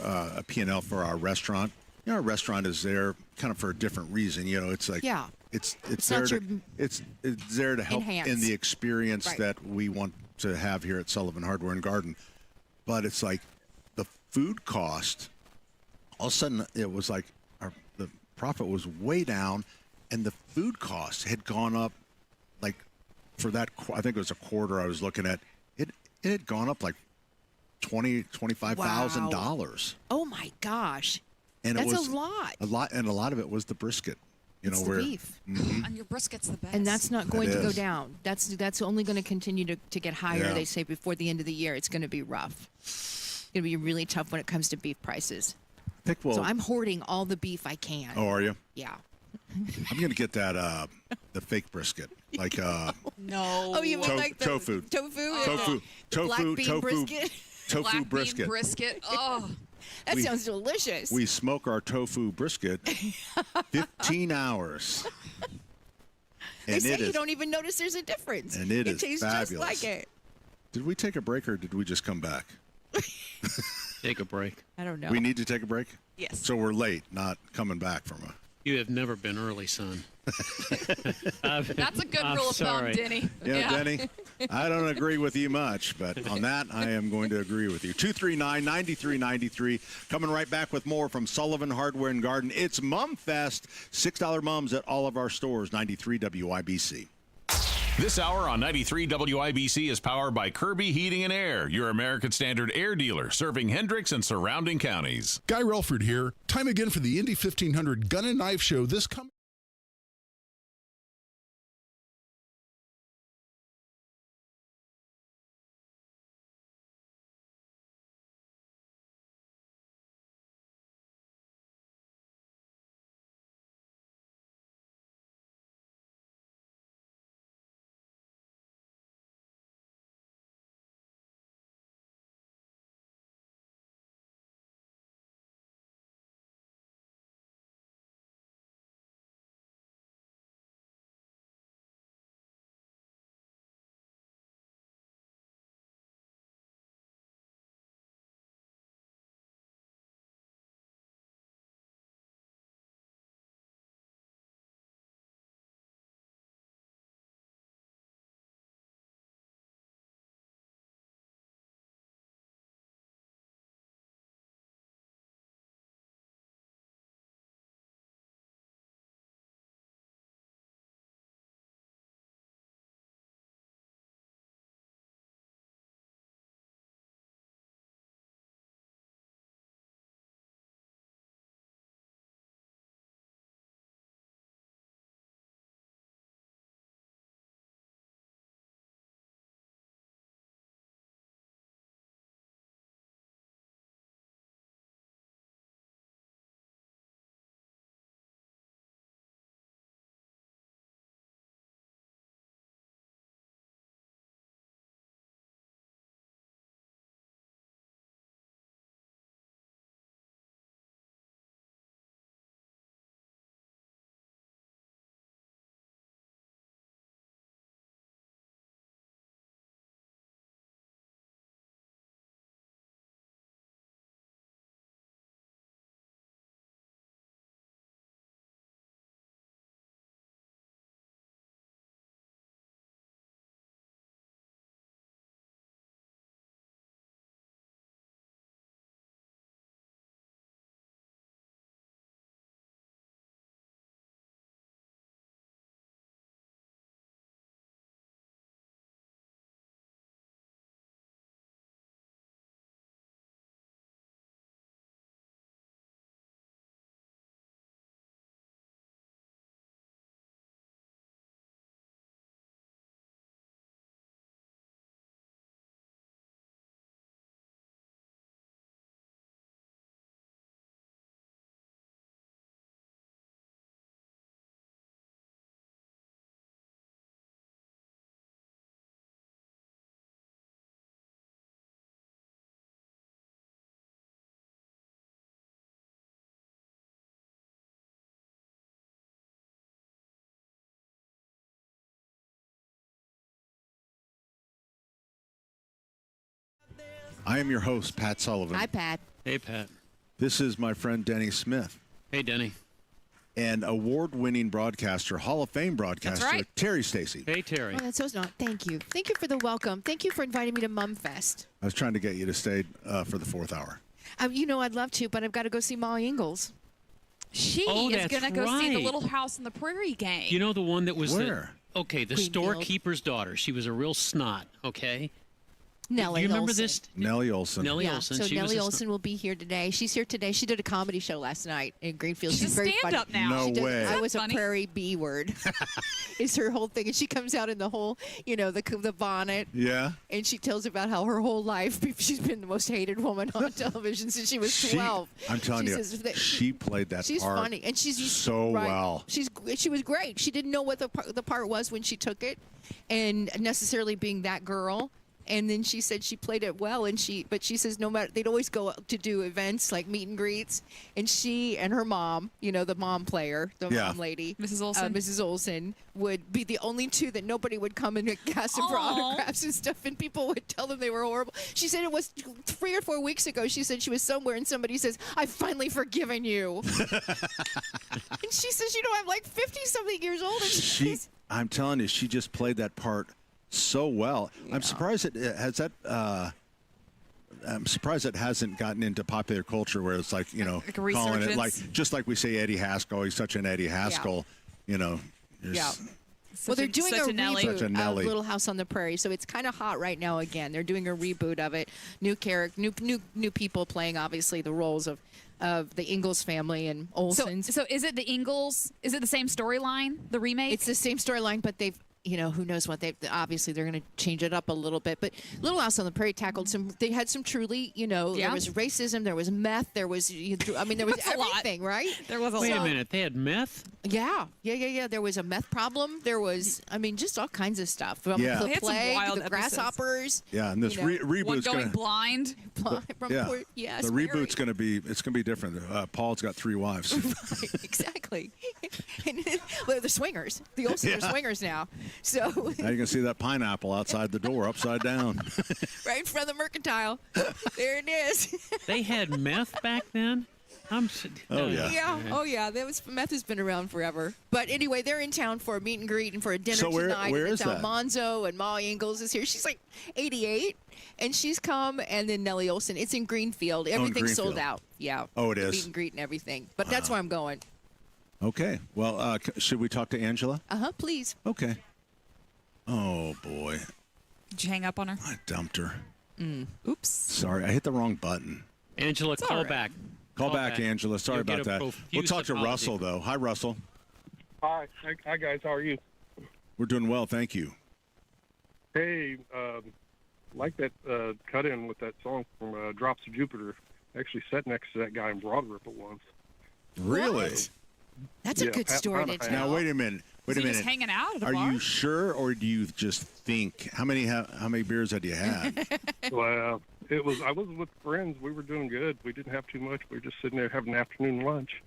P&L for our restaurant. Our restaurant is there kind of for a different reason. It's like it's there to help enhance. in the experience that we want to have here at Sullivan Hardware and Garden. But it's like the food cost. All of a sudden, it was like the profit was way down, and the food cost had gone up. Like for that, I think it was a quarter I was looking at. It had gone up like $25,000. Oh my gosh! And that's it was a lot. And a lot of it was the brisket. It's the beef. And your brisket's the best. And that's not going to go down. That's only going to continue to get higher. They say before the end of the year, it's going to be rough. It's going to be really tough when it comes to beef prices. So I'm hoarding all the beef I can. Oh, are you? Yeah. I'm going to get that the fake brisket, like no. Oh, you mean like the tofu? Tofu black bean brisket. Tofu brisket. Bean brisket. Oh. That sounds delicious. We smoke our tofu brisket 15 hours. They say you don't even notice there's a difference. And it is tastes fabulous. just like it. Did we take a break or did we just come back? Take a break. I don't know. We need to take a break? Yes. So we're late, not coming back from a... You have never been early, son. That's a good rule of thumb, Denny. Yeah, Denny, I don't agree with you much, but on that, I am going to agree with you. 239-9393. Coming right back with more from Sullivan Hardware and Garden. It's Mumfest. $6 mums at all of our stores. 93 WIBC. This hour on 93 WIBC is powered by Kirby Heating and Air, your American Standard air dealer, serving Hendricks and surrounding counties. Guy Relford here. Time again for the Indy 1500 Gun and Knife Show this coming I am your host, Pat Sullivan. Hi, Pat. Hey, Pat. This is my friend Denny Smith. Hey, Denny. And award-winning broadcaster, Hall of Fame broadcaster, That's right. Terry Stacy. Hey, Terry. Oh, that's so not. Thank you. Thank you for the welcome. Thank you for inviting me to Mumfest. I was trying to get you to stay for the 4th hour. I'd love to, but I've got to go see Molly Ingalls. She is that's going to go see the right. Little House on the Prairie game. You know the one that was Where? the Greenfield. storekeeper's daughter. She was a real snot, okay? Nellie Do you remember Olson. this? Nellie Olson. Nellie Yeah, Olson. so She was Nellie a Olson will be here today. She's here today. She did a comedy show last night in Greenfield. She's a very funny. stand-up now. No She did, way. I was Funny. a prairie B word. Is her whole thing, and she comes out in the whole, the bonnet, Yeah. and she tells about how her whole life she's been the most hated woman on television since she was 12. I'm telling She you, says that- she played that She's part funny, and she's so right. well. She was great. She didn't know what the part was when she took it, and necessarily being that girl. And then she said she played it well, but she says no matter, they'd always go to do events like meet and greets, and she and her mom, the mom player, the mom lady, Mrs. Olson, would be the only two that nobody would come and ask them for autographs and stuff, and people would tell them they were horrible. She said it was 3 or 4 weeks ago. She said she was somewhere and somebody says, "I've finally forgiven you," and she says, I'm like 50-something years old, and I'm telling you, she just played that part so well. I'm surprised it has that. I'm surprised it hasn't gotten into popular culture where it's like like a calling it resurgence. just like we say Eddie Haskell. He's such an Eddie Haskell. Yeah. Well, they're doing a Such a reboot Nelly. of Little House on the Prairie, so it's kind of hot right now again. They're doing a reboot of it. New character, new people playing obviously the roles of the Ingalls family and Olsons. So is it the Ingalls? Is it the same storyline, the remake? It's the same storyline, but they've who knows what obviously they're going to change it up a little bit. But Little House on the Prairie tackled they had some truly, there was racism, there was meth, there was, there was everything, right? There was a Wait lot. a minute. They had meth? Yeah. There was a meth problem. There was, just all kinds of stuff. From Yeah. the They had some plague, wild the episodes. grasshoppers. Yeah, and this reboot's One going gonna. blind. Yeah, the reboot's going to be. It's going to be different. Paul's got 3 wives. Right, exactly. Well, they're swingers. The Olsons are swingers now. So Now you can see that pineapple outside the door, upside down. right in front of the Mercantile. There it is. They had meth back then? Oh, yeah. Yeah. Oh, yeah. Meth has been around forever. But anyway, they're in town for a meet and greet and for a dinner So tonight. where and is that? Monzo and Molly Ingalls is here. She's like 88, and she's come. And then Nellie Olson. It's in Greenfield. Everything's sold Greenfield. out. Yeah. Oh, it The is? meet and greet and everything. But that's where I'm going. Okay. Well, should we talk to Angela? Please. Okay. Oh, boy. Did you hang up on her? I dumped her. Oops. Sorry, I hit the wrong button. Angela, call back. Call back, Angela. Sorry You'll get about a that. We'll profuse talk to apology. Russell, though. Hi, Russell. Hi guys. How are you? We're doing well, thank you. Hey, like that cut-in with that song from Drops of Jupiter. I actually sat next to that guy in Broad Ripple once. Really? That's a good Pat story to Monahan. tell. Now, wait a minute. Wait Was a he just minute. hanging out at a Are bar? you sure, or do you just think? How many beers had you had? Well, I was with friends. We were doing good. We didn't have too much. We were just sitting there having afternoon lunch.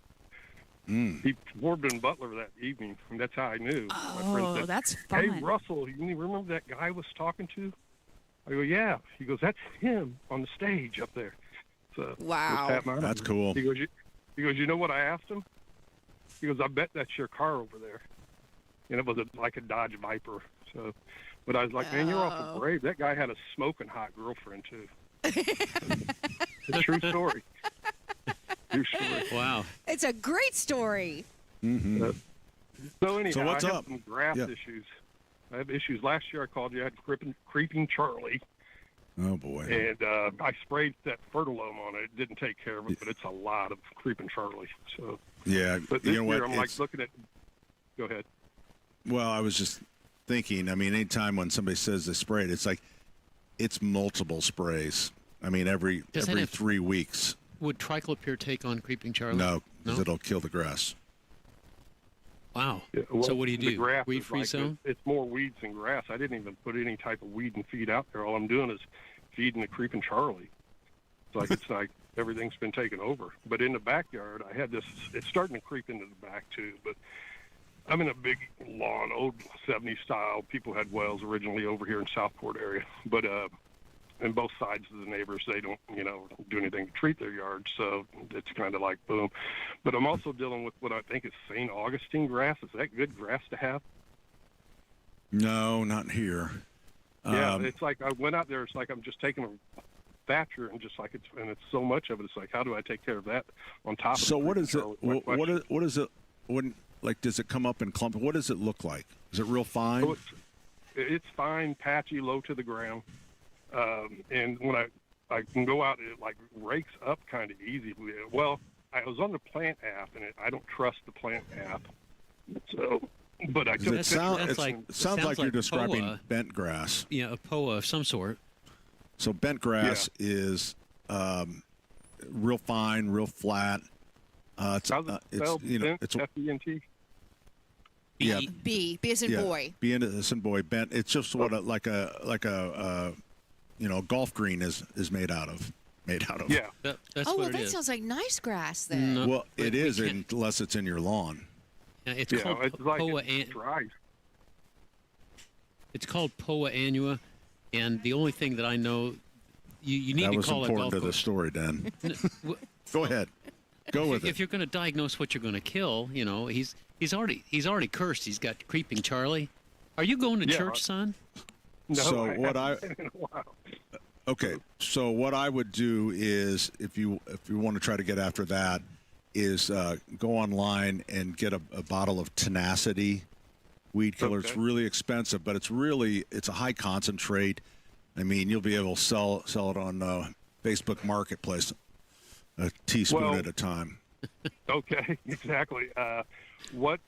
He performed in Butler that evening, and that's how I knew. My friend said, that's Hey, fun. Russell, you remember that guy I was talking to? I go, yeah. He goes, that's him on the stage up there. So, Wow. Pat Monahan. That's cool. He goes, you know what I asked him? He goes, I bet that's your car over there. And it was like a Dodge Viper. So, but I was like, man, you're awful brave. That guy had a smoking hot girlfriend, too. It's a true story. True story. Wow. It's a great story. Mm-hmm. So anyhow, So what's I have up? some grass issues. I have issues. Last year I called you. I had creeping Charlie. Oh, boy. And I sprayed that Fertilome on it. It didn't take care of it, but it's a lot of creeping Charlie. So, Yeah, but this you know what? year I'm like looking at. Go ahead. Well, I was just thinking, anytime when somebody says they sprayed, it's like it's multiple sprays. Every Does it have- 3 weeks. Would triclopyr take on creeping Charlie? No, because it'll kill the grass. Wow. Yeah, well, So what do you the do? grass Weed is free like zone? It's more weeds than grass. I didn't even put any type of weed and feed out there. All I'm doing is feeding the creeping Charlie. It's like everything's been taken over. But in the backyard, I had this. It's starting to creep into the back too. But I'm in a big lawn, old 70s style. People had wells originally over here in Southport area. But and both sides of the neighbors, they don't, do anything to treat their yards. So it's kind of like boom. But I'm also dealing with what I think is St. Augustine grass. Is that good grass to have? No, not here. Yeah, it's like I went out there. It's like I'm just taking a thatcher and just like it's so much of it. It's like, how do I take care of that on top of it? So what is it? What is it? When does it come up in clump? What does it look like? Is it real fine? So it's fine, patchy, low to the ground. And when I can go out, it like rakes up kind of easy. Well, I was on the plant app, and I don't trust the plant app. So, but I took it sounds like you're describing POA. bent grass. Yeah, a POA of some sort. So bent grass is real fine, real flat. It's it's F-E-N-T? Yeah. B as in boy. B as in boy. Bent. It's just what a golf green is made out of. Yeah. That's what it that is. sounds like nice grass then. No, well, it is unless it's in your lawn. Yeah, it's Yeah, called it's like POA. it's dry. It's called POA annua, and the only thing that I know, you need That to was call a important golf to the course. story, Dan. Go ahead. Go with it. If you're going to diagnose what you're going to kill, he's already cursed. He's got creeping Charlie. Are you going to church, son? No, So I what haven't been in a while. Okay, so what I would do is, if you want to try to get after that, is go online and get a bottle of Tenacity weed killer. Okay. It's really expensive, but it's a high concentrate. I mean, you'll be able to sell it on Facebook Marketplace, a teaspoon at a time. Okay, exactly. What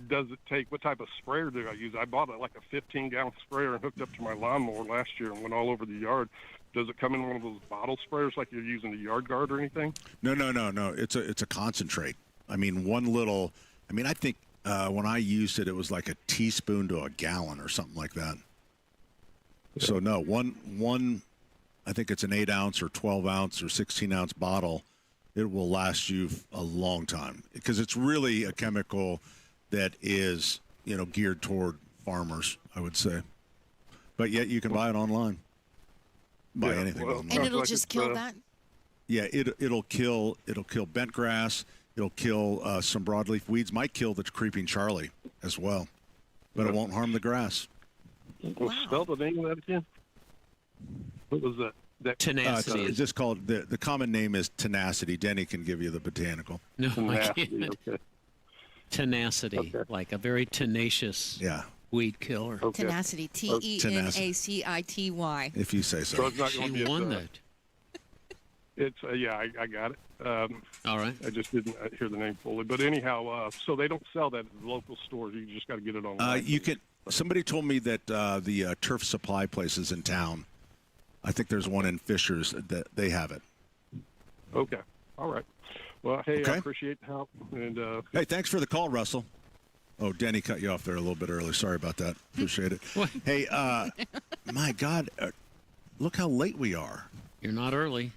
does it take? What type of sprayer do I use? I bought like a 15-gallon sprayer and hooked up to my lawnmower last year and went all over the yard. Does it come in one of those bottle sprayers like you're using the yard guard or anything? No. It's a concentrate. I mean, I think when I used it, it was like a teaspoon to a gallon or something like that. So no, one. I think it's an 8-ounce or 12-ounce or 16-ounce bottle. It will last you a long time because it's really a chemical that is, geared toward farmers, I would say. But yet you can buy it online. Buy anything online. And it'll just kill that? Yeah, it'll kill bent grass. It'll kill some broadleaf weeds. Might kill the creeping Charlie as well, but it won't harm the grass. Spell the name of that again. What was that? Tenacity. It's just called the common name is Tenacity. Denny can give you the botanical. No, I Tenacity, can't. okay. Tenacity, like a very tenacious weed killer. Okay. Tenacity. Tenacity. If you say So so. it's not going to be You won that. It's I got it. All right. I just didn't hear the name fully. But anyhow, so they don't sell that at the local stores. You just got to get it online. You can. Somebody told me that the turf supply places in town. I think there's one in Fishers that they have it. Okay. All right. Well, hey, Okay. I appreciate the help. And Hey, thanks for the call, Russell. Oh, Denny cut you off there a little bit early. Sorry about that. Appreciate it. Hey, my God, look how late we are. You're not early.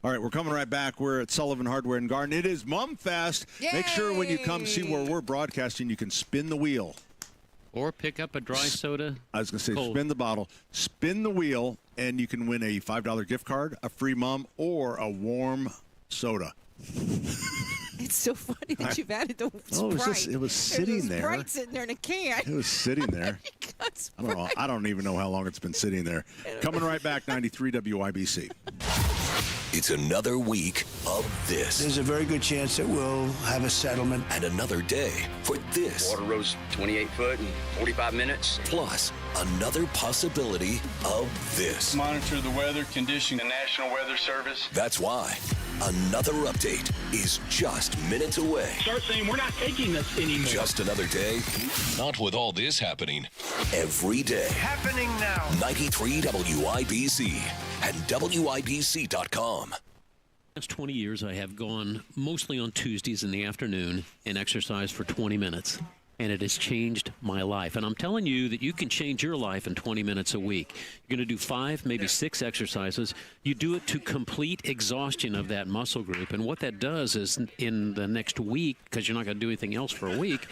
All right, we're coming right back. We're at Sullivan Hardware and Garden. It is Mumfest. Make sure when you come see where we're broadcasting, you can spin the wheel. Or pick up a dry soda. I was going to say, cold. spin the bottle, spin the wheel, and you can win a $5 gift card, a free mum, or a warm soda. It's so funny that you've added the Sprite. It was sitting there. Sprite sitting there in a can. It was sitting there. I don't even know how long it's been sitting there. Coming right back, 93 WIBC. It's another week of this. There's a very good chance that we'll have a settlement. And another day for this. Water rose 28 foot in 45 minutes. Plus, another possibility of this. Monitor the weather condition, the National Weather Service. That's why another update is just minutes away. Start saying we're not taking this anymore. Just another day. Not with all this happening every day. Happening now. 93 WIBC and WIBC.com. Last 20 years, I have gone mostly on Tuesdays in the afternoon and exercised for 20 minutes. And it has changed my life. And I'm telling you that you can change your life in 20 minutes a week. You're going to do 5, maybe 6 exercises. You do it to complete exhaustion of that muscle group. And what that does is in the next week, because you're not going to do anything else for a week,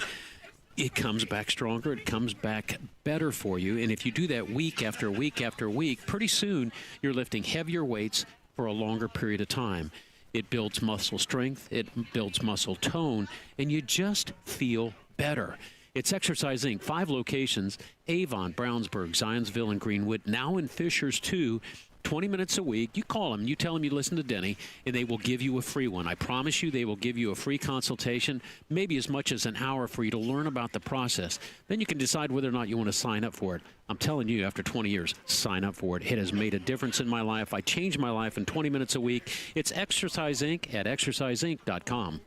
it comes back stronger. It comes back better for you. And if you do that week after week after week, pretty soon you're lifting heavier weights for a longer period of time. It builds muscle strength. It builds muscle tone. And you just feel better. It's Exercise Inc. 5 locations: Avon, Brownsburg, Zionsville, and Greenwood. Now in Fishers, too. 20 minutes a week. You call them, you tell them you listen to Denny, and they will give you a free one. I promise you they will give you a free consultation, maybe as much as an hour for you to learn about the process. Then you can decide whether or not you want to sign up for it. I'm telling you, after 20 years, sign up for it. It has made a difference in my life. I changed my life in 20 minutes a week. It's Exercise Inc. at exerciseinc.com.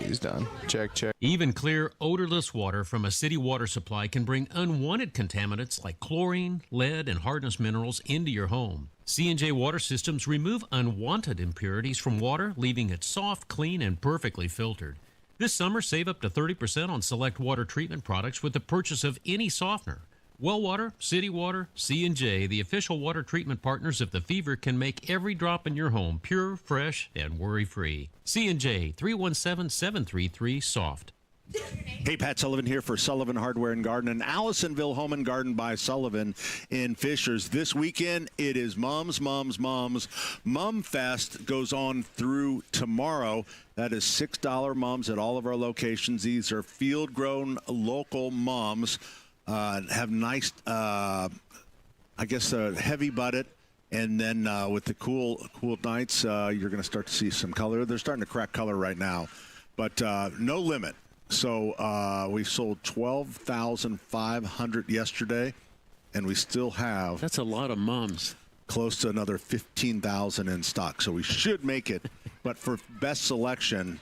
He's done. Check. Even clear, odorless water from a city water supply can bring unwanted contaminants like chlorine, lead, and hardness minerals into your home. C&J Water Systems remove unwanted impurities from water, leaving it soft, clean, and perfectly filtered. This summer, save up to 30% on select water treatment products with the purchase of any softener. Well Water, City Water, C&J, the official water treatment partners of the Fever, can make every drop in your home pure, fresh, and worry-free. C&J, 317-733-SOFT. Hey, Pat Sullivan here for Sullivan Hardware and Garden and Allisonville Home and Garden by Sullivan in Fishers. This weekend, it is Mumfest goes on through tomorrow. That is $6 mums at all of our locations. These are field-grown local mums. Have nice, heavy butted. And then with the cool nights, you're going to start to see some color. They're starting to crack color right now, but no limit. So we sold 12,500 yesterday, and we still have... That's a lot of mums. Close to another 15,000 in stock. So we should make it. But for best selection,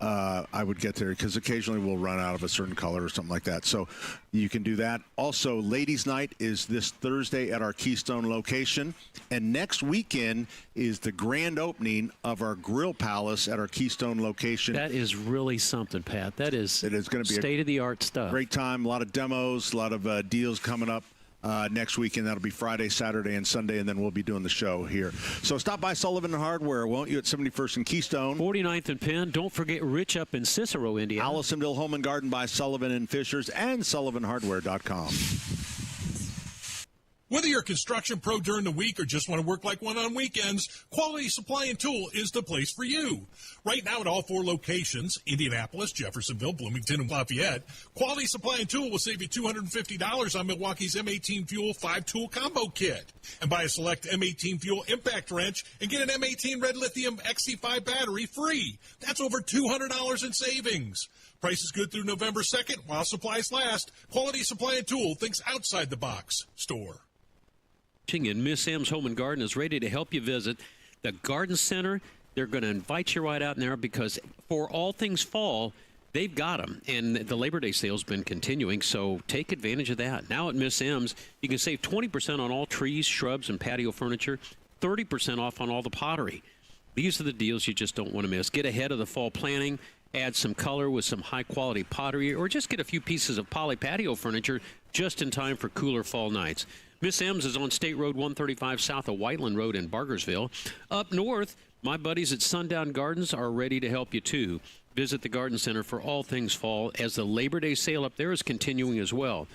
I would get there because occasionally we'll run out of a certain color or something like that. So you can do that. Also, Ladies' Night is this Thursday at our Keystone location. And next weekend is the grand opening of our Grill Palace at our Keystone location. That is really something, Pat. It is going to be state-of-the-art stuff. Great time. A lot of demos, a lot of deals coming up. Next weekend. That'll be Friday, Saturday, and Sunday, and then we'll be doing the show here. So stop by Sullivan Hardware, won't you, at 71st and Keystone. 49th and Penn. Don't forget Rich up in Cicero, Indiana. Allisonville Home and Garden by Sullivan and Fishers, and SullivanHardware.com. Whether you're a construction pro during the week or just want to work like one on weekends, Quality Supply and Tool is the place for you. Right now at all 4 locations, Indianapolis, Jeffersonville, Bloomington, and Lafayette, Quality Supply and Tool will save you $250 on Milwaukee's M18 Fuel 5-tool combo kit. And buy a select M18 Fuel impact wrench and get an M18 Red Lithium XC5 battery free. That's over $200 in savings. Price is good through November 2nd while supplies last. Quality Supply and Tool thinks outside the box. Store. And Miss M's Home and Garden is ready to help you visit the Garden Center. They're going to invite you right out in there because for all things fall, they've got them. And the Labor Day sale's been continuing, so take advantage of that. Now at Miss M's, you can save 20% on all trees, shrubs, and patio furniture, 30% off on all the pottery. These are the deals you just don't want to miss. Get ahead of the fall planning. Add some color with some high-quality pottery, or just get a few pieces of poly patio furniture just in time for cooler fall nights. Miss M's is on State Road 135 south of Whiteland Road in Bargersville. Up north, my buddies at Sundown Gardens are ready to help you, too. Visit the Garden Center for all things fall, as the Labor Day sale up there is continuing as well.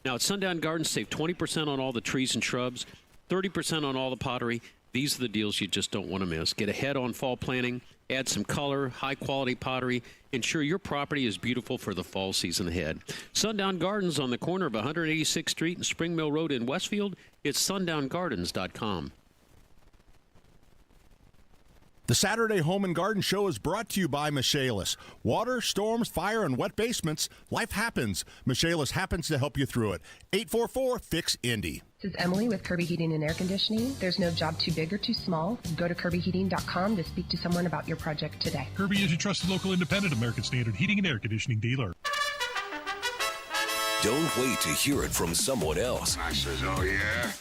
Now, at Sundown Gardens, save 20% on all the trees and shrubs, 30% on all the pottery. These are the deals you just don't want to miss. Get ahead on fall planning. Add some color, high-quality pottery. Ensure your property is beautiful for the fall season ahead. Sundown Gardens on the corner of 186th Street and Spring Mill Road in Westfield. It's sundown.gardens.com. The Saturday Home and Garden Show is brought to you by Michaelis. Water, storms, fire, and wet basements. Life happens. Michaelis happens to help you through it. 844-FIX-INDY. This is Emily with Kirby Heating and Air Conditioning. There's no job too big or too small. Go to kirbyheating.com to speak to someone about your project today. Kirby is your trusted local independent American Standard heating and air conditioning dealer. Don't wait to hear it from someone else. I says, oh, yeah?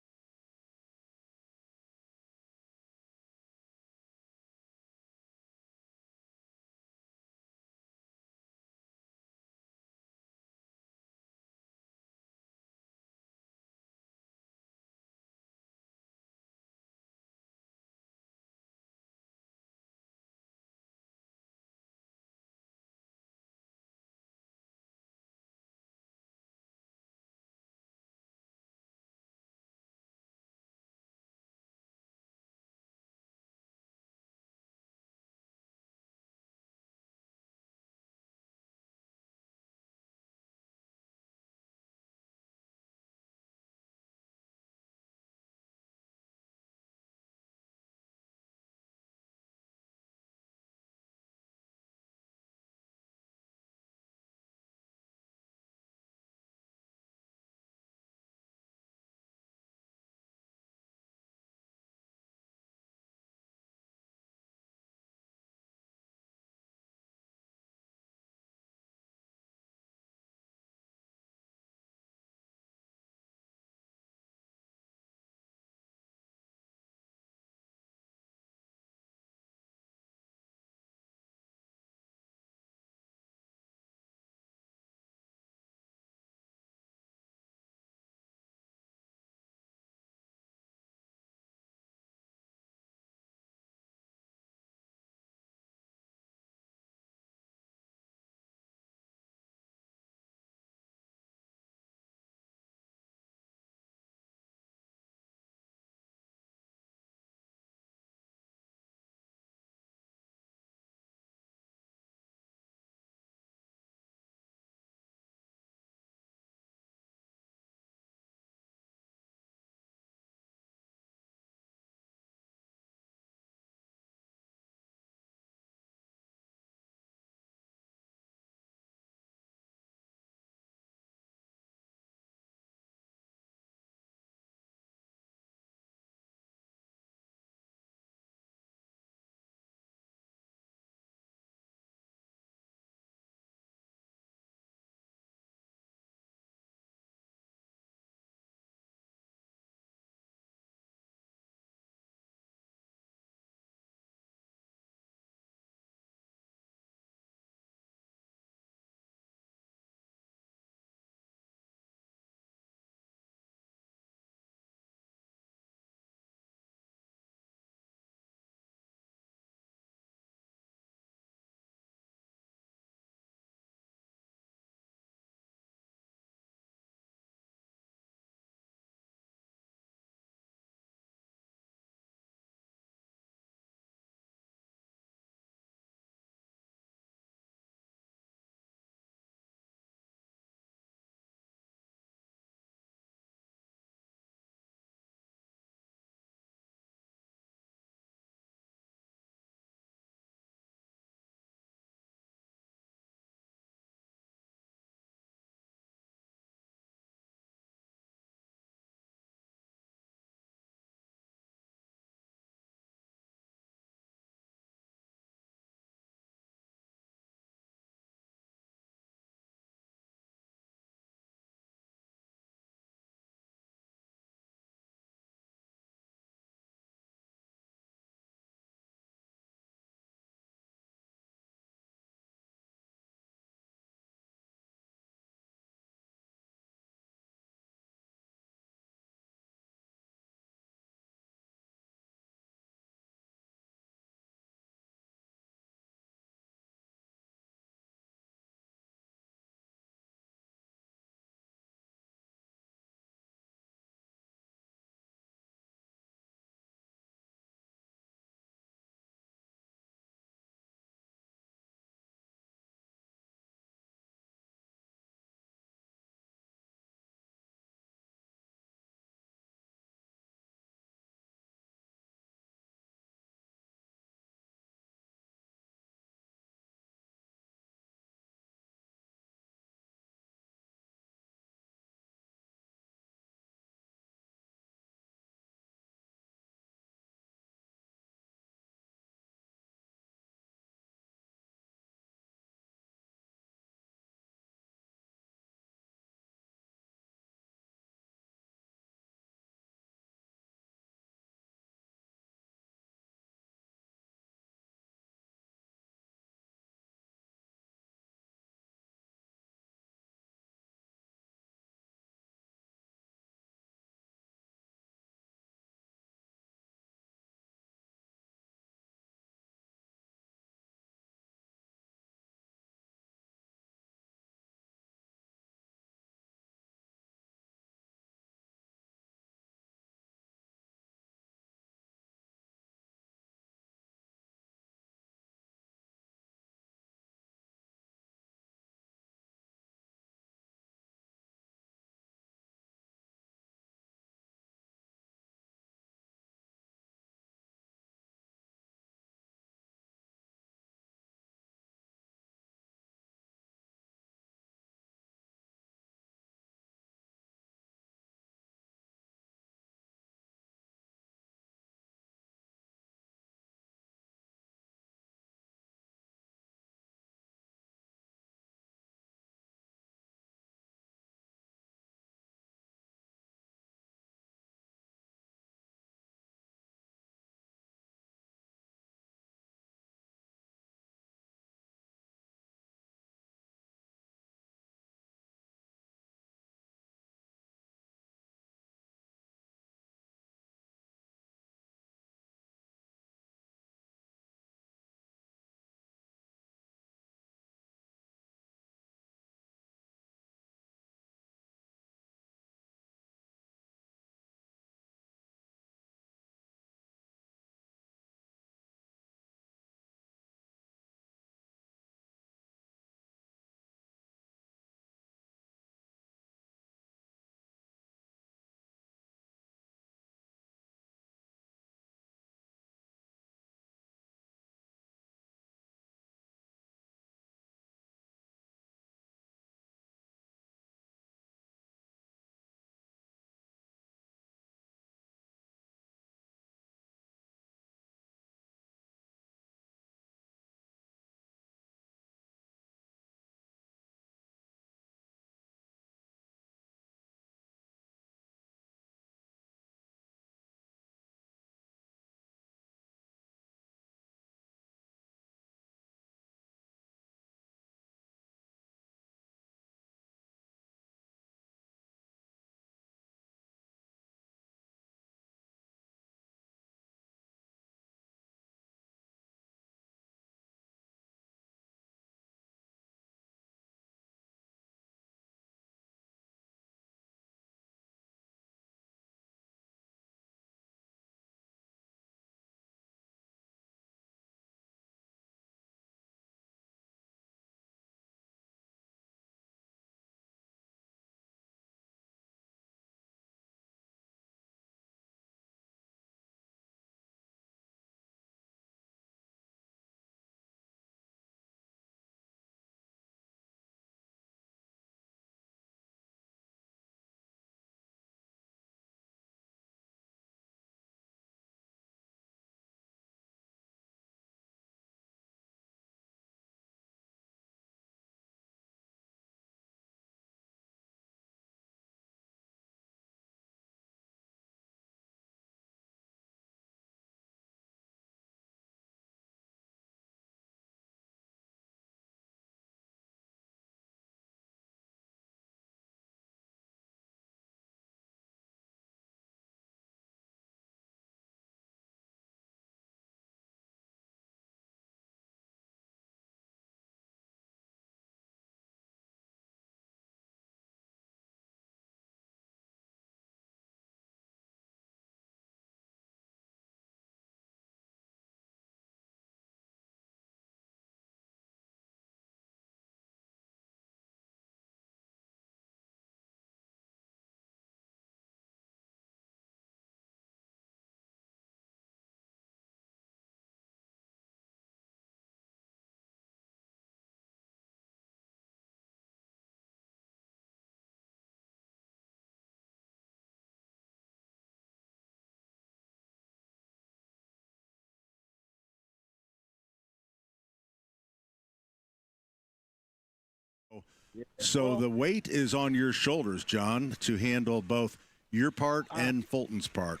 So the weight is on your shoulders, John, to handle both your part and Fulton's part.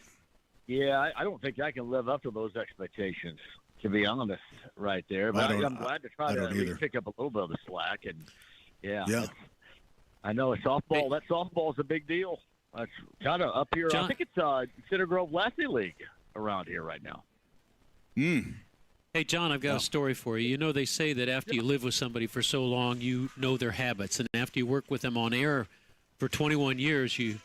Yeah, I don't think I can live up to those expectations, to be honest, right there. But I'm glad to try to at least pick up a little bit of the slack. And, yeah. I know softball. That softball is a big deal. It's kind of up here. John, I think it's Cedar Grove Lassie League around here right now. Hey, John, I've got a story for you. You know, they say that after you live with somebody for so long, you know their habits. And after you work with them on air for 21 years, he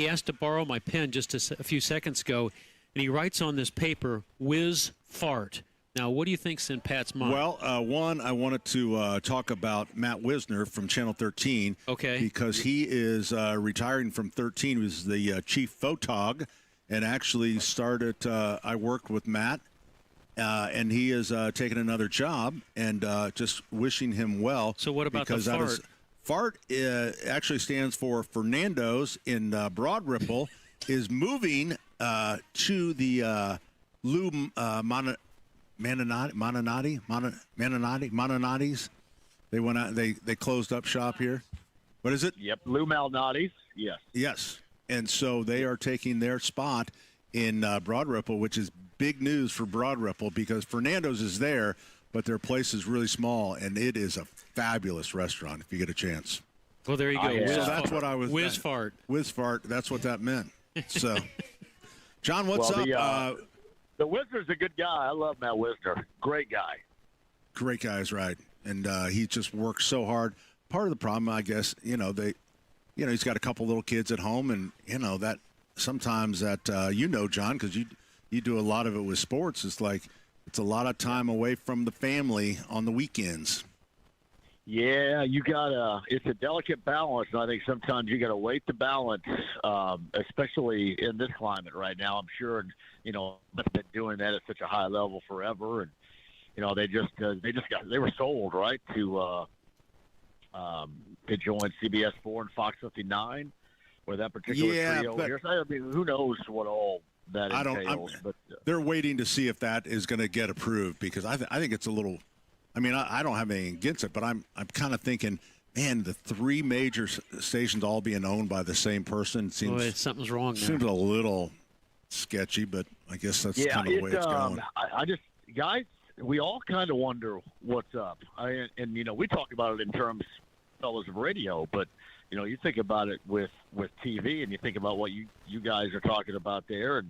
asked to borrow my pen just a few seconds ago, and he writes on this paper, whiz fart. Now, what do you think's in Pat's mind? Well, one, I wanted to talk about Matt Wisner from Channel 13. Okay. Because he is retiring from 13. He was the chief photog and actually started, I worked with Matt, and he is taking another job, and just wishing him well. So what about the fart? Fart actually stands for Fernando's in Broad Ripple, is moving to the Lou Mananati's. They went out. They closed up shop here. What is it? Yep, Lou Malnati's. Yes. Yes, and so they are taking their spot in Broad Ripple, which is big news for Broad Ripple because Fernando's is there, but their place is really small, and it is a fabulous restaurant if you get a chance. Well, there you go. So that's what I was. Whiz fart. Whiz fart. That's what that meant. So, John, what's up? The Wisner's a good guy. I love Matt Wisner. Great guy. Great guy is right, and he just works so hard. Part of the problem, I guess, he's got a couple little kids at home, and that sometimes that John, because you do a lot of it with sports. It's like it's a lot of time away from the family on the weekends. Yeah, it's a delicate balance, and I think sometimes you got to weight the balance, especially in this climate right now. I'm sure, they've been doing that at such a high level forever, and they were sold right to join CBS 4 and Fox 59, where that particular trio here. So, I mean, who knows what all that entails? But they're waiting to see if that is going to get approved because I think it's a little. I mean, I don't have anything against it, but I'm kind of thinking, man, the three major stations all being owned by the same person seems something's wrong. Seems a little sketchy, but I guess that's kind of the way it's going. Guys, we all kind of wonder what's up. We talk about it in terms, fellas, of radio, but you think about it with TV, and you think about what you guys are talking about there, and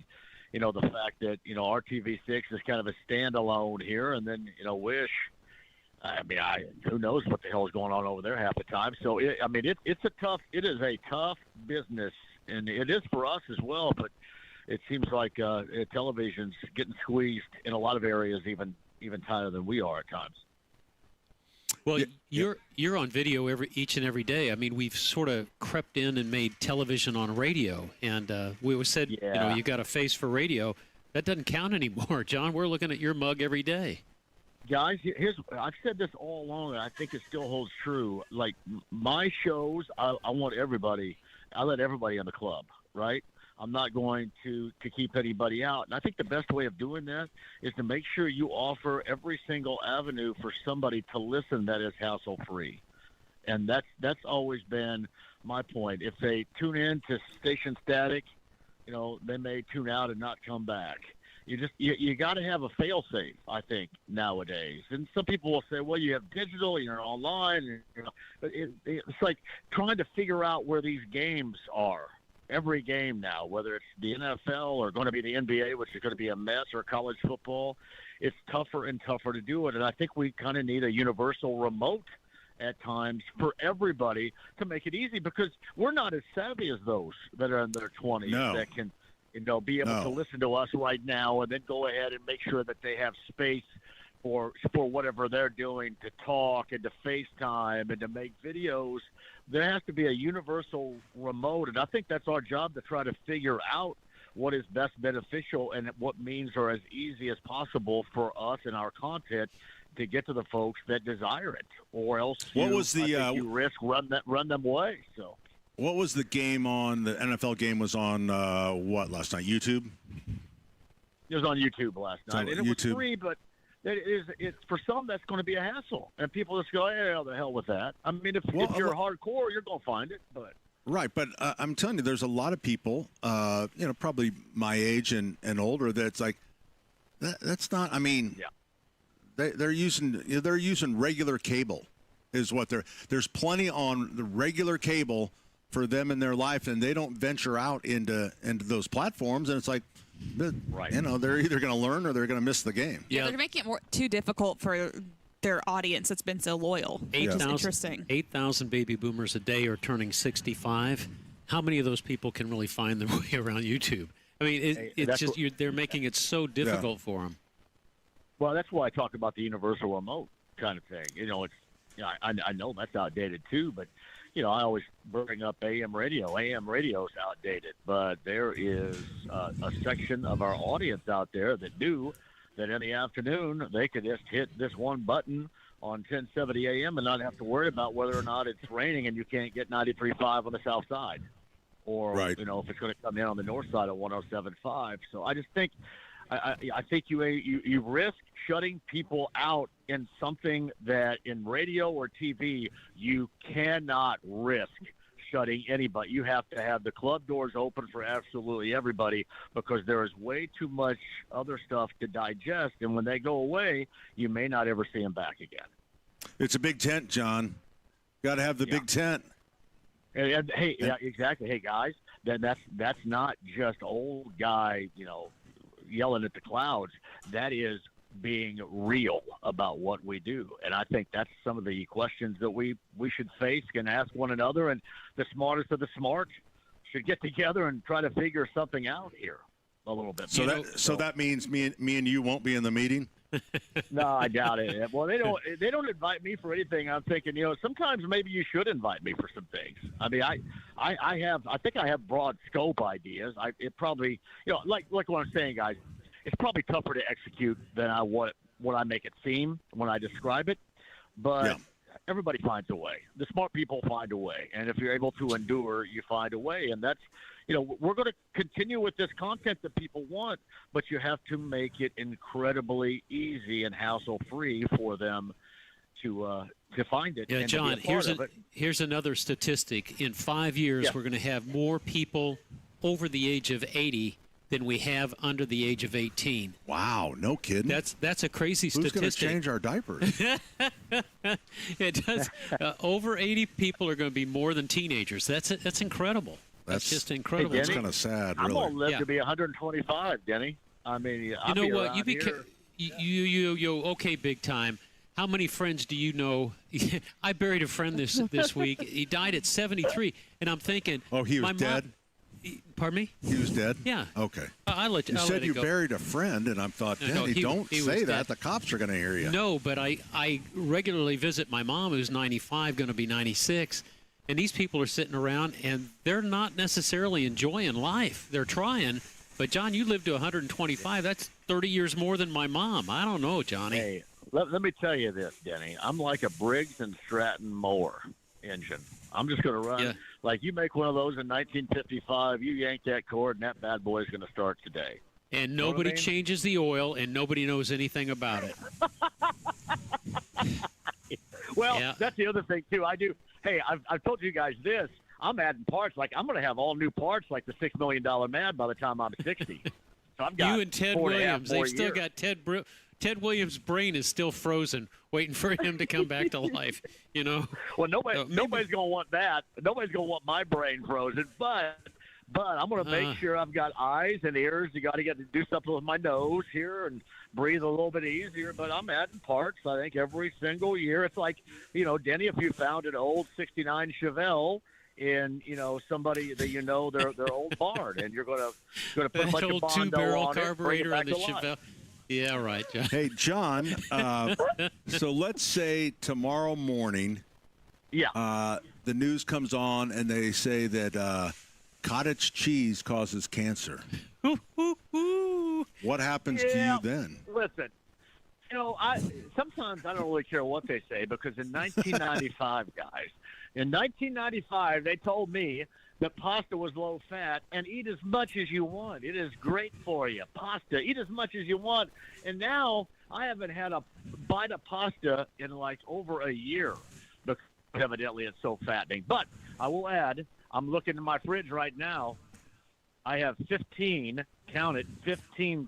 the fact that RTV6 is kind of a standalone here, and then Wish. I mean, who knows what the hell is going on over there half the time. So, it is a tough business, and it is for us as well. But it seems like television's getting squeezed in a lot of areas, even tighter than we are at times. Well, you're on video each and every day. I mean, we've sort of crept in and made television on radio, and we always said, you got a face for radio. That doesn't count anymore, John. We're looking at your mug every day. Guys, I've said this all along, and I think it still holds true. Like, my shows, I want everybody. I let everybody in the club, right? I'm not going to keep anybody out. And I think the best way of doing that is to make sure you offer every single avenue for somebody to listen that is hassle-free. And that's always been my point. If they tune in to station static, they may tune out and not come back. You got to have a fail-safe, I think, nowadays. And some people will say, well, you have digital, you're online. But it's like trying to figure out where these games are. Every game now, whether it's the NFL or going to be the NBA, which is going to be a mess, or college football, it's tougher and tougher to do it. And I think we kind of need a universal remote at times for everybody to make it easy, because we're not as savvy as those that are in their 20s that can be able to listen to us right now and then go ahead and make sure that they have space for whatever they're doing to talk and to FaceTime and to make videos. There has to be a universal remote, and I think that's our job, to try to figure out what is best beneficial and what means are as easy as possible for us and our content to get to the folks that desire it, or else you risk run them away. So. What was the game on? The NFL game was on what last night? YouTube? It was on YouTube last night. And it was free, but For some, that's going to be a hassle, and people just go, "Hey, the hell with that." I mean, if you're hardcore, you're going to find it, but. Right, but I'm telling you, there's a lot of people, probably my age and older, that's like, that's not. I mean, they're using regular cable, is what there's plenty on the regular cable for them in their life, and they don't venture out into those platforms, and it's like, right. They're either going to learn or they're going to miss the game. Yeah, they're making it too difficult for their audience that's been so loyal. 8,000 baby boomers a day are turning 65. How many of those people can really find their way around YouTube? I mean, they're making it so difficult for them. Well, that's why I talk about the universal remote kind of thing. I know that's outdated too, but I always bring up AM radio. AM radio's outdated, but there is a section of our audience out there that knew that in the afternoon they could just hit this one button on 1070 AM and not have to worry about whether or not it's raining and you can't get 93.5 on the south side, or if it's going to come in on the north side of 107.5. So I just think I think you risk shutting people out in something that in radio or TV you cannot risk shutting anybody. You have to have the club doors open for absolutely everybody, because there is way too much other stuff to digest, and when they go away, you may not ever see them back again. It's a big tent, John. Got to have the big tent. And hey, exactly. Hey, guys, that's not just old guy, yelling at the clouds. That is being real about what we do. And I think that's some of the questions that we should face and ask one another, and the smartest of the smart should get together and try to figure something out here a little bit. So that means me and you won't be in the meeting? No, I doubt it. Well, they don't invite me for anything. I'm thinking, sometimes maybe you should invite me for some things. I mean, I think I have broad scope ideas. It probably, like what I'm saying, guys, it's probably tougher to execute than what I make it seem when I describe it. But everybody finds a way. The smart people find a way. And if you're able to endure, you find a way. And that's, we're going to continue with this content that people want, but you have to make it incredibly easy and hassle-free for them to find it. Yeah, and John, to be a part of it. here's another statistic. In 5 years, we're going to have more people over the age of 80 than we have under the age of 18. Wow, no kidding. That's a crazy statistic. Who's going to change our diapers? It does. Over 80 people are going to be more than teenagers. That's incredible. That's just incredible. Hey, It's kind of sad, really. I'm going to live to be 125, Denny. I mean, you know what? You okay, big time. How many friends do you know? I buried a friend this week. He died at 73, and I'm thinking, oh, he was dead? Pardon me? He was dead? Yeah. Okay. I'll you said you buried a friend, and I thought, Danny, don't say that. The cops are going to hear you. No, but I regularly visit my mom, who's 95, going to be 96, and these people are sitting around, and they're not necessarily enjoying life. They're trying. But, John, you lived to 125. That's 30 years more than my mom. I don't know, Johnny. Hey, let me tell you this, Denny. I'm like a Briggs and Stratton mower engine. I'm just going to run. Yeah. Like you make one of those in 1955, you yank that cord, and that bad boy is going to start today. And nobody changes the oil, and nobody knows anything about it. Well, that's the other thing, too. I do. Hey, I've told you guys this. I'm adding parts. Like, I'm going to have all new parts like the $6 million man by the time I'm 60. So I've got you and Ted Williams, they've still got Ted Williams' brain is still frozen, waiting for him to come back to life. Well, nobody's going to want that. Nobody's going to want my brain frozen. But I'm going to make sure I've got eyes and ears. You got to get to do something with my nose here and breathe a little bit easier. But I'm adding parts. I think every single year. It's like, Denny, if you found an old '69 Chevelle in somebody that their old barn, and you're going to put a bunch of Bondo 2-barrel on carburetor it, on the Chevelle. Yeah, right, John. Hey, John, so let's say tomorrow morning the news comes on and they say that cottage cheese causes cancer. What happens to you then? Listen, sometimes I don't really care what they say, because in 1995, guys, they told me that pasta was low fat and eat as much as you want. It is great for you. Pasta, eat as much as you want. And now I haven't had a bite of pasta in like over a year because evidently it's so fattening. But I will add, I'm looking in my fridge right now. I have 15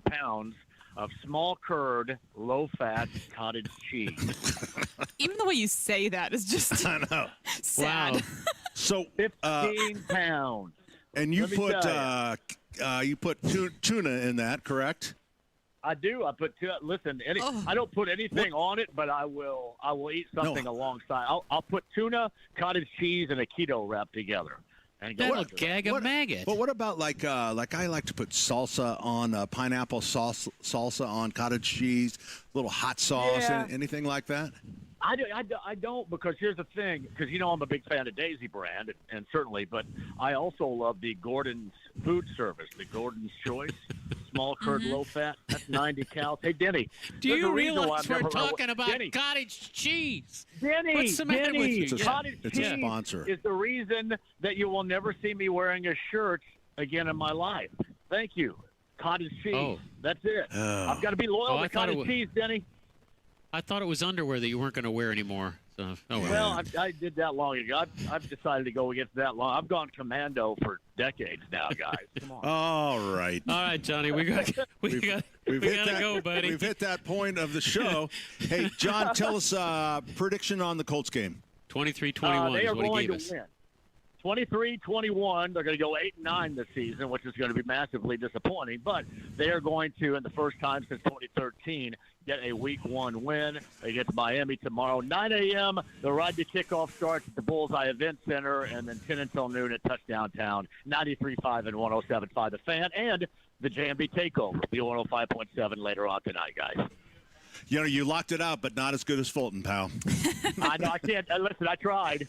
pounds of small curd, low-fat cottage cheese. Even the way you say that is just I know. sad. Wow. So 15 pounds. And you Let me put tuna in that, correct? I do. I put listen. I don't put anything on it, but I will eat something alongside. I'll put tuna, cottage cheese, and a keto wrap together. And go That'll after that. gag a maggot. But what about like I like to put salsa on pineapple sauce, salsa on cottage cheese, a little hot sauce, Yeah. anything like that? I don't, because here's the thing, because I'm a big fan of Daisy brand, and certainly, but I also love the Gordon's food service, the Gordon's Choice, small curd, low fat. That's 90 calories. Hey, Denny. Do there's a you reason why realize I've we're never- talking about Denny, cottage cheese? Denny, What's the matter with you? Cottage It's cheese a sponsor. is the reason that you will never see me wearing a shirt again in my life. Thank you. Cottage cheese. Oh. That's it. Oh. I've got to be loyal I to thought it cottage wa- cheese, Denny. I thought it was underwear that you weren't going to wear anymore. So, Well, I did that long ago. I've decided to go against that long. I've gone commando for decades now, guys. Come on. All right. All right, Johnny, we got to go, buddy. We've hit that point of the show. Hey, John, tell us prediction on the Colts game. 23-21 They is are what he going gave to us. win. 23-21. They're going to go 8-9 this season, which is going to be massively disappointing. But they are going to, in the first time since 2013, get a Week 1 win against Miami tomorrow, 9 a.m. The ride to kickoff starts at the Bullseye Event Center, and then 10 until noon at Touchdown Town, 93.5 and 107.5 The Fan, and the JMB Takeover, the 105.7 later on tonight, guys. You locked it out, but not as good as Fulton, pal. I know I can't. Listen, I tried,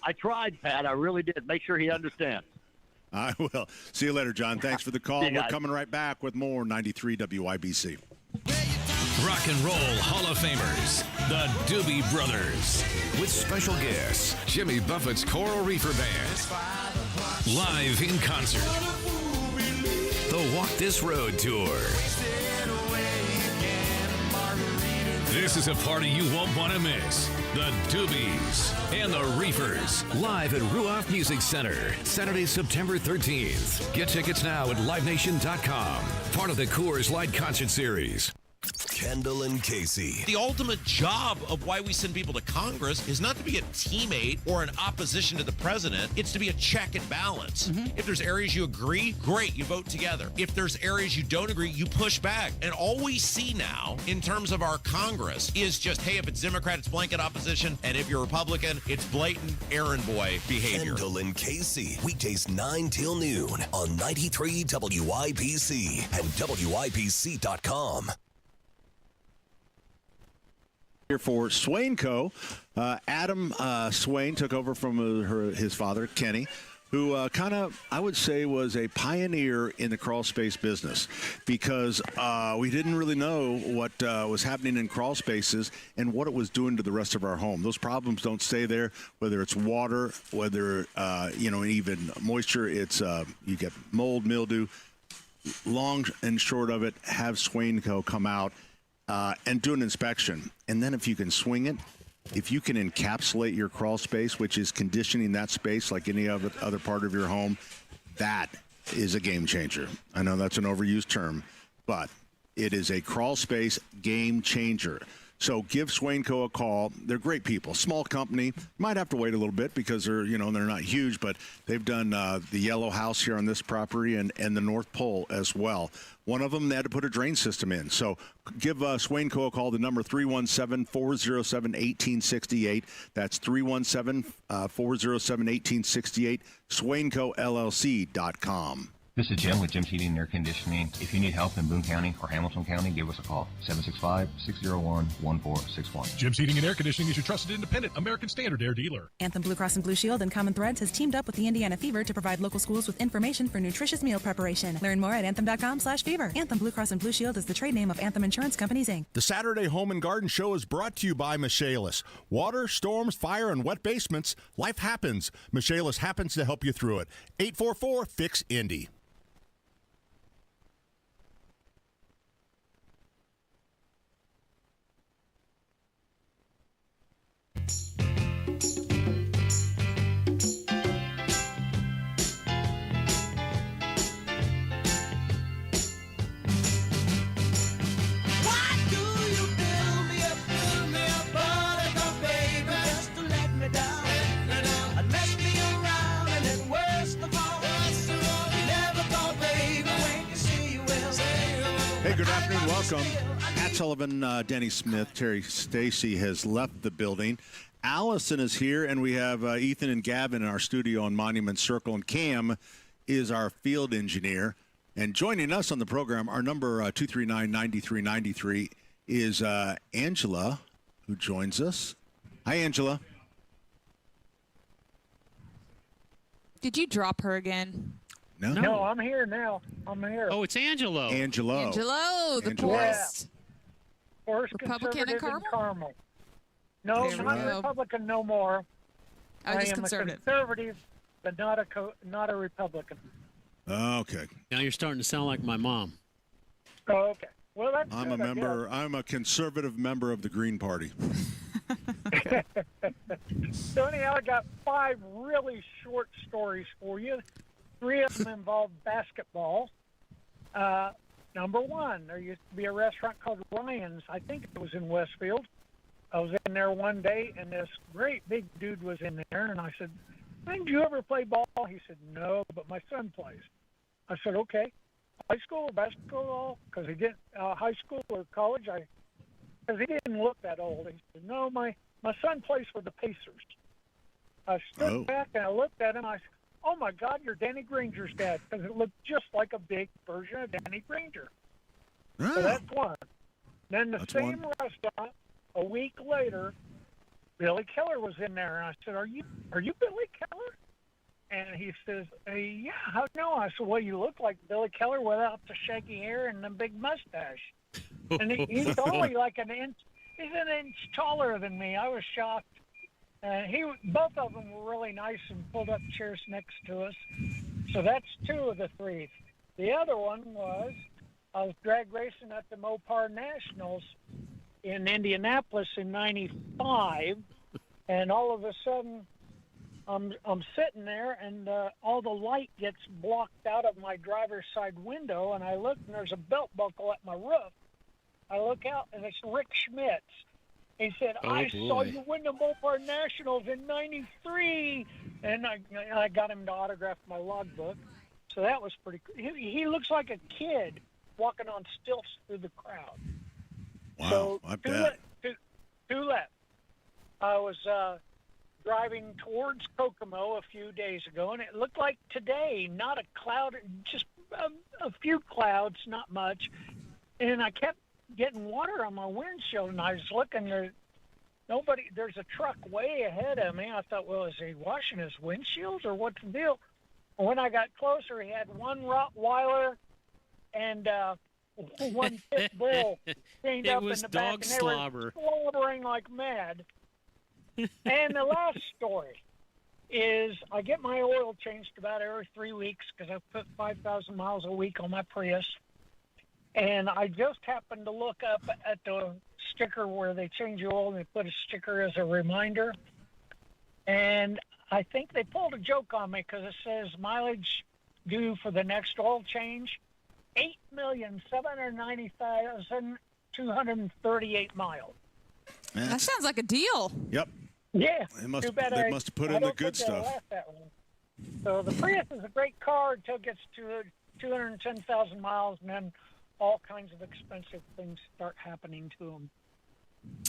Pat. I really did. Make sure he understands. I will. See you later, John. Thanks for the call. See you We're guys. coming right back with more 93 WIBC. Rock and Roll Hall of Famers, the Doobie Brothers, with special guests Jimmy Buffett's Coral Reefer Band, live in concert. The Walk This Road Tour. This is a party you won't want to miss. The Doobies and the Reefers, live at Ruoff Music Center, Saturday, September 13th. Get tickets now at livenation.com. Part of the Coors Light Concert Series. Kendall and Casey. The ultimate job of why we send people to Congress is not to be a teammate or an opposition to the president. It's to be a check and balance. If there's areas you agree, great, you vote together. If there's areas you don't agree, you push back. And all we see now in terms of our Congress is just, hey, if it's Democrat, it's blanket opposition. And if you're Republican, it's blatant errand boy behavior. Kendall and Casey. Weekdays 9 till noon on 93 WIBC and WIBC.com. Here for Swain Co. Adam Swain took over from his father, Kenny, who I would say, was a pioneer in the crawl space business, because we didn't really know what was happening in crawl spaces and what it was doing to the rest of our home. Those problems don't stay there, whether it's water, whether, even moisture. It's you get mold, mildew. Long and short of it, have Swain Co. come out and do an inspection. And then if you can swing it, if you can encapsulate your crawl space, which is conditioning that space like any other part of your home, that is a game changer. I know that's an overused term, but it is a crawl space game changer. So give Swain Co. a call. They're great people. Small company. Might have to wait a little bit because they're not huge, but they've done the Yellow House here on this property and the North Pole as well. One of them, they had to put a drain system in. So give Swain Co. a call. The number 317-407-1868. That's 317-407-1868. SwainCoLLC.com. This is Jim with Jim's Heating and Air Conditioning. If you need help in Boone County or Hamilton County, give us a call. 765-601-1461. Jim's Heating and Air Conditioning is your trusted independent American Standard Air dealer. Anthem Blue Cross and Blue Shield and Common Threads has teamed up with the Indiana Fever to provide local schools with information for nutritious meal preparation. Learn more at anthem.com/fever. Anthem Blue Cross and Blue Shield is the trade name of Anthem Insurance Companies, Inc. The Saturday Home and Garden Show is brought to you by Michaelis. Water, storms, fire, and wet basements. Life happens. Michaelis happens to help you through it. 844-FIX-INDY. Hey, good afternoon. Welcome. Pat Sullivan, Denny Smith, Terry Stacy has left the building. Allison is here, and we have Ethan and Gavin in our studio on Monument Circle, and Cam is our field engineer. And joining us on the program, our number 239-9393 is Angela, who joins us. Hi, Angela. Did you drop her again? No, I'm here now. I'm here. Oh, it's Angelo. Angelo, the Angelo. first First Republican in conservative Carmel? No, There we not go. a Republican no more. Oh, I just am conservative. a conservative, but not a Republican. Okay. Now you're starting to sound like my mom. Oh, okay. Well, that's I'm good, a I member. I'm a conservative member of the Green Party. So anyhow, I got 5 really short stories for you. 3 of them involve basketball. Number 1, there used to be a restaurant called Ryan's. I think it was in Westfield. I was in there one day, and this great big dude was in there, and I said, "Did you ever play ball?" He said, "No, but my son plays." I said, "Okay, high school or basketball?" Because he didn't high school or college. Because he didn't look that old. He said, "No, my son plays for the Pacers." I stood back and I looked at him. I said, "Oh my God, you're Danny Granger's dad," because it looked just like a big version of Danny Granger. So that's one. Then the same restaurant, a week later, Billy Keller was in there, and I said, "Are you Billy Keller?" And he says, "Yeah, how do you know?" I said, "Well, you look like Billy Keller without the shaggy hair and the big mustache." And he's only like an inch. He's an inch taller than me. I was shocked. And both of them were really nice and pulled up chairs next to us. So that's 2 of the 3. The other one was I was drag racing at the Mopar Nationals in Indianapolis in '95, and all of a sudden I'm sitting there, and all the light gets blocked out of my driver's side window, and I look, and there's a belt buckle at my roof. I look out, and it's Rick Schmitz. He said, "I saw you win the Mopar Nationals in '93," and I got him to autograph my logbook. So that was pretty cool. He looks like a kid walking on stilts through the crowd. Wow, So I bet. two left. I was driving towards Kokomo a few days ago, and it looked like today, not a cloud, just a few clouds, not much. And I kept getting water on my windshield, and I was looking there. There's a truck way ahead of me. I thought, well, is he washing his windshield or what's the deal? And when I got closer, he had 1 Rottweiler and 1 pit bull chained up in the back, and they were slobbering like mad. And the last story is I get my oil changed about every 3 weeks because I put 5,000 miles a week on my Prius. And I just happened to look up at the sticker where they change your oil, and they put a sticker as a reminder. And I think they pulled a joke on me because it says mileage due for the next oil change, 8,790,238 miles. That sounds like a deal. Yep. Yeah. They must Too bad have put in the good stuff. So the Prius is a great car until it gets to 210,000 miles, and then all kinds of expensive things start happening to them.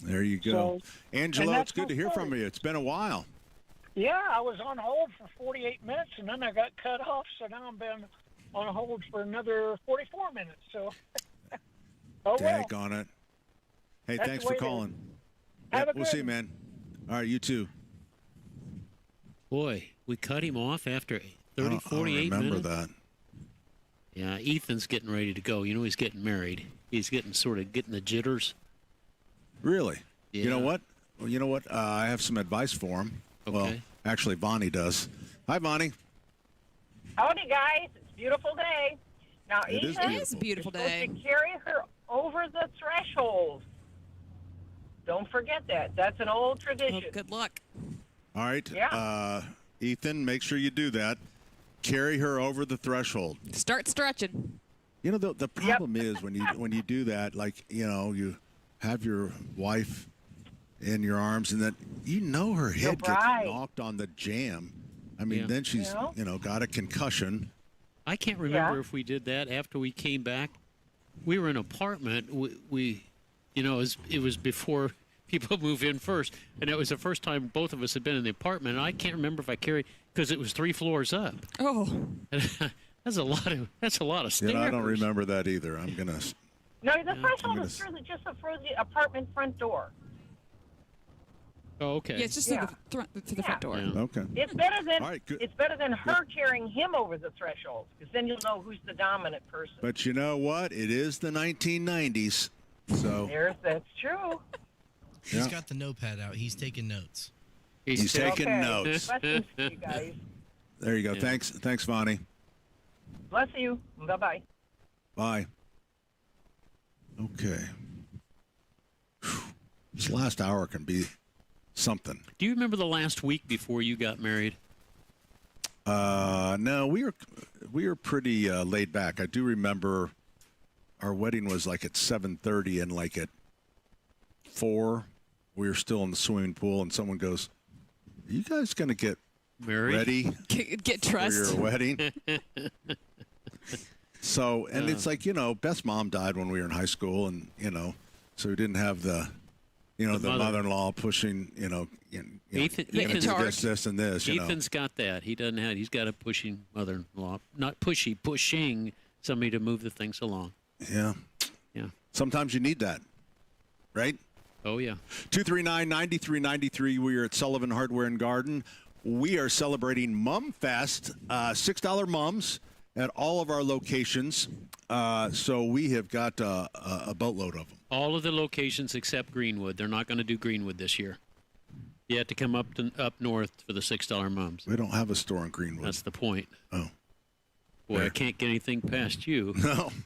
There you go. So, Angelo, it's good to hear from you. It's been a while. Yeah, I was on hold for 48 minutes, and then I got cut off, so now I've been on hold for another 44 minutes. So, Dag on it. Hey, That's thanks the for way it is. calling. Have a We'll good see you, one. man. All right, you too. Boy, we cut him off after I 30, don't 48 remember minutes. that. Yeah, Ethan's getting ready to go. You know, he's getting married. He's getting the jitters. Really? Yeah. You know what? Well, you know what? I have some advice for him. Okay. Well, actually, Vonnie does. Hi, Vonnie. Howdy, guys. It's a beautiful day. Now, It is Ethan beautiful. a beautiful supposed day. to carry her over the threshold. Don't forget that. That's an old tradition. Oh, good luck. All right. Yeah. Ethan, make sure you do that. Carry her over the threshold. Start stretching. You know, the problem is when you do that, like, you know, you have your wife in your arms, and that her head gets knocked on the jam. I mean, then she's got a concussion. I can't remember if we did that after we came back. we were in an apartment. We it was before people move in first, and it was the first time both of us had been in the apartment. And I can't remember if I carried because it was 3 floors up. Oh, that's a lot of stairs. I don't remember that either. I'm gonna. No, the threshold is just through the apartment front door. Oh, okay. Yeah, it's just through the front door. Yeah. Okay. It's better than All right, good. it's better than her carrying him over the threshold, because then you'll know who's the dominant person. But you know what? It is the 1990s, so That's true. He's got the notepad out. He's taking notes. he's taking notes. Questions for you guys. There you go. Yeah. Thanks, Vonnie. Bless you. Bye-bye. Bye. Okay. Whew. This last hour can be something. Do you remember the last week before you got married? No, we were pretty laid back. I do remember our wedding was like at 7:30, and like at 4, we were still in the swimming pool, and someone goes, "Are you guys going to get Married? ready Get for dressed. your wedding?" So, and it's like, Beth's mom died when we were in high school, and, so we didn't have the mother-in-law pushing, Ethan, this and this. Ethan's got that. He's got a pushing mother-in-law. Not pushy, pushing somebody to move the things along. Yeah. Yeah. Sometimes you need that, right? Oh, yeah. 239-9393. We are at Sullivan Hardware and Garden. We are celebrating Mumfest, $6 mums at all of our locations. So we have got a boatload of them. All of the locations except Greenwood. They're not going to do Greenwood this year. You have to come up north for the $6 mums. We don't have a store in Greenwood. That's the point. Oh. Boy, There. I can't get anything past you.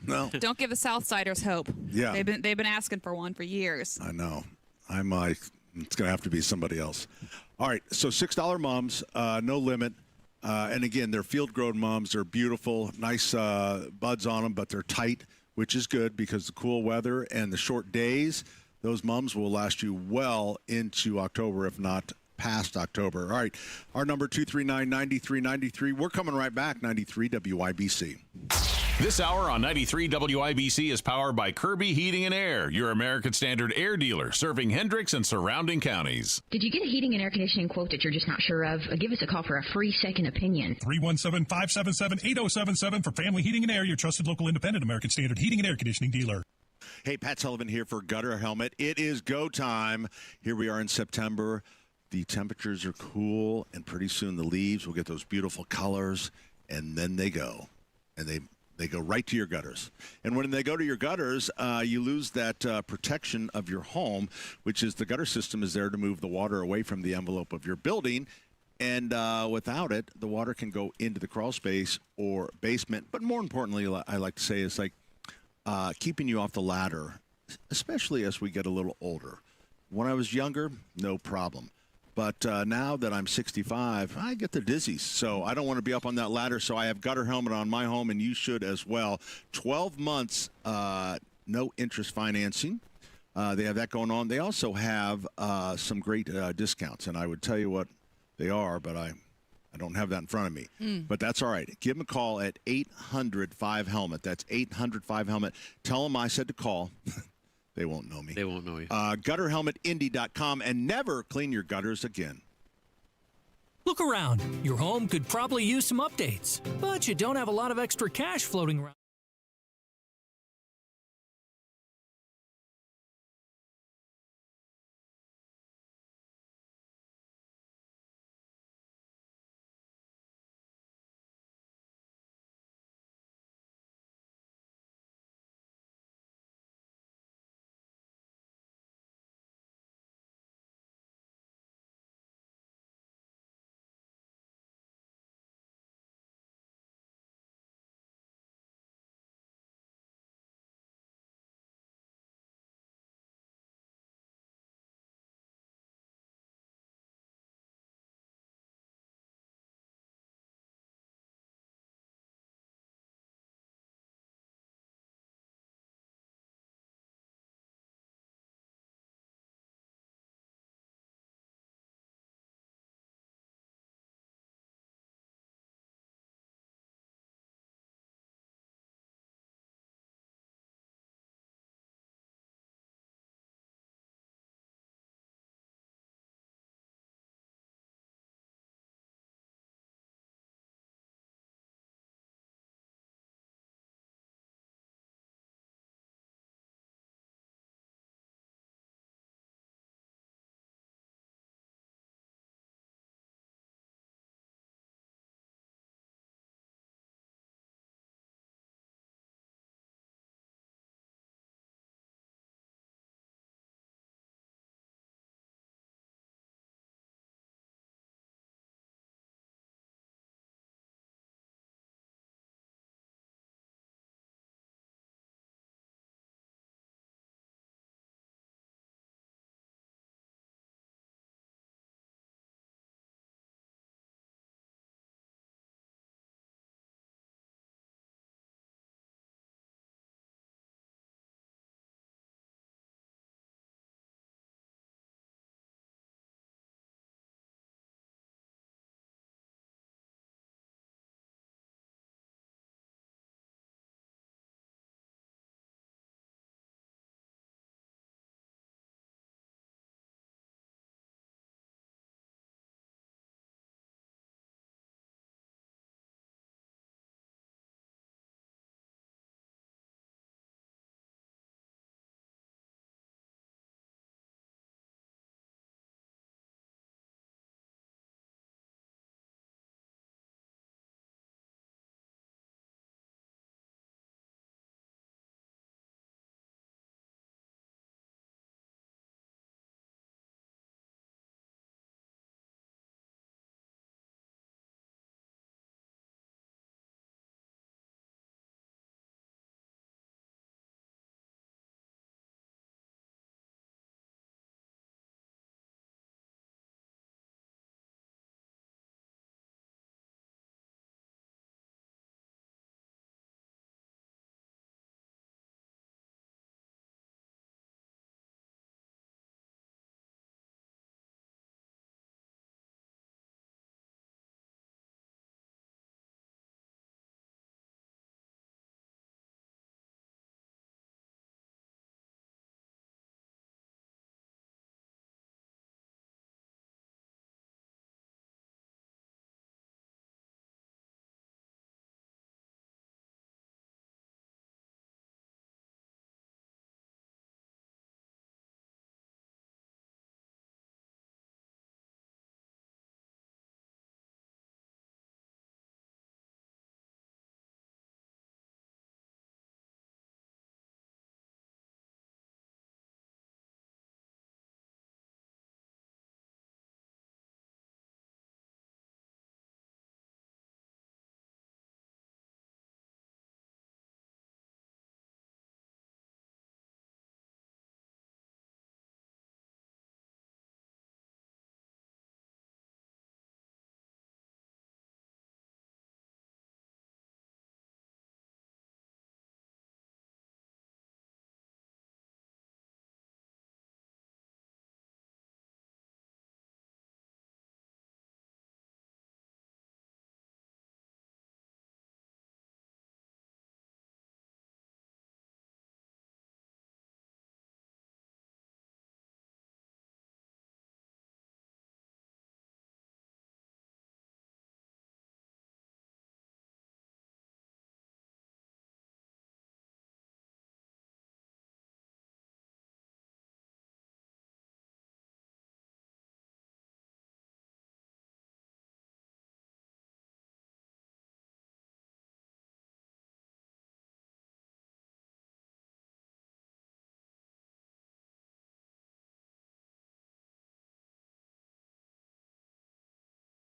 No. Don't give the Southsiders hope. Yeah. They've been asking for one for years. I know. It's going to have to be somebody else. All right, so $6 mums, no limit. And again, they're field-grown mums. They're beautiful, nice buds on them, but they're tight, which is good because the cool weather and the short days, those mums will last you well into October, if not past October. All right, our number 239-9393. We're coming right back, 93 WIBC. This hour on 93 WIBC is powered by Kirby Heating and Air, your American Standard air dealer, serving Hendricks and surrounding counties. Did you get a heating and air conditioning quote that you're just not sure of? Give us a call for a free second opinion. 317-577-8077 for Family Heating and Air, your trusted local independent American Standard heating and air conditioning dealer. Hey, Pat Sullivan here for Gutter Helmet. It is go time. Here we are in September. The temperatures are cool, and pretty soon the leaves will get those beautiful colors, and then they go. And they go right to your gutters. And when they go to your gutters, you lose that protection of your home, which is the gutter system is there to move the water away from the envelope of your building. And without it, the water can go into the crawl space or basement. But more importantly, I like to say is like keeping you off the ladder, especially as we get a little older. When I was younger, no problem. But now that I'm 65, I get the dizzies. So I don't want to be up on that ladder. So I have Gutter Helmet on my home, and you should as well. 12 months, no interest financing. They have that going on. They also have some great discounts, and I would tell you what they are, but I don't have that in front of me. But that's all right. Give them a call at 800-5HELMET. That's 800-5HELMET. Tell them I said to call. They won't know me. They won't know you. GutterHelmetIndy.com, and never clean your gutters again. Look around. Your home could probably use some updates, but you don't have a lot of extra cash floating around.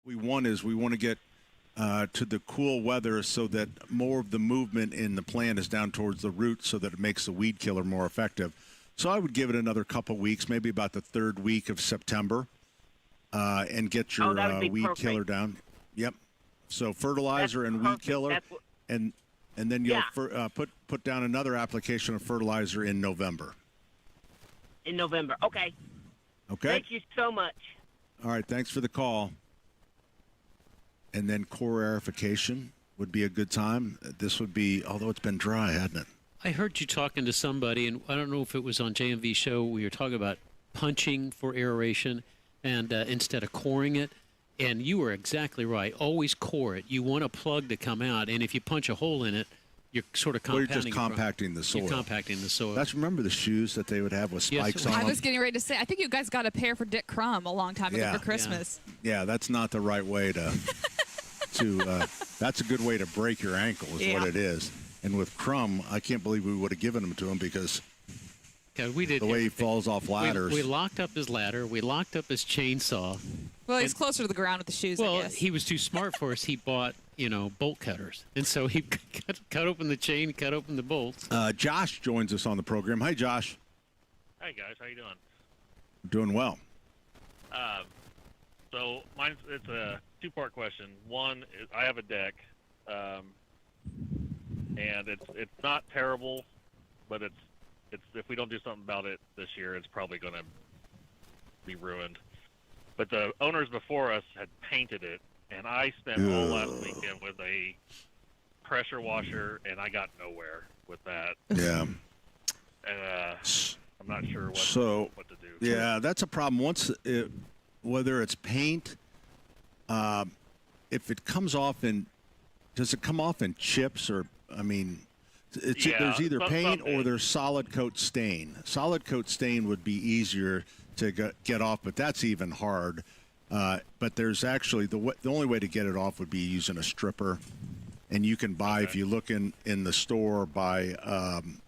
we want to get to the cool weather so that more of the movement in the plant is down towards the root so that it makes the weed killer more effective. So I would give it another couple weeks, maybe about the third week of September, and get your weed killer down. Yep. So fertilizer and weed killer, and then you'll put down another application of fertilizer in November. In November. Okay. Okay. Thank you so much. All right. Thanks for the call. And then core aerification would be a good time. This would be, although it's been dry, hadn't it? I heard you talking to somebody, and I don't know if it was on JMV show. We were talking about punching for aeration, and instead of coring it. And you were exactly right. Always core it. You want a plug to come out, and if you punch a hole in it, you're sort of compounding. Well, you're just compacting the soil. You're compacting the soil. Remember the shoes that they would have with spikes on them? I was getting ready to say, I think you guys got a pair for Dick Crumb a long time ago for Christmas. Yeah, that's not the right way to that's a good way to break your ankle is what it is. And with Crumb, I can't believe we would have given them to him because we did the way he falls off ladders. We locked up his ladder. We locked up his chainsaw. Well, he's closer to the ground with the shoes, I guess. He was too smart for us. He bought, bolt cutters. And so he cut open the chain, cut open the bolts. Josh joins us on the program. Hi, Josh. Hi, guys. How you doing? Doing well. So it's a two-part question. One is I have a deck, and it's not terrible, but it's if we don't do something about it this year, it's probably going to be ruined. But the owners before us had painted it, and I spent all last weekend with a pressure washer, and I got nowhere with that. Yeah. I'm not sure what to do. Yeah, that's a problem. Whether it's paint, if it comes off does it come off in chips or, there's either paint or there's solid coat stain. Solid coat stain would be easier to get off, but that's even hard. But there's actually, the only way to get it off would be using a stripper. And you can buy, if you look in the store by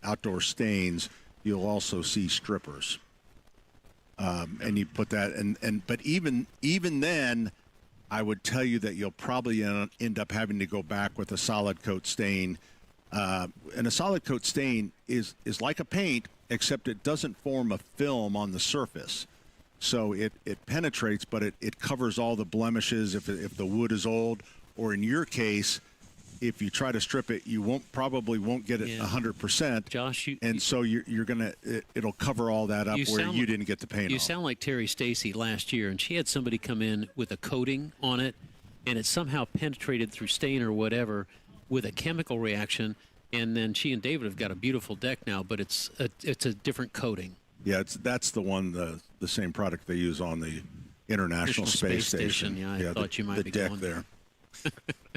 Outdoor Stains, you'll also see strippers. And you put that, but even then, I would tell you that you'll probably end up having to go back with a solid coat stain. And a solid coat stain is like a paint, except it doesn't form a film on the surface. So it penetrates, but it covers all the blemishes if the wood is old, or in your case, if you try to strip it, you probably won't get it 100%. Josh, so you're gonna it'll cover all that up where you didn't get the paint. You off. sound like Terry Stacy last year, and she had somebody come in with a coating on it, and it somehow penetrated through stain or whatever with a chemical reaction, and then she and David have got a beautiful deck now, but it's a different coating. Yeah, that's the one, the same product they use on the International Space Station. Yeah, I thought you might be deck going there.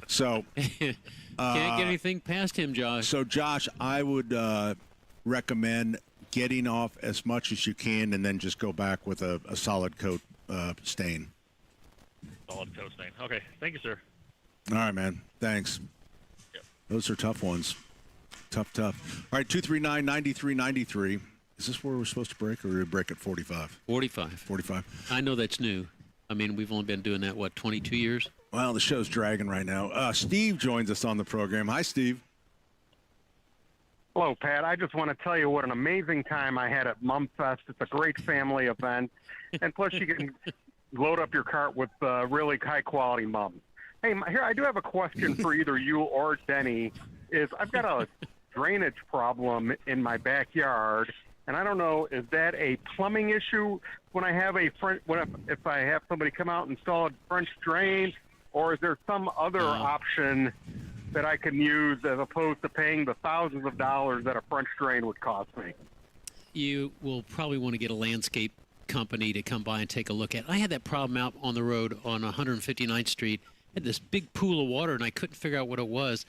So can't get anything past him, Josh. So Josh, I would recommend getting off as much as you can, and then just go back with a solid coat stain. Solid coat stain. Okay, thank you, sir. All right, man. Thanks. Yep. Those are tough ones. Tough. All right, 239-9393. Is this where we're supposed to break, or do we break at 45? 45. I know that's new. We've only been doing that, 22 years? Well, the show's dragging right now. Steve joins us on the program. Hi, Steve. Hello, Pat. I just want to tell you what an amazing time I had at Mumfest. It's a great family event. And plus, you can load up your cart with really high-quality mums. Hey, here, I do have a question for either you or Denny. I've got a drainage problem in my backyard, and I don't know, is that a plumbing issue when I have if I have somebody come out and install a French drain, or is there some other option that I can use as opposed to paying the thousands of dollars that a French drain would cost me? You will probably want to get a landscape company to come by and take a look at. I had that problem out on the road on 159th Street. I had this big pool of water, and I couldn't figure out what it was.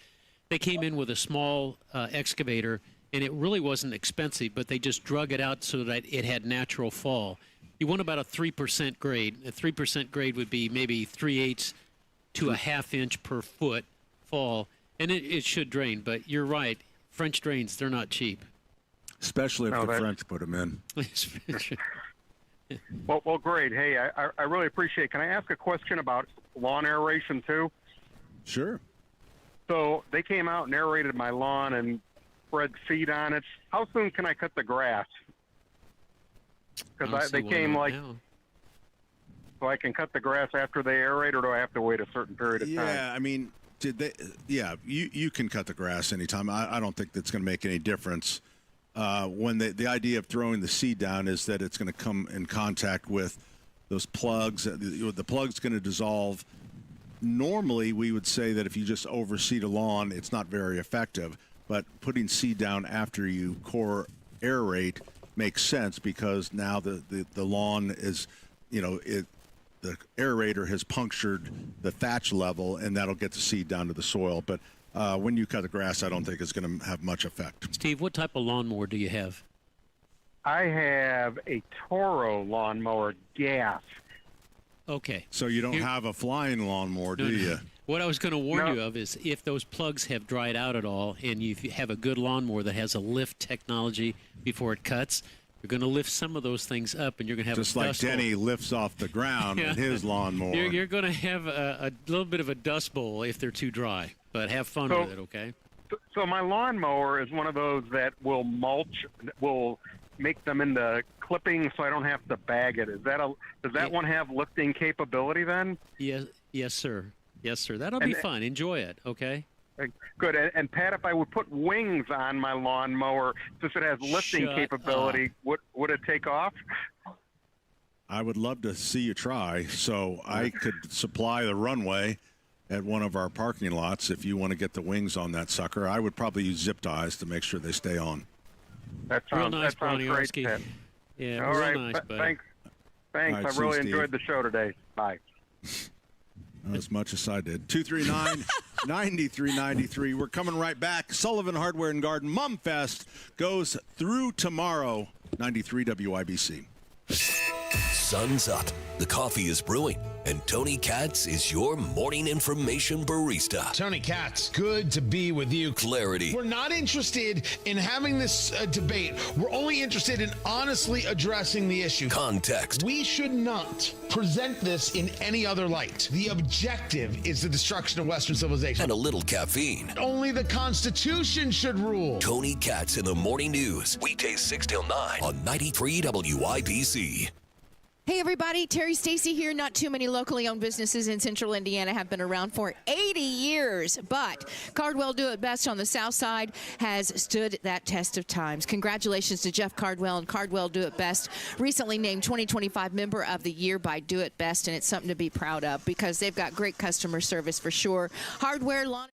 They came in with a small excavator, and it really wasn't expensive, but they just drug it out so that it had natural fall. You want about a 3% grade. A 3% grade would be maybe 3/8 to a ½ inch per foot fall, and it should drain. But you're right, French drains, they're not cheap. Especially if the French put them in. Well, great. Hey, I really appreciate it. Can I ask a question about lawn aeration, too? Sure. So they came out and aerated my lawn and spread seed on it. How soon can I cut the grass? Because they came like... Now. So I can cut the grass after they aerate, or do I have to wait a certain period of time? Yeah, I mean, you can cut the grass anytime. I don't think that's going to make any difference. When the idea of throwing the seed down is that it's going to come in contact with those plugs. The plug's going to dissolve. Normally, we would say that if you just overseed a lawn, it's not very effective. But putting seed down after you core aerate makes sense because now the lawn is, the aerator has punctured the thatch level, and that'll get the seed down to the soil. But when you cut the grass, I don't think it's going to have much effect. Steve, what type of lawnmower do you have? I have a Toro lawnmower gas. Okay. So you don't have a flying lawnmower, do you? What I was going to warn you of is if those plugs have dried out at all and you have a good lawnmower that has a lift technology before it cuts, you're going to lift some of those things up, and you're going to have just a like dust Denny bowl. lifts off the ground with his lawnmower. You're going to have a little bit of a dust bowl if they're too dry, but have fun with it, okay? So my lawnmower is one of those that will mulch, will make them into clippings, so I don't have to bag it. Does that one have lifting capability then? Yes, sir. Yes, sir. That'll be fun. Enjoy it, okay? Good. And Pat, if I would put wings on my lawnmower, since it has lifting Shut capability, would it take off? I would love to see you try. So I could supply the runway at one of our parking lots if you want to get the wings on that sucker. I would probably use zip ties to make sure they stay on. That sounds, real nice, that sounds great, Broniarski. Pat. Yeah, All real right. nice, buddy. Thanks. All right, I see really you, Steve. enjoyed the show today. Bye. As much as I did. 239-9393. We're coming right back. Sullivan Hardware and Garden Mumfest goes through tomorrow. 93 WIBC. Sun's up, the coffee is brewing, and Tony Katz is your morning information barista. Tony Katz, good to be with you. Clarity. We're not interested in having this debate. We're only interested in honestly addressing the issue. Context. We should not present this in any other light. The objective is the destruction of Western civilization. And a little caffeine. Only the Constitution should rule. Tony Katz in the morning news. Weekdays 6 till 9 on 93 WIBC. Hey everybody, Terry Stacy here. Not too many locally owned businesses in central Indiana have been around for 80 years, but Cardwell Do It Best on the south side has stood that test of times. Congratulations to Jeff Cardwell and Cardwell Do It Best, recently named 2025 Member of the Year by Do It Best, and it's something to be proud of because they've got great customer service for sure. Hardware, lawn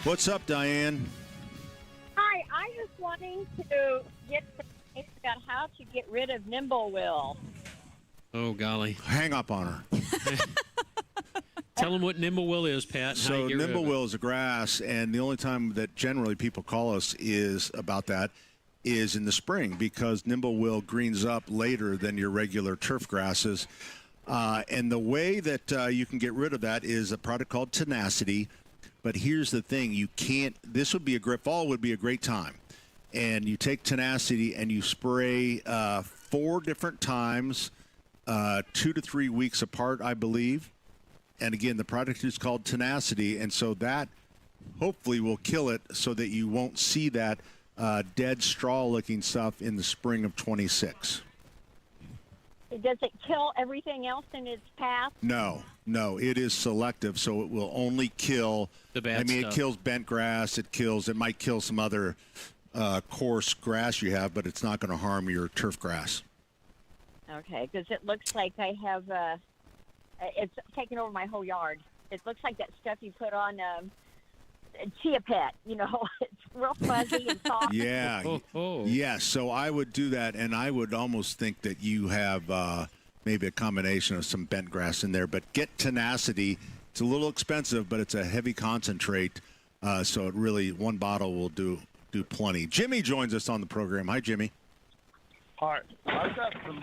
What's up, Diane? Hi, I was wanting to get some information about how to get rid of Nimblewheel. Oh, golly. Hang up on her. Tell them what Nimblewheel is, Pat. And how So you get rid of it. Nimblewheel is a grass, and the only time that generally people call us is about that is in the spring, because Nimblewheel greens up later than your regular turf grasses. And the way that you can get rid of that is a product called Tenacity. But here's the thing: you can't. This would be fall would be a great time, and you take Tenacity and you spray 4 different times, 2 to 3 weeks apart, I believe. And again, the product is called Tenacity, and so that hopefully will kill it, so that you won't see that dead straw-looking stuff in the spring of 26. Does it kill everything else in its path? No, it is selective, so it will only kill the bad I mean, stuff. It kills bent grass. It might kill some other coarse grass you have, but it's not going to harm your turf grass. Okay, because it looks like I have, it's taken over my whole yard. It looks like that stuff you put on Chia Pet, it's real fuzzy and soft. Yeah. Yeah, so I would do that, and I would almost think that you have maybe a combination of some bent grass in there. But get Tenacity. It's a little expensive, but it's a heavy concentrate, so it really, one bottle will do plenty. Jimmy joins us on the program. Hi, Jimmy. Hi. I've got some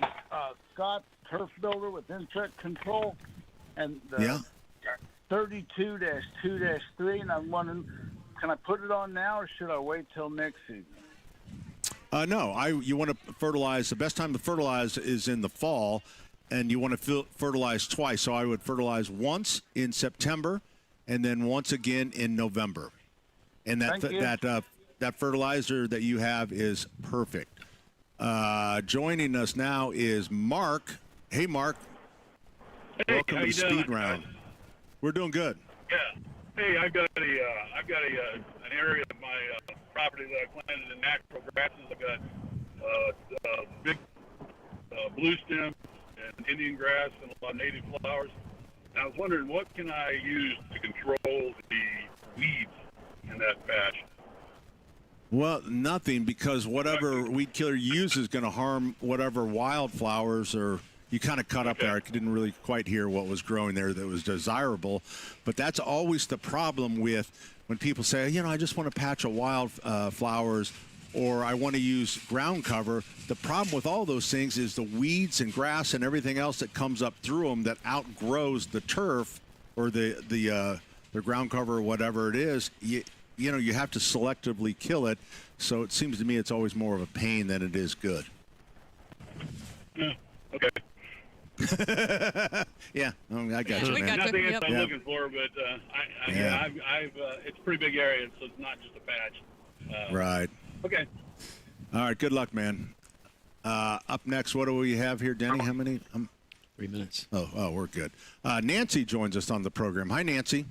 Scott Turf Builder with insect control, and 32-2-3, and I'm wondering, can I put it on now, or should I wait till next season? No, you want to fertilize. The best time to fertilize is in the fall, and you want to fertilize twice. So I would fertilize once in September, and then once again in November. And that fertilizer that you have is perfect. Joining us now is Mark. Hey, Mark. Hey, Welcome how to you Speed doing? Round. We're doing good. Yeah. Hey, I've got an area of my property that I planted in natural grasses. I've got big blue stem and Indian grass and a lot of native flowers. And I was wondering, what can I use to control the weeds in that patch? Well, nothing, because whatever weed killer you use is going to harm whatever wildflowers or. You kind of cut up there. I didn't really quite hear what was growing there that was desirable. But that's always the problem with when people say, I just want to patch a wildflowers or I want to use ground cover. The problem with all those things is the weeds and grass and everything else that comes up through them that outgrows the turf or the ground cover or whatever it is. You have to selectively kill it. So it seems to me it's always more of a pain than it is good. Yeah. Okay. Yeah, I got you, man. Nothing else I'm looking for, but I've it's a pretty big area, so it's not just a patch. Right. Okay. All right. Good luck, man. Up next, what do we have here, Denny? How many? 3 minutes. Oh, we're good. Nancy joins us on the program. Hi, Nancy.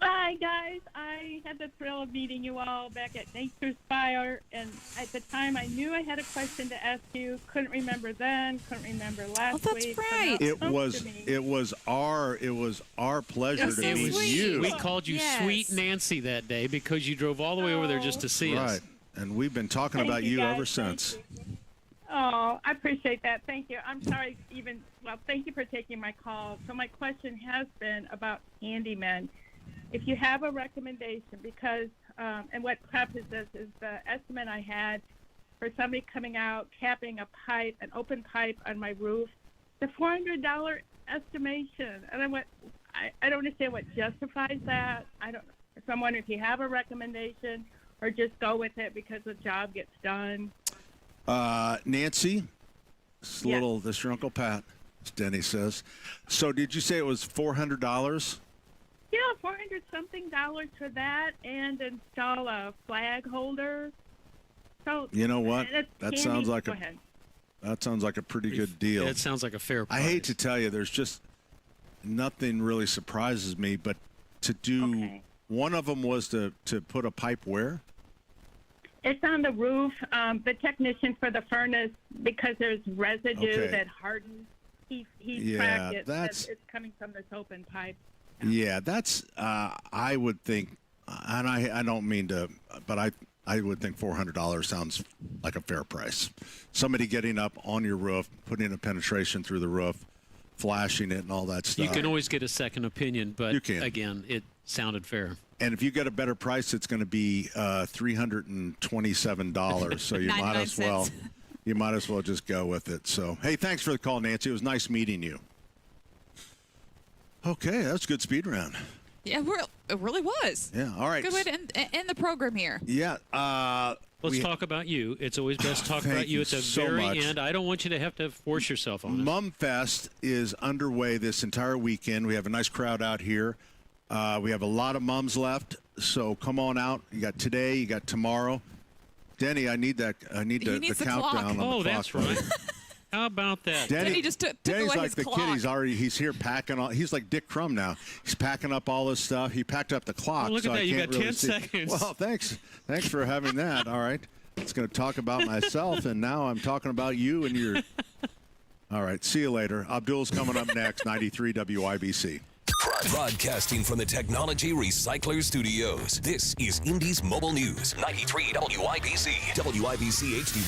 Hi, guys. I had the thrill of meeting you all back at Nature's Fire, and at the time I knew I had a question to ask you. Couldn't remember then, couldn't remember last week. right. It was our pleasure to meet you. We called you Sweet Nancy that day because you drove all the way over there just to see us. Right, and we've been talking Thank about you, you guys. ever since. Oh, I appreciate that. Thank you. I'm sorry thank you for taking my call. So my question has been about handymen. If you have a recommendation, because, and what prefaces this is the estimate I had for somebody coming out, capping an open pipe on my roof, the $400 estimation. And I don't understand what justifies that. So I'm wondering if you have a recommendation or just go with it because the job gets done. Nancy, this is your Uncle Pat, as Denny says. So did you say it was $400? Yeah, $400-something for that and install a flag holder. So you know what? That sounds like Go ahead. That sounds like a pretty good deal. That sounds like a fair price. I hate to tell you, there's just nothing really surprises me, but to do one of them was to put a pipe where? It's on the roof. The technician for the furnace, because there's residue that hardens, he tracked it. It's coming from this open pipe. Yeah, that's, I would think and I don't mean to, but I would think $400 sounds like a fair price. Somebody getting up on your roof, putting a penetration through the roof, flashing it and all that stuff. You can always get a second opinion, but You can. again, it sounded fair. And if you get a better price, it's going to be $327. So you might 99 as well, cents. you might as well just go with it. So hey, thanks for the call, Nancy. It was nice meeting you. Okay, that's a good speed round. Yeah, it really was. Yeah. All right. Good way to end the program here. Yeah. Let's talk about you. It's always best to talk Thank about you you at the so very much. end. I don't want you to have to force yourself on us. Mumfest is underway this entire weekend. We have a nice crowd out here. We have a lot of mums left, so come on out. You got today, you got tomorrow. Denny, I need the needs the countdown clock. on the clock. Oh, that's right. How about that? Denny just took Denny's away like his the clock. kid. He's here packing all. He's like Dick Crumb now. He's packing up all his stuff. He packed up the clock. Oh, look so at that. I You can't got really 10 see. seconds. Well, thanks for having that. All right. It's going to talk about myself, and now I'm talking about you and your. All right. See you later. Abdul's coming up next. 93 WIBC. Broadcasting from the Technology Recycler Studios. This is Indy's Mobile News. 93 WIBC. WIBC HD.